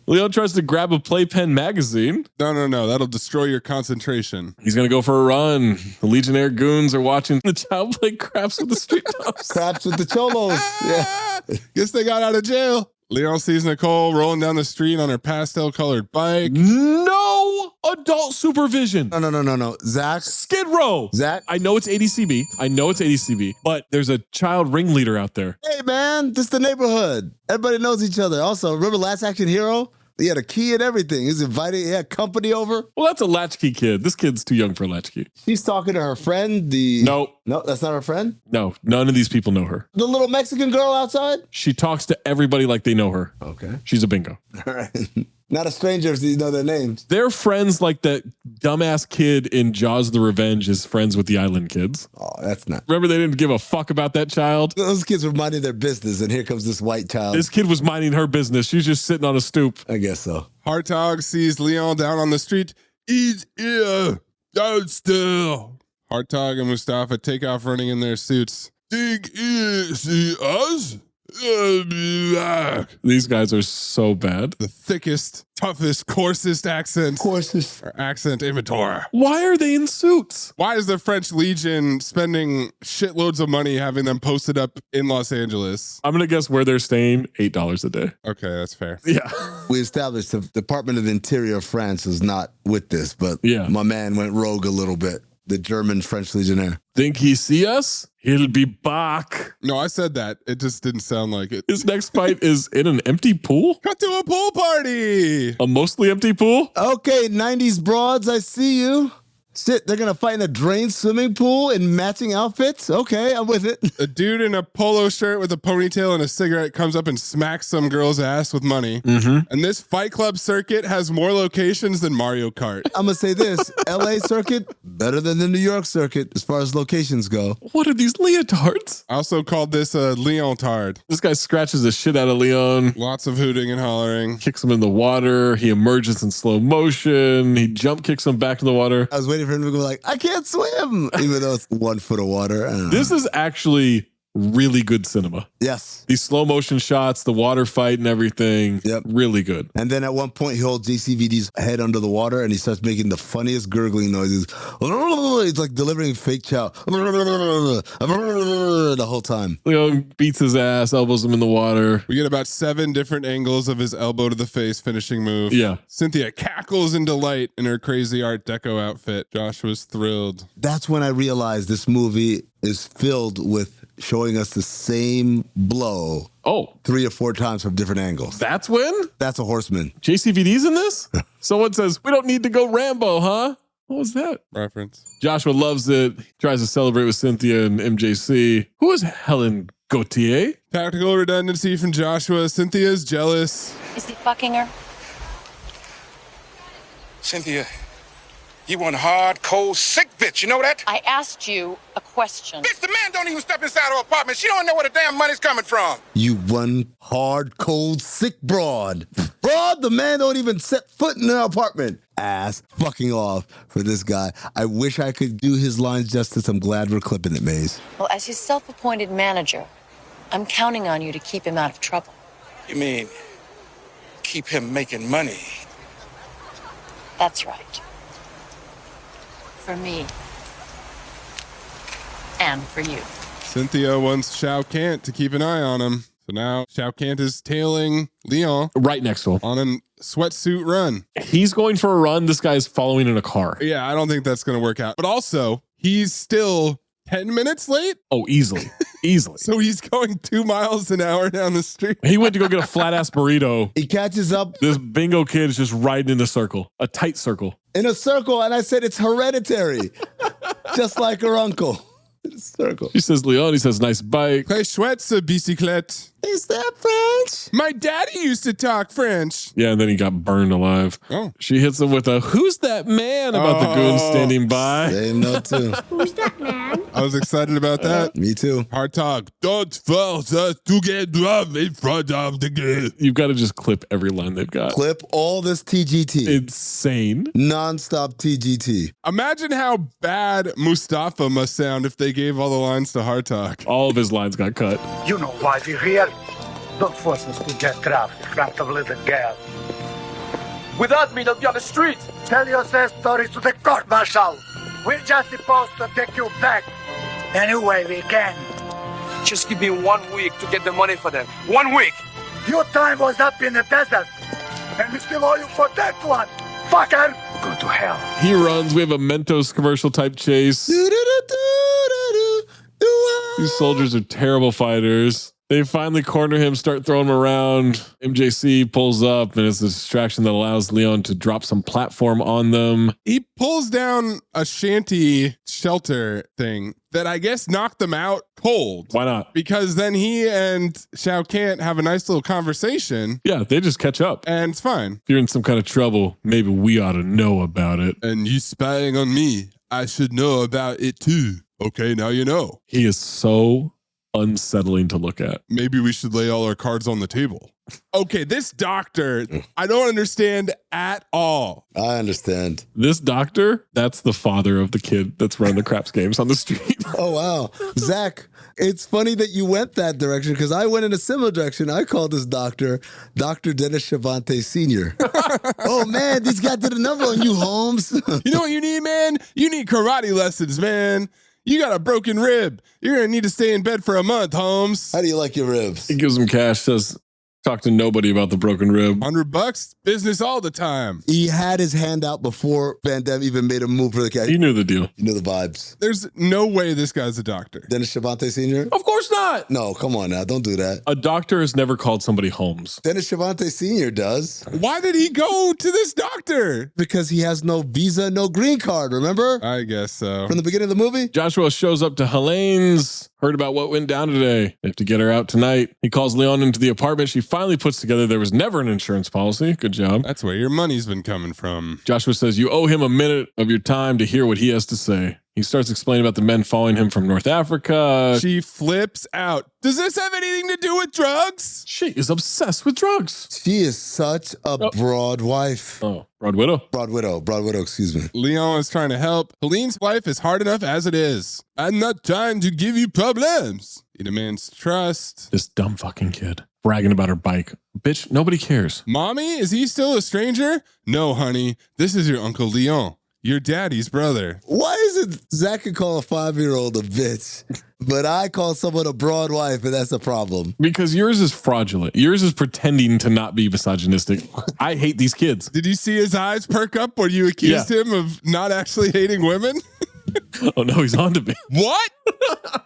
Leon tries to grab a Playpen magazine. No. That'll destroy your concentration. He's going to go for a run. The Legionnaire goons are watching the child play craps with the street dogs. Craps with the cholos. Yeah. Guess they got out of jail. Leon sees Nicole rolling down the street on her pastel-colored bike. No adult supervision. No. Zach. Skid Row. Zach. I know it's ADCB, but there's a child ringleader out there. Hey, man, this is the neighborhood. Everybody knows each other. Also, remember Last Action Hero? He had a key and everything. He's invited. He had company over. Well, that's a latchkey kid. This kid's too young for a latchkey. She's talking to her friend. No, that's not her friend? No, none of these people know her. The little Mexican girl outside? She talks to everybody like they know her. Okay. She's a bingo. All right. Not a stranger if you know their names. They're friends like that dumbass kid in Jaws the Revenge is friends with the island kids. Oh, that's not. Remember they didn't give a fuck about that child? Those kids were minding their business, and here comes this white child. This kid was minding her business. She's just sitting on a stoop. I guess so. Hartog sees Leon down on the street. Eat ear, don't still. Hartog and Mustafa take off running in their suits. Dig ear, see us? I'll be back. These guys are so bad. The thickest, toughest, coarsest accent. Coarsest. Or accent inventor. Why are they in suits? Why is the French Legion spending shitloads of money having them posted up in Los Angeles? I'm going to guess where they're staying, $8 a day. Okay, that's fair. Yeah. We established the Department of the Interior of France is not with this, but yeah, my man went rogue a little bit. The German French Legionnaire. Think he see us? He'll be back. No, I said that. It just didn't sound like it. His next fight is in an empty pool? Cut to a pool party. A mostly empty pool? Okay, 90s broads, I see you. Shit, they're gonna fight in a drained swimming pool in matching outfits? Okay, I'm with it. A dude in a polo shirt with a ponytail and a cigarette comes up and smacks some girl's ass with money. And this Fight Club circuit has more locations than Mario Kart. I'm gonna say this, LA circuit, better than the New York circuit as far as locations go. What are these leotards? I also called this a Lionheart. This guy scratches the shit out of Leon. Lots of hooting and hollering. Kicks him in the water. He emerges in slow motion. He jump kicks him back in the water. I was waiting for him to go like, I can't swim, even though it's 1 foot of water. This is actually really good cinema. Yes. These slow motion shots, the water fight and everything. Yep. Really good. And then at one point, he holds JCVD's head under the water and he starts making the funniest gurgling noises. He's like delivering fake chow the whole time. Leon beats his ass, elbows him in the water. We get about 7 different angles of his elbow to the face finishing move. Yeah. Cynthia cackles in delight in her crazy Art Deco outfit. Josh was thrilled. That's when I realized this movie is filled with showing us the same blow. 3 or 4 times from different angles. That's when? That's a horseman. JCVD's in this? Someone says, we don't need to go Rambo, huh? What was that? Reference. Joshua loves it. He tries to celebrate with Cynthia and MJC. Who is Helen Gautier? Tactical redundancy from Joshua. Cynthia's jealous. Is he fucking her? Cynthia, you one hard, cold, sick bitch. You know that? I asked you a question. Bitch, the man don't even step inside her apartment. She don't know where the damn money's coming from. You one hard, cold, sick broad. Broad, the man don't even set foot in her apartment. Ass fucking off for this guy. I wish I could do his lines justice. I'm glad we're clipping it, Mayes. Well, as his self-appointed manager, I'm counting on you to keep him out of trouble. You mean keep him making money? That's right. For me. And for you. Cynthia wants Shao Kahn to keep an eye on him. So now Shao Kahn is tailing Leon. Right next to him. On a sweatsuit run. He's going for a run. This guy's following in a car. Yeah, I don't think that's going to work out. But also, he's still 10 minutes late? Oh, easily. Easily. So he's going 2 miles an hour down the street. He went to go get a flat ass burrito. He catches up. This bingo kid is just riding in a circle, a tight circle. In a circle, and I said it's hereditary. Just like her uncle. In a circle. She says, Leon, he says, nice bike. Très chouette, ce bicyclette. Is that French? My daddy used to talk French. Yeah, and then he got burned alive. Oh. She hits him with a, who's that man about the goon standing by? Same note, too. Who's that man? I was excited about that. Me too. Hard talk. Don't force us to get drunk in front of the game. You've got to just clip every line they've got. Clip all this TGT. Insane. Non-stop TGT. Imagine how bad Mustafa must sound if they gave all the lines to Hard Talk. All of his lines got cut. You know why we're here. Don't force us to get trapped in front of little girl. Without me, they'll be on the street. Tell your sad stories to the court martial. We're just supposed to take you back any way we can. Just give me 1 week to get the money for them. 1 week. Your time was up in the desert, and we still owe you for that one, fucker. Go to hell. He runs. We have a Mentos commercial type chase. These soldiers are terrible fighters. They finally corner him, start throwing him around. MJC pulls up, and it's a distraction that allows Leon to drop some platform on them. He pulls down a shanty shelter thing that I guess knocked them out cold. Why not? Because then he and Shao Kahn have a nice little conversation. Yeah, they just catch up. And it's fine. If you're in some kind of trouble, maybe we ought to know about it. And you spying on me. I should know about it too. Okay, now you know. He is so unsettling to look at. Maybe we should lay all our cards on the table. Okay, this doctor, I don't understand at all. I understand. This doctor, that's the father of the kid that's running the craps games on the street. Oh, wow. Zach, it's funny that you went that direction because I went in a similar direction. I called this doctor, Dr. Dennis Chavante Sr. Oh, man, these guys did a number on you, Holmes. You know what you need, man? You need karate lessons, man. You got a broken rib. You're going to need to stay in bed for a month, Holmes. How do you like your ribs? He gives him cash, says, talk to nobody about the broken rib. $100, business all the time. He had his hand out before Van Damme even made a move for the cash. He knew the deal. He knew the vibes. There's no way this guy's a doctor. Dennis Chavante Sr.? Of course course not. No, come on now. Don't do that. A doctor has never called somebody Holmes. Dennis Shavante Sr. does. Why did he go to this doctor? Because he has no visa, no green card, remember? I guess so. From the beginning of the movie? Joshua shows up to Helene's. Heard about what went down today. They have to get her out tonight. He calls Leon into the apartment. She finally puts together there was never an insurance policy. Good job. That's where your money's been coming from. Joshua says you owe him a minute of your time to hear what he has to say. He starts explaining about the men following him from North Africa. She flips out. Does this have anything to do with drugs? She is obsessed with drugs. She is such a broad wife. Oh, broad widow. Broad widow, excuse me. Leon is trying to help. Helene's life is hard enough as it is. I'm not trying to give you problems. He demands trust. This dumb fucking kid bragging about her bike. Bitch, nobody cares. Mommy, is he still a stranger? No, honey. This is your Uncle Leon. Your daddy's brother. Why is it Zach can call a 5-year-old a bitch, but I call someone a broad wife, and that's a problem? Because yours is fraudulent. Yours is pretending to not be misogynistic. I hate these kids. Did you see his eyes perk up when you accused him of not actually hating women? Oh, no, he's on to me. What?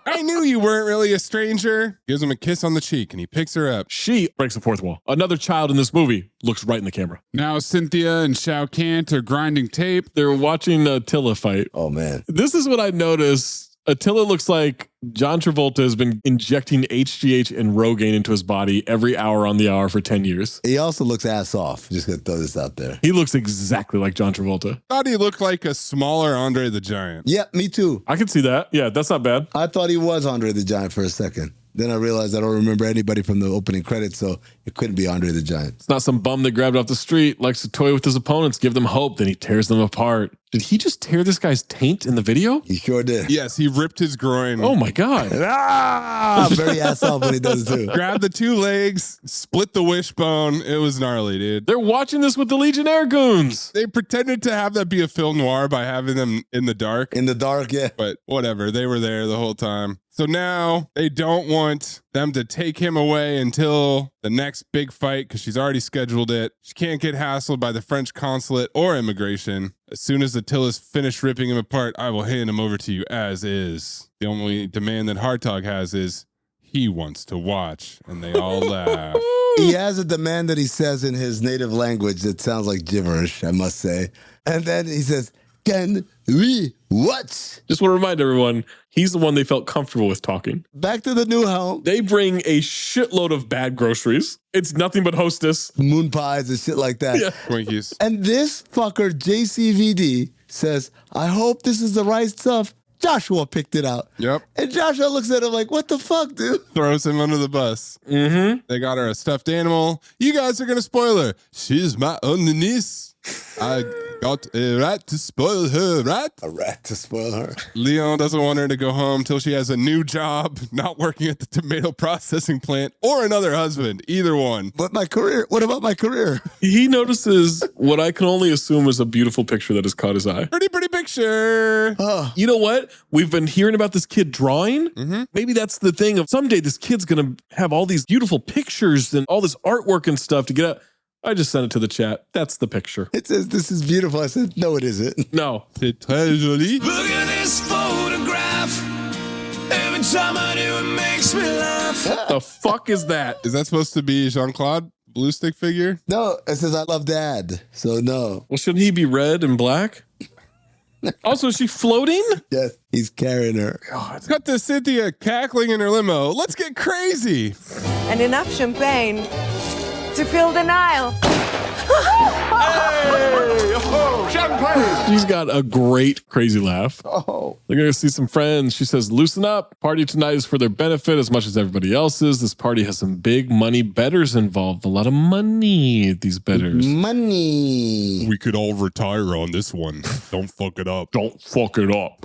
I knew you weren't really a stranger. Gives him a kiss on the cheek and he picks her up. She breaks the fourth wall. Another child in this movie looks right in the camera. Now Cynthia and Shao Kant are grinding tape. They're watching Attila fight. Oh, man. This is what I noticed. Attila looks like John Travolta has been injecting HGH and Rogaine into his body every hour on the hour for 10 years. He also looks ass off. Just gonna throw this out there. He looks exactly like John Travolta. Thought he looked like a smaller Andre the Giant. Yeah, me too. I can see that. Yeah, that's not bad. I thought he was Andre the Giant for a second. Then I realized I don't remember anybody from the opening credits, so it couldn't be Andre the Giant. It's not some bum that grabbed off the street, likes to toy with his opponents, give them hope, then he tears them apart. Did he just tear this guy's taint in the video? He sure did. Yes, he ripped his groin. Oh my God. Very ass off when he does it too. Grabbed the two legs, split the wishbone. It was gnarly, dude. They're watching this with the Legionnaire goons. They pretended to have that be a film noir by having them in the dark. In the dark, yeah. But whatever, they were there the whole time. So now they don't want them to take him away until the next big fight because she's already scheduled it. She can't get hassled by the French consulate or immigration. As soon as Attila's finished ripping him apart, I will hand him over to you as is. The only demand that Hartog has is he wants to watch, and they all laugh. He has a demand that he says in his native language that sounds like gibberish, I must say. And then he says, can we watch? Just want to remind everyone, he's the one they felt comfortable with talking. Back to the new home. They bring a shitload of bad groceries. It's nothing but Hostess. Moon pies and shit like that. Yeah. Twinkies. And this fucker, JCVD, says, I hope this is the right stuff. Joshua picked it out. Yep. And Joshua looks at him like, what the fuck, dude? Throws him under the bus. Mm-hmm. They got her a stuffed animal. You guys are going to spoil her. She's my only niece. I got a rat to spoil her, right? A rat to spoil her. Leon doesn't want her to go home till she has a new job, not working at the tomato processing plant, or another husband, either one. But my career, what about my career? He notices what I can only assume is a beautiful picture that has caught his eye. Pretty picture. You know what? We've been hearing about this kid drawing. Mm-hmm. Maybe that's the thing of someday this kid's going to have all these beautiful pictures and all this artwork and stuff to get out. I just sent it to the chat. That's the picture. It says, this is beautiful. I said, no, it isn't. No. C'est très joli. Look at this photograph. Every time I do, it makes me laugh. The fuck is that? Is that supposed to be Jean-Claude? Blue stick figure? No, it says, I love dad. So no. Well, shouldn't he be red and black? Also, is she floating? Yes, he's carrying her. God. Cut to Cynthia cackling in her limo. Let's get crazy. And enough champagne to fill the Nile. Hey! Oh, champagne! She's got a great crazy laugh. Oh. They're going to see some friends. She says, loosen up. Party tonight is for their benefit as much as everybody else's. This party has some big money bettors involved. A lot of money, these bettors. Money. We could all retire on this one. Don't fuck it up. Don't fuck it up.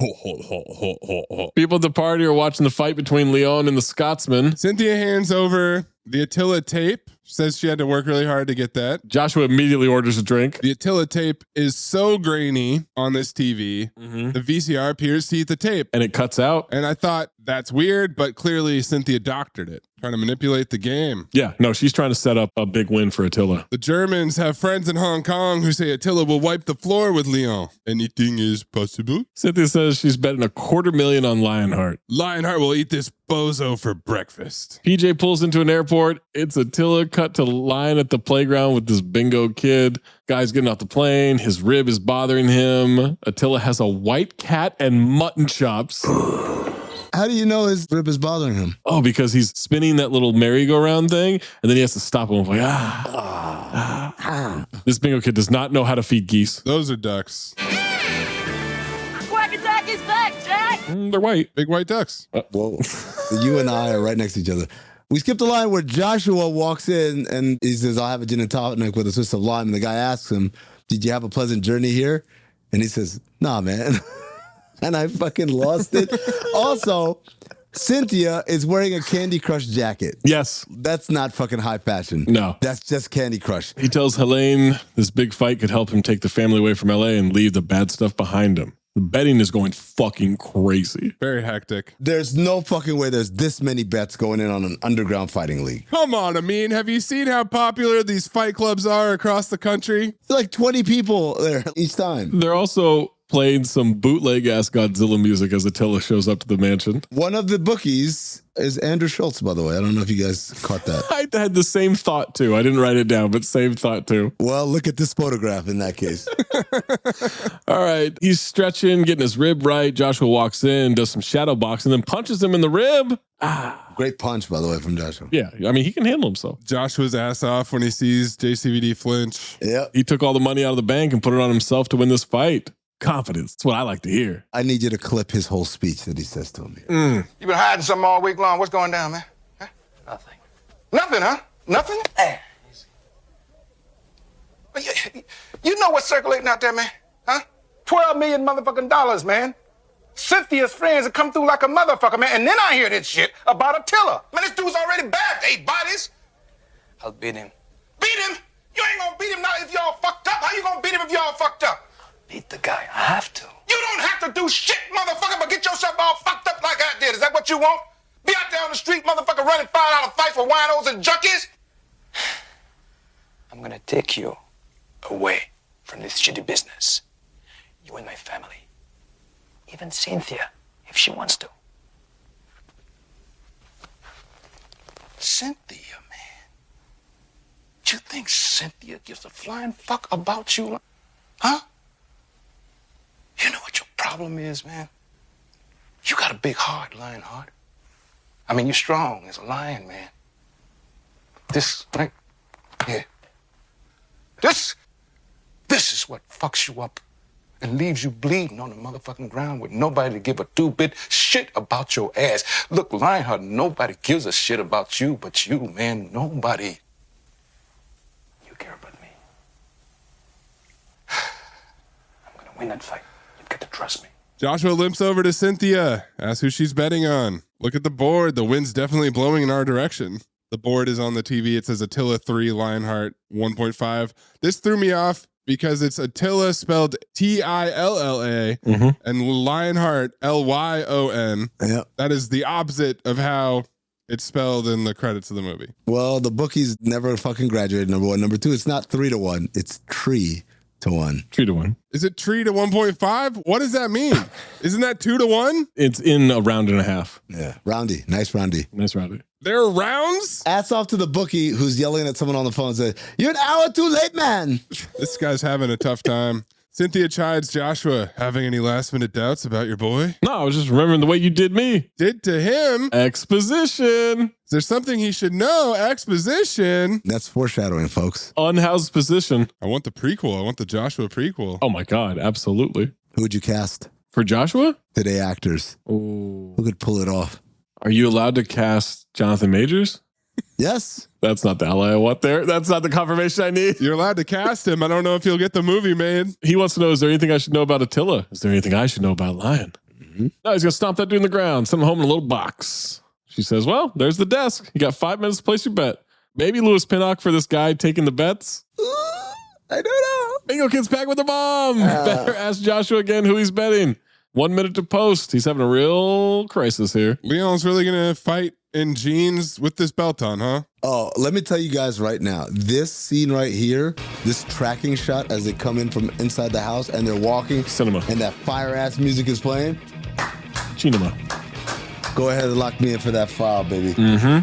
People at the party are watching the fight between Leon and the Scotsman. Cynthia hands over the Attila tape. She says she had to work really hard to get that. Joshua immediately orders a drink. The Attila tape is so grainy on this TV. Mm-hmm. The VCR appears to eat the tape. And it cuts out. And I thought That's weird, but clearly Cynthia doctored it, trying to manipulate the game. Yeah, no, she's trying to set up a big win for Attila. The Germans have friends in Hong Kong who say Attila will wipe the floor with Leon. Anything is possible. Cynthia says she's betting $250,000 on Lionheart. Lionheart will eat this bozo for breakfast. PJ pulls into an airport. It's Attila cut to Lion at the playground with this bingo kid. Guy's getting off the plane. His rib is bothering him. Attila has a white cat and mutton chops. How do you know his rib is bothering him? Oh, because he's spinning that little merry-go-round thing, and then he has to stop him. Like, This bingo kid does not know how to feed geese. Those are ducks. Quack Attack is back, Jack! They're white. Big white ducks. Whoa. You and I are right next to each other. We skipped the line where Joshua walks in and he says, I'll have a gin and tonic with a twist of lime. And the guy asks him, did you have a pleasant journey here? And he says, nah, man. And I fucking lost it. Also, Cynthia is wearing a Candy Crush jacket. Yes. That's not fucking high fashion. No. That's just Candy Crush. He tells Helene this big fight could help him take the family away from LA and leave the bad stuff behind him. The betting is going fucking crazy. Very hectic. There's no fucking way there's this many bets going in on an underground fighting league. Come on, Amin. Have you seen how popular these fight clubs are across the country? There's like 20 people there each time. They're also playing some bootleg-ass Godzilla music as Attila shows up to the mansion. One of the bookies is Andrew Schultz, by the way. I don't know if you guys caught that. I had the same thought, too. I didn't write it down, but same thought, too. Well, look at this photograph in that case. All right. He's stretching, getting his rib right. Joshua walks in, does some shadow boxing, then punches him in the rib. Great punch, by the way, from Joshua. Yeah, I mean, he can handle himself. Joshua's ass off when he sees JCVD flinch. Yeah. He took all the money out of the bank and put it on himself to win this fight. Confidence. That's what I like to hear. I need you to clip his whole speech that he says to him here. You been hiding something all week long. What's going down, man? Huh? Nothing. Nothing, huh? Nothing? Hey. You know what's circulating out there, man? Huh? $12 million motherfucking dollars, man. Cynthia's friends have come through like a motherfucker, man. And then I hear this shit about Attila. Man, this dude's already bagged 8 bodies. I'll beat him. Beat him? You ain't gonna beat him now if y'all fucked up. How you gonna beat him if y'all fucked up? Beat the guy. I have to. You don't have to do shit, motherfucker, but get yourself all fucked up like I did. Is that what you want? Be out there on the street, motherfucker, running $5 fight for winos and junkies? I'm gonna take you away from this shitty business. You and my family. Even Cynthia, if she wants to. Cynthia, man. You think Cynthia gives a flying fuck about you? Huh? You know what your problem is, man? You got a big heart, Lionheart. I mean, you're strong as a lion, man. This, right here. This is what fucks you up and leaves you bleeding on the motherfucking ground with nobody to give a two-bit shit about your ass. Look, Lionheart, nobody gives a shit about you but you, man. Nobody. You care about me. I'm gonna win that fight. You've got to trust me. Joshua limps over to Cynthia, asks who she's betting on. Look at the board. The wind's definitely blowing in our direction. The board is on the TV. It says Attila 3, Lionheart 1.5. This threw me off because it's Attila spelled Tilla, and Lionheart Lyon. Yep. That is the opposite of how it's spelled in the credits of the movie. Well, the bookies never fucking graduated, number one. Number two, it's not 3-1. It's 3-1. 3-1. Is it 3 to 1.5? What does that mean? Isn't that 2 to 1? It's in a round and a half. Yeah. Roundy. Nice roundy. Nice roundy. There are rounds? Ass off to the bookie who's yelling at someone on the phone and says, "You're an hour too late, man." This guy's having a tough time. Cynthia chides Joshua. Having any last minute doubts about your boy? No, I was just remembering the way you did me. Did to him? Exposition. Is there something he should know? Exposition. That's foreshadowing, folks. Unhoused position. I want the prequel. I want the Joshua prequel. Oh my God, absolutely. Who would you cast? For Joshua? Today actors. Oh. Who could pull it off? Are you allowed to cast Jonathan Majors? Yes. That's not the ally I want there. That's not the confirmation I need. You're allowed to cast him. I don't know if you'll get the movie made. He wants to know, is there anything I should know about Attila? Is there anything I should know about Lion? No, he's going to stomp that dude in the ground, send him home in a little box. She says, well, there's the desk. You got 5 minutes to place your bet. Maybe Louis Pinnock for this guy taking the bets. I don't know. Bingo Kid's back with the bomb. Better ask Joshua again who he's betting. 1 minute to post. He's having a real crisis here. Leon's really going to fight in jeans with this belt on, huh? Oh, let me tell you guys right now, this scene right here, this tracking shot as they come in from inside the house and they're walking. Cinema. And that fire-ass music is playing. Cinema. Go ahead and lock me in for that file, baby.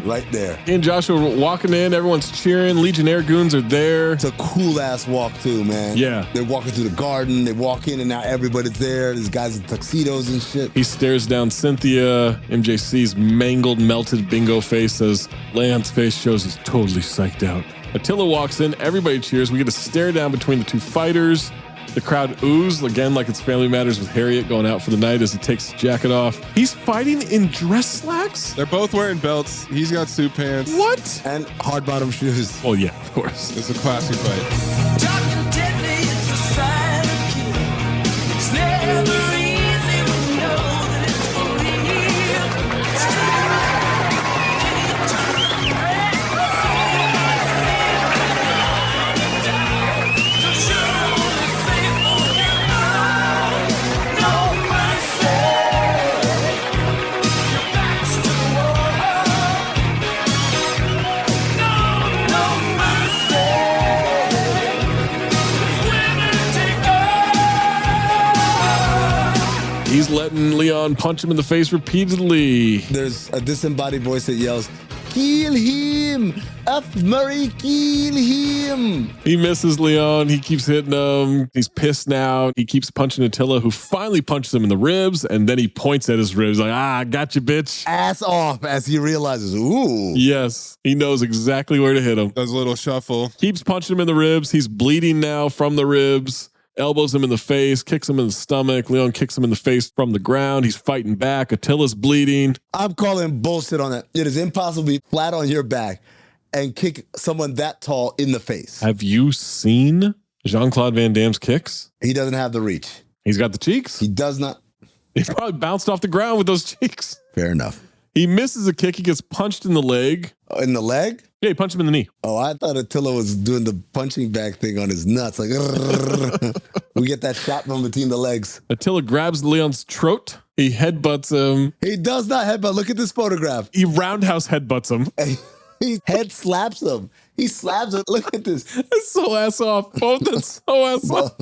Right there. He and Joshua walking in. Everyone's cheering. Legionnaire goons are there. It's a cool-ass walk, too, man. Yeah. They're walking through the garden. They walk in, and now everybody's there. There's guys in tuxedos and shit. He stares down Cynthia. MJC's mangled, melted bingo face as Leon's face shows he's totally psyched out. Attila walks in. Everybody cheers. We get a stare down between the two fighters. The crowd oohs, again, like it's Family Matters with Harriet going out for the night as he takes his jacket off. He's fighting in dress slacks? They're both wearing belts. He's got suit pants. What? And hard bottom shoes. Oh, yeah, of course. It's a classy fight. Dark and deadly, it's a silent kill. It's never easy when you know that it's for He's letting Leon punch him in the face repeatedly. There's a disembodied voice that yells, "Kill him! F. Murray, kill him!" He misses Leon. He keeps hitting him. He's pissed now. He keeps punching Attila, who finally punches him in the ribs, and then he points at his ribs like, I got you, bitch. Ass off as he realizes, ooh. Yes, he knows exactly where to hit him. Does a little shuffle. Keeps punching him in the ribs. He's bleeding now from the ribs. Elbows him in the face, kicks him in the stomach. Leon kicks him in the face from the ground. He's fighting back. Attila's bleeding. I'm calling bullshit on that. It is impossible to be flat on your back and kick someone that tall in the face. Have you seen Jean-Claude Van Damme's kicks? He doesn't have the reach. He's got the cheeks. He does not. He probably bounced off the ground with those cheeks. Fair enough. He misses a kick. He gets punched in the leg. In the leg? Yeah, he punched him in the knee. Oh, I thought Attila was doing the punching bag thing on his nuts. Like, we get that shot from between the legs. Attila grabs Leon's throat. He headbutts him. He does not headbutt. Look at this photograph. He roundhouse headbutts him. He head slaps him. He slaps him. Look at this. It's so ass off. Both it's so ass off.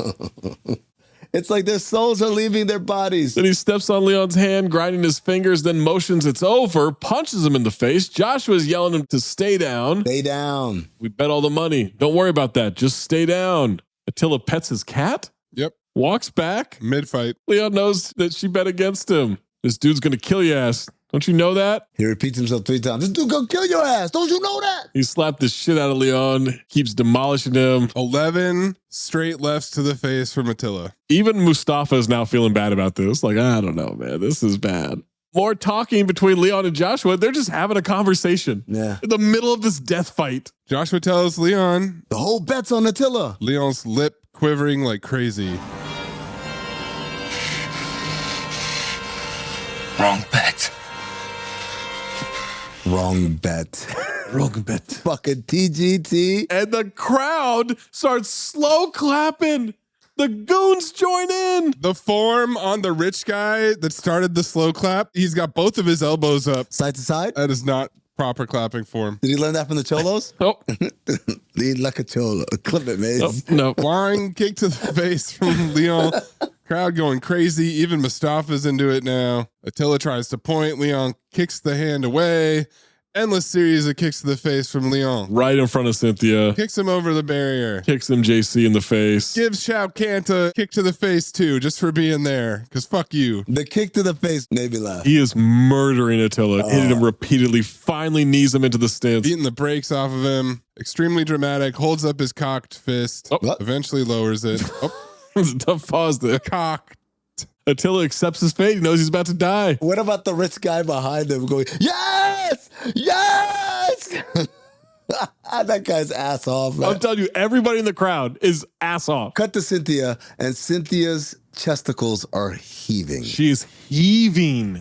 It's like their souls are leaving their bodies. Then he steps on Leon's hand, grinding his fingers, then motions it's over, punches him in the face. Joshua's yelling him to stay down. Stay down. We bet all the money. Don't worry about that. Just stay down. Attila pets his cat. Yep. Walks back. Mid-fight. Leon knows that she bet against him. This dude's going to kill your ass. Don't you know that? He repeats himself 3 times. This dude gonna kill your ass. Don't you know that? He slapped the shit out of Leon. Keeps demolishing him. 11 straight lefts to the face from Attila. Even Mustafa is now feeling bad about this. Like, I don't know, man. This is bad. More talking between Leon and Joshua. They're just having a conversation. Yeah. In the middle of this death fight. Joshua tells Leon. The whole bet's on Attila. Leon's lip quivering like crazy. Wrong bet. Wrong bet. Wrong bet. Fucking TGT. And the crowd starts slow clapping. The goons join in. The form on the rich guy that started the slow clap, he's got both of his elbows up. Side to side? That is not proper clapping form. Did he learn that from the Cholos? Nope. Lean like a Cholo. Clip it, man. No. Flying kick to the face from Leon. Crowd going crazy. Even Mustafa's into it now. Attila tries to point. Leon kicks the hand away. Endless series of kicks to the face from Leon. Right in front of Cynthia. Kicks him over the barrier. Kicks him JC in the face. Gives Shao Kahn a kick to the face too, just for being there. Because fuck you. The kick to the face made me laugh. He is murdering Attila. Hitting him repeatedly. Finally knees him into the stance. Beating the brakes off of him. Extremely dramatic. Holds up his cocked fist. Oh. Eventually lowers it. Oh. It was a tough pause there. Cocked. Attila accepts his fate. He knows he's about to die. What about the rich guy behind him going, yes! Yes! That guy's ass off, man. I'm telling you, everybody in the crowd is ass off. Cut to Cynthia, and Cynthia's chesticles are heaving. She is heaving.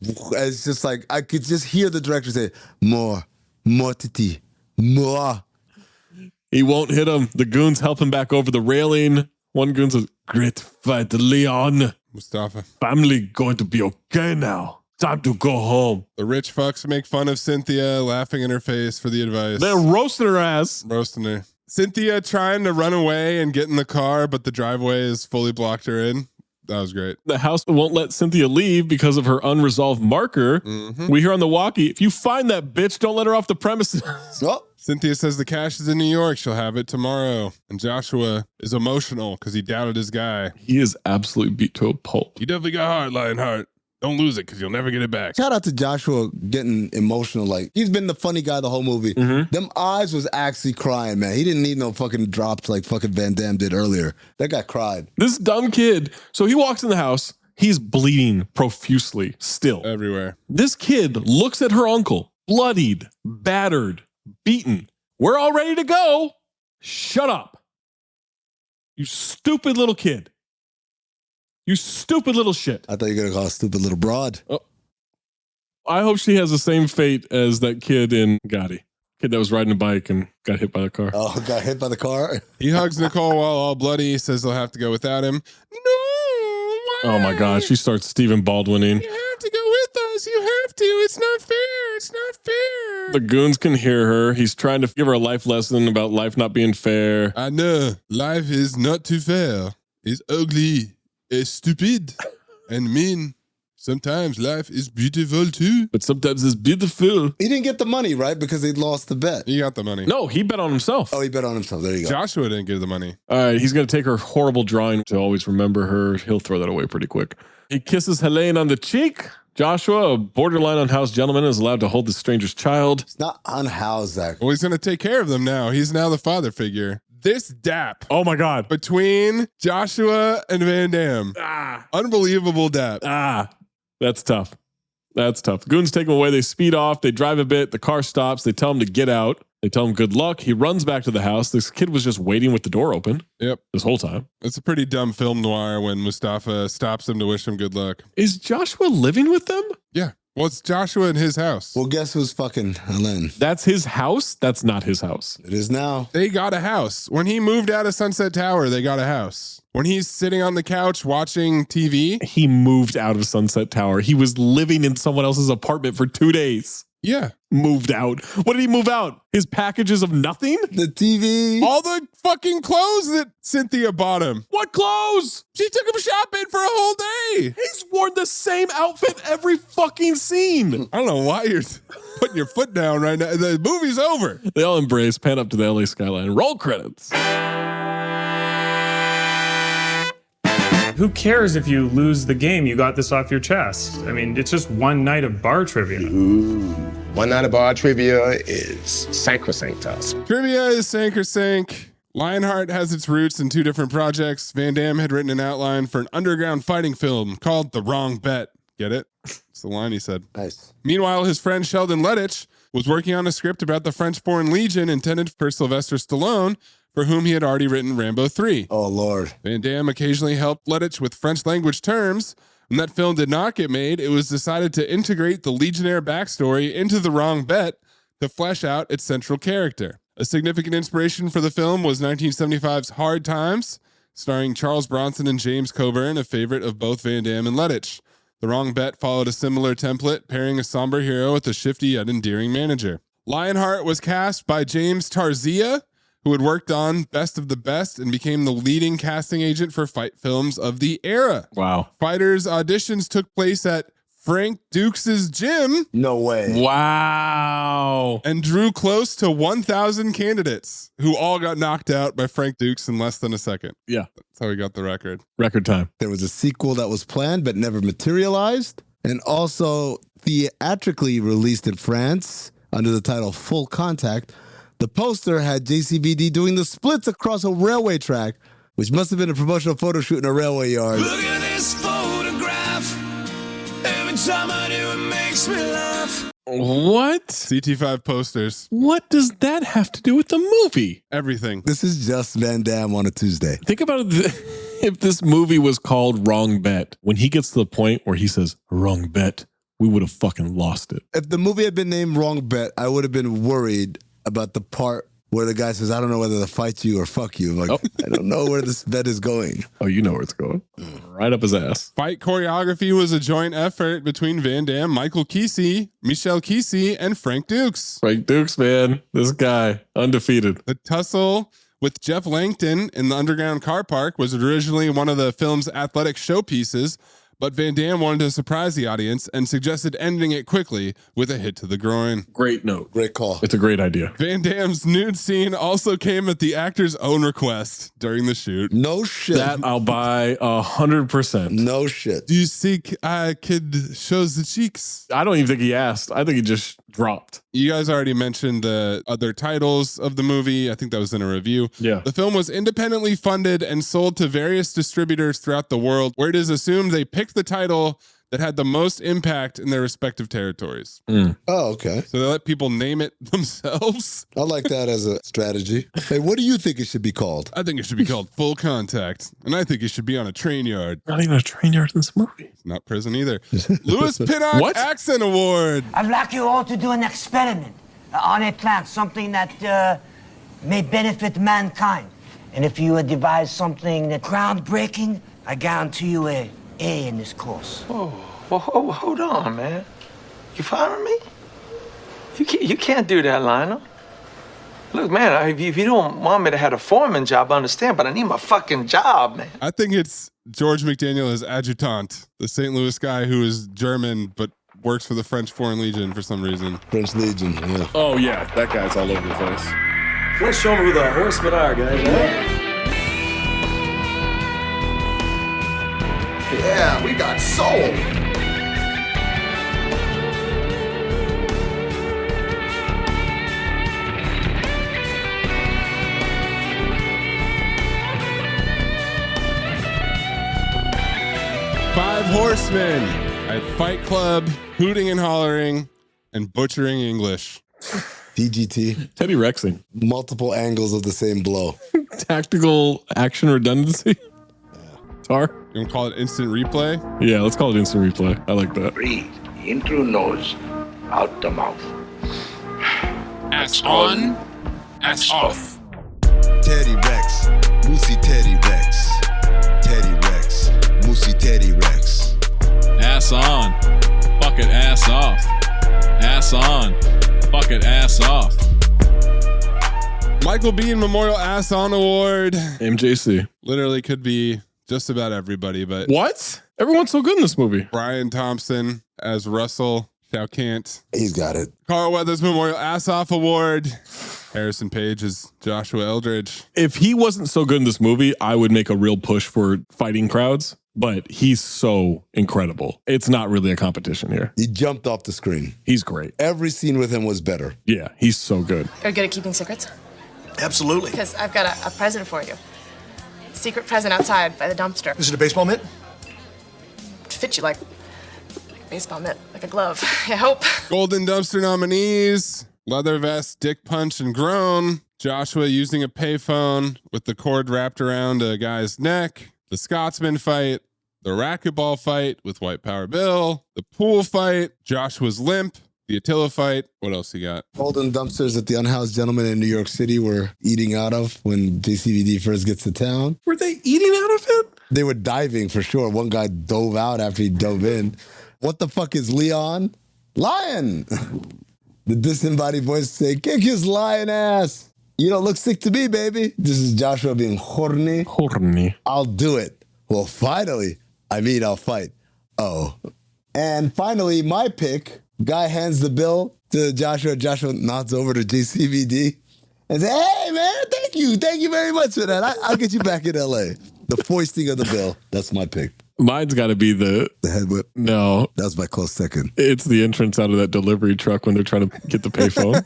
It's just like, I could just hear the director say, more titi, more. He won't hit him. The goons help him back over the railing. One goon says, great fight, Leon. Mustafa. Family going to be okay now. Time to go home. The rich fucks make fun of Cynthia, laughing in her face for the advice. They're roasting her ass. Roasting her. Cynthia trying to run away and get in the car, but the driveway is fully blocked her in. That was great. The house won't let Cynthia leave because of her unresolved marker. We hear on the walkie, if you find that bitch, don't let her off the premises. Cynthia says the cash is in New York. She'll have it tomorrow. And Joshua is emotional because he doubted his guy. He is absolutely beat to a pulp. You definitely got heart, Lionheart. Don't lose it because you'll never get it back. Shout out to Joshua getting emotional. Like, he's been the funny guy the whole movie. Them eyes was actually crying, man. He didn't need no fucking drops like fucking Van Damme did earlier. That guy cried. This dumb kid. So he walks in the house. He's bleeding profusely still. Everywhere. This kid looks at her uncle, bloodied, battered, beaten. We're all ready to go. Shut up. You stupid little kid. You stupid little shit. I thought you were going to call a stupid little broad. Oh. I hope she has the same fate as that kid in Gotti. Kid that was riding a bike and got hit by the car. Oh, got hit by the car? He hugs Nicole while all bloody, says they'll have to go without him. Oh my God, she starts Stephen Baldwining. You have to go with us. You have to. It's not fair. It's not fair. The goons can hear her. He's trying to give her a life lesson about life not being fair. I know. Life is not too fair. It's ugly. It's stupid and mean. Sometimes life is beautiful too. But sometimes it's beautiful. He didn't get the money, right? Because he lost the bet. He got the money. No, he bet on himself. Oh, he bet on himself. There you go. Joshua didn't get the money. All right, he's going to take her horrible drawing to always remember her. He'll throw that away pretty quick. He kisses Helene on the cheek. Joshua, a borderline unhoused gentleman, is allowed to hold the stranger's child. It's not unhoused, Zach. Well, he's going to take care of them now. He's now the father figure. This dap. Oh my God. Between Joshua and Van Damme. Unbelievable dap. That's tough. That's tough. Goons take him away. They speed off. They drive a bit. The car stops. They tell him to get out. They tell him good luck. He runs back to the house. This kid was just waiting with the door open. Yep. This whole time. It's a pretty dumb film noir when Mustafa stops him to wish him good luck. Is Joshua living with them? Yeah. Well, it's Joshua in his house. Well, guess who's fucking Helene? That's his house? That's not his house. It is now. They got a house. When he moved out of Sunset Tower, they got a house. When he's sitting on the couch watching TV. He moved out of Sunset Tower. He was living in someone else's apartment for 2 days. Yeah. Moved out. What did he move out? His packages of nothing? The TV. All the fucking clothes that Cynthia bought him. What clothes? She took him shopping for a whole day. He's worn the same outfit every fucking scene. I don't know why you're putting your foot down right now. The movie's over. They all embrace, pan up to the LA skyline. Roll credits. Who cares if you lose the game? You got this off your chest. I mean, it's just one night of bar trivia. One night of bar trivia is sacrosanct to us. Trivia is sacrosanct. Lionheart has its roots in two different projects. Van Damme had written an outline for an underground fighting film called The Wrong Bet. Get it? It's the line he said. Nice. Meanwhile, his friend Sheldon Lettich was working on a script about the French Foreign Legion intended for Sylvester Stallone, for whom he had already written Rambo 3. Oh, Lord. Van Damme occasionally helped Lettich with French language terms. When that film did not get made, it was decided to integrate the Legionnaire backstory into The Wrong Bet to flesh out its central character. A significant inspiration for the film was 1975's Hard Times, starring Charles Bronson and James Coburn, a favorite of both Van Damme and Lettich. The Wrong Bet followed a similar template, pairing a somber hero with a shifty yet endearing manager. Lionheart was cast by James Tarzia, who had worked on Best of the Best and became the leading casting agent for fight films of the era. Wow. Fighters' auditions took place at Frank Dukes' gym. No way. Wow. And drew close to 1,000 candidates who all got knocked out by Frank Dukes in less than a second. Yeah. That's how he got the record. Record time. There was a sequel that was planned but never materialized, and also theatrically released in France under the title Full Contact. The poster had JCVD doing the splits across a railway track, which must have been a promotional photo shoot in a railway yard. Look at this photograph. Every time I do, it makes me laugh. What? CT5 posters. What does that have to do with the movie? Everything. This is just Van Damme on a Tuesday. Think about it. If this movie was called Wrong Bet, when he gets to the point where he says, wrong bet, we would have fucking lost it. If the movie had been named Wrong Bet, I would have been worried about the part where the guy says, I don't know whether to fight you or fuck you. I'm like, I don't know where this bet is going. Oh, you know where it's going. Right up his ass. Fight choreography was a joint effort between Van Damme, Michael Kesey, Michelle Kesey, and Frank Dukes. Frank Dukes, man. This guy, undefeated. The tussle with Jeff Langton in the underground car park was originally one of the film's athletic showpieces, but Van Damme wanted to surprise the audience and suggested ending it quickly with a hit to the groin. Great note. Great call. It's a great idea. Van Damme's nude scene also came at the actor's own request during the shoot. No shit. That I'll buy 100%. No shit. Do you see kid shows the cheeks? I don't even think he asked. I think he just dropped. You guys already mentioned the other titles of the movie. I think that was in a review. Yeah. The film was independently funded and sold to various distributors throughout the world, where it is assumed they picked the title that had the most impact in their respective territories. Oh, okay. So they let people name it themselves. I like that as a strategy. Hey, what do you think it should be called? I think it should be called Full Contact. And I think it should be on a train yard. Not even a train yard in this movie. Not prison either. Louis Pinnock Accent Award. I'd like you all to do an experiment on a plant, something that may benefit mankind. And if you devise something that groundbreaking, I guarantee you a A in this course. Oh, well, hold on, man. You firing me? You can't do that, Lionel. Look, man, if you don't want me to have a foreman job, I understand, but I need my fucking job, man. I think it's George McDaniel as adjutant, the St. Louis guy who is German but works for the French Foreign Legion for some reason. French Legion, yeah. Oh, yeah. That guy's all over the place. Let's show them who the horsemen are, guys. Yeah, we got soul. Five Horsemen at Fight Club, hooting and hollering, and butchering English. DGT. Teddy Rexing. Multiple angles of the same blow. Tactical action redundancy. Tar. You want to call it instant replay? Yeah, let's call it instant replay. I like that. Breathe in through nose, out the mouth. Ass on, ass off. Teddy Rex, Moosey Teddy Rex. Teddy Rex, Moosey Teddy Rex. Ass on, fuck it, ass off. Ass on, fuck it, ass off. Michael Biehn Memorial Ass On Award. MJC. Literally could be just about everybody, but what? Everyone's so good in this movie. Brian Thompson as Russell Shawkant. He's got it. Carl Weathers Memorial Ass Off Award. Harrison Page is Joshua Eldridge. If he wasn't so good in this movie, I would make a real push for fighting crowds, but he's so incredible. It's not really a competition here. He jumped off the screen. He's great. Every scene with him was better. Yeah, he's so good. Are you good at keeping secrets? Absolutely. Because I've got a present for you. Secret present outside by the dumpster. Is it a baseball mitt? To fit you like a baseball mitt, like a glove. I hope. Golden Dumpster nominees: Leather Vest, Dick Punch, and Groan. Joshua using a payphone with the cord wrapped around a guy's neck. The Scotsman fight. The racquetball fight with White Power Bill. The pool fight. Joshua's limp. The Attila fight. What else you got? Golden dumpsters that the unhoused gentlemen in New York City were eating out of when JCVD first gets to town. Were they eating out of it? They were diving for sure. One guy dove out after he dove in. What the fuck is Leon? Lion! The disembodied voice say, kick his lion ass. You don't look sick to me, baby. This is Joshua being horny. Horny. I'll do it. Well, finally. I mean, I'll fight. Oh. And finally, my pick. Guy hands the bill to Joshua. Joshua nods over to JCVD and says, hey, man, thank you. Thank you very much for that. I'll get you back in L.A. The foisting of the bill. That's my pick. Mine's got to be the head whip. No. That was my close second. It's the entrance out of that delivery truck when they're trying to get the payphone.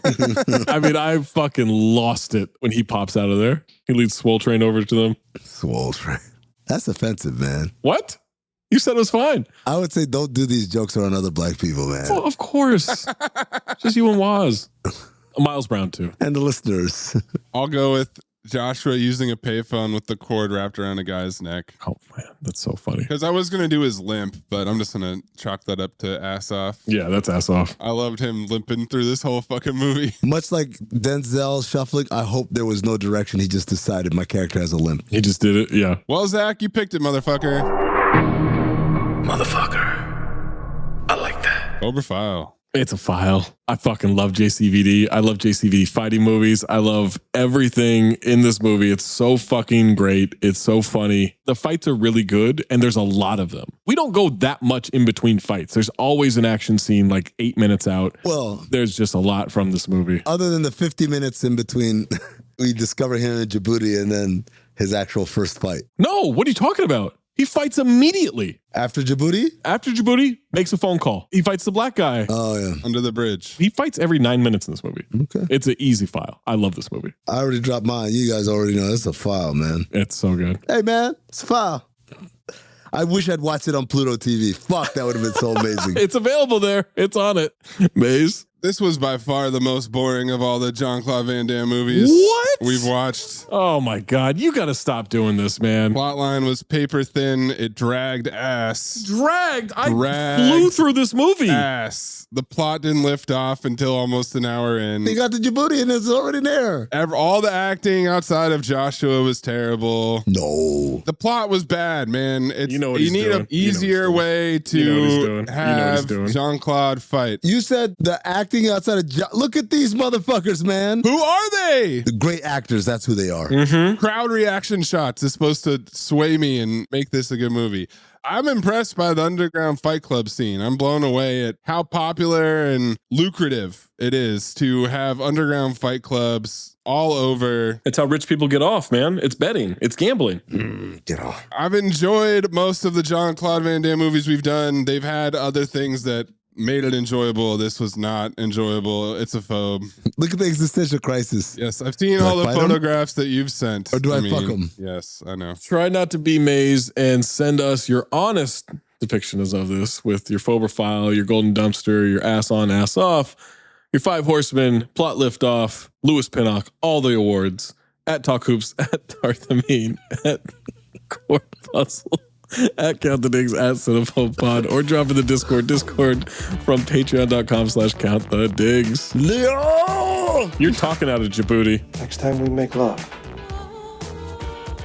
I mean, I fucking lost it when he pops out of there. He leads Swole Train over to them. Swole Train. That's offensive, man. What? You said it was fine. I would say don't do these jokes around other black people, man. Well, of course. Just you and Waz. Miles Brown, too. And the listeners. I'll go with Joshua using a payphone with the cord wrapped around a guy's neck. Oh man, that's so funny. Because I was going to do his limp, but I'm just going to chalk that up to ass off. Yeah, that's ass off. I loved him limping through this whole fucking movie. Much like Denzel shuffling, I hope there was no direction. He just decided my character has a limp. He just did it, yeah. Well, Zach, you picked it, motherfucker. Motherfucker. I like that. Cobra File. It's a file. I fucking love JCVD. I love JCVD fighting movies. I love everything in this movie. It's so fucking great. It's so funny. The fights are really good, and there's a lot of them. We don't go that much in between fights. There's always an action scene like 8 minutes out. Well, there's just a lot from this movie. Other than the 50 minutes in between, we discover him in Djibouti and then his actual first fight. No, what are you talking about? He fights immediately. After Djibouti? After Djibouti, makes a phone call. He fights the black guy. Oh, yeah. Under the bridge. He fights every 9 minutes in this movie. Okay. It's an easy file. I love this movie. I already dropped mine. You guys already know. It's a file, man. It's so good. Hey, man. It's a file. I wish I'd watched it on Pluto TV. Fuck, that would have been so amazing. It's available there. It's on it. Maze. This was by far the most boring of all the Jean-Claude Van Damme movies we've watched. Oh my God. You got to stop doing this, man. Plotline was paper thin. It dragged ass. Dragged? I flew through this movie. Ass. The plot didn't lift off until almost an hour in. He got to Djibouti and it's already there. All the acting outside of Joshua was terrible. No. The plot was bad, man. It's, you know what you he's need doing. an easier way to have Jean-Claude fight. You said the acting outside of look at these motherfuckers, man. Who are they? The great actors. That's who they are. Mm-hmm. Crowd reaction shots is supposed to sway me and make this a good movie. I'm impressed by the underground fight club scene. I'm blown away at how popular and lucrative it is to have underground fight clubs all over. It's how rich people get off, man. It's betting. It's gambling. Get off. I've enjoyed most of the Jean-Claude Van Damme movies we've done. They've had other things that made it enjoyable. This was not enjoyable. It's a phobe. Look at the existential crisis. Yes, I've seen all the photographs that you've sent. Or do I fuck them? Yes, I know. Try not to be Maze and send us your honest depictions of this with your phobe file, your golden dumpster, your ass on, ass off, your 5 horsemen, plot lift off, Louis Pinnock, all the awards at Talk Hoops, at Darth Amin, at Court Puzzle, at Count the Dings, at Cinephobe Pod, or drop in the Discord from patreon.com/Count the Dings. Leo! You're talking out of Djibouti. Next time we make love,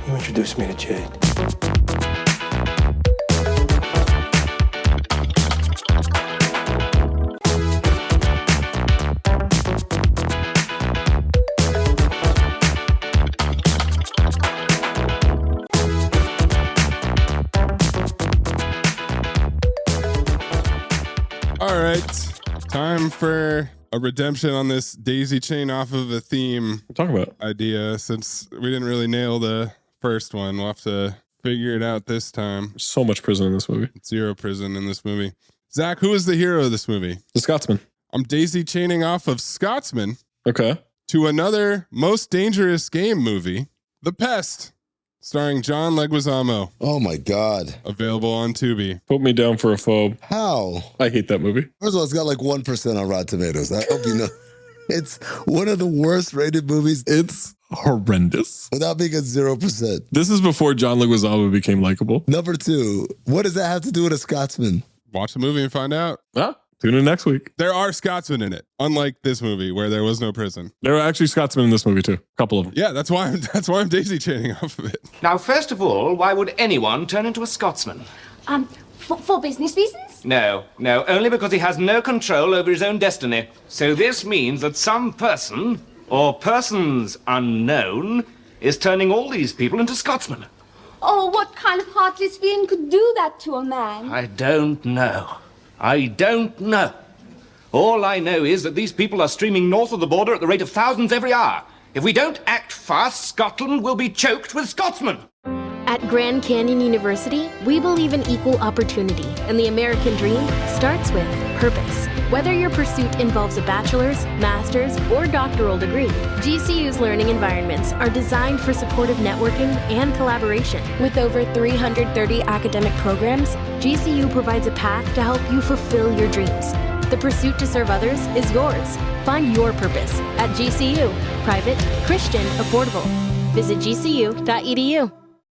you introduce me to Jade. All right, time for a redemption on this daisy chain off of a theme talking about idea. Since we didn't really nail the first one, we'll have to figure it out this time. So much prison in this movie. 0 prison in this movie. Zach, who is the hero of this movie? The Scotsman. I'm daisy chaining off of Scotsman. Okay. To another Most Dangerous Game movie, The Pest, starring John Leguizamo. Oh my God. Available on Tubi. Put me down for a phobe. How? I hate that movie. First of all, it's got like 1% on Rotten Tomatoes. I hope you know. It's one of the worst rated movies. It's horrendous. Without being at 0%. This is before John Leguizamo became likable. Number 2, what does that have to do with a Scotsman? Watch the movie and find out. Ah, tune in next week. There are Scotsmen in it, unlike this movie where there was no prison. There are actually Scotsmen in this movie too. A couple of them. Yeah, that's why I'm daisy chaining off of it. Now, first of all, why would anyone turn into a Scotsman? For business reasons? No, only because he has no control over his own destiny. So this means that some person, or persons unknown, is turning all these people into Scotsmen. Oh, what kind of heartless fiend could do that to a man? I don't know. All I know is that these people are streaming north of the border at the rate of thousands every hour. If we don't act fast, Scotland will be choked with Scotsmen. At Grand Canyon University, we believe in equal opportunity, and the American dream starts with purpose. Whether your pursuit involves a bachelor's, master's, or doctoral degree, GCU's learning environments are designed for supportive networking and collaboration. With over 330 academic programs, GCU provides a path to help you fulfill your dreams. The pursuit to serve others is yours. Find your purpose at GCU. Private, Christian, affordable. Visit gcu.edu.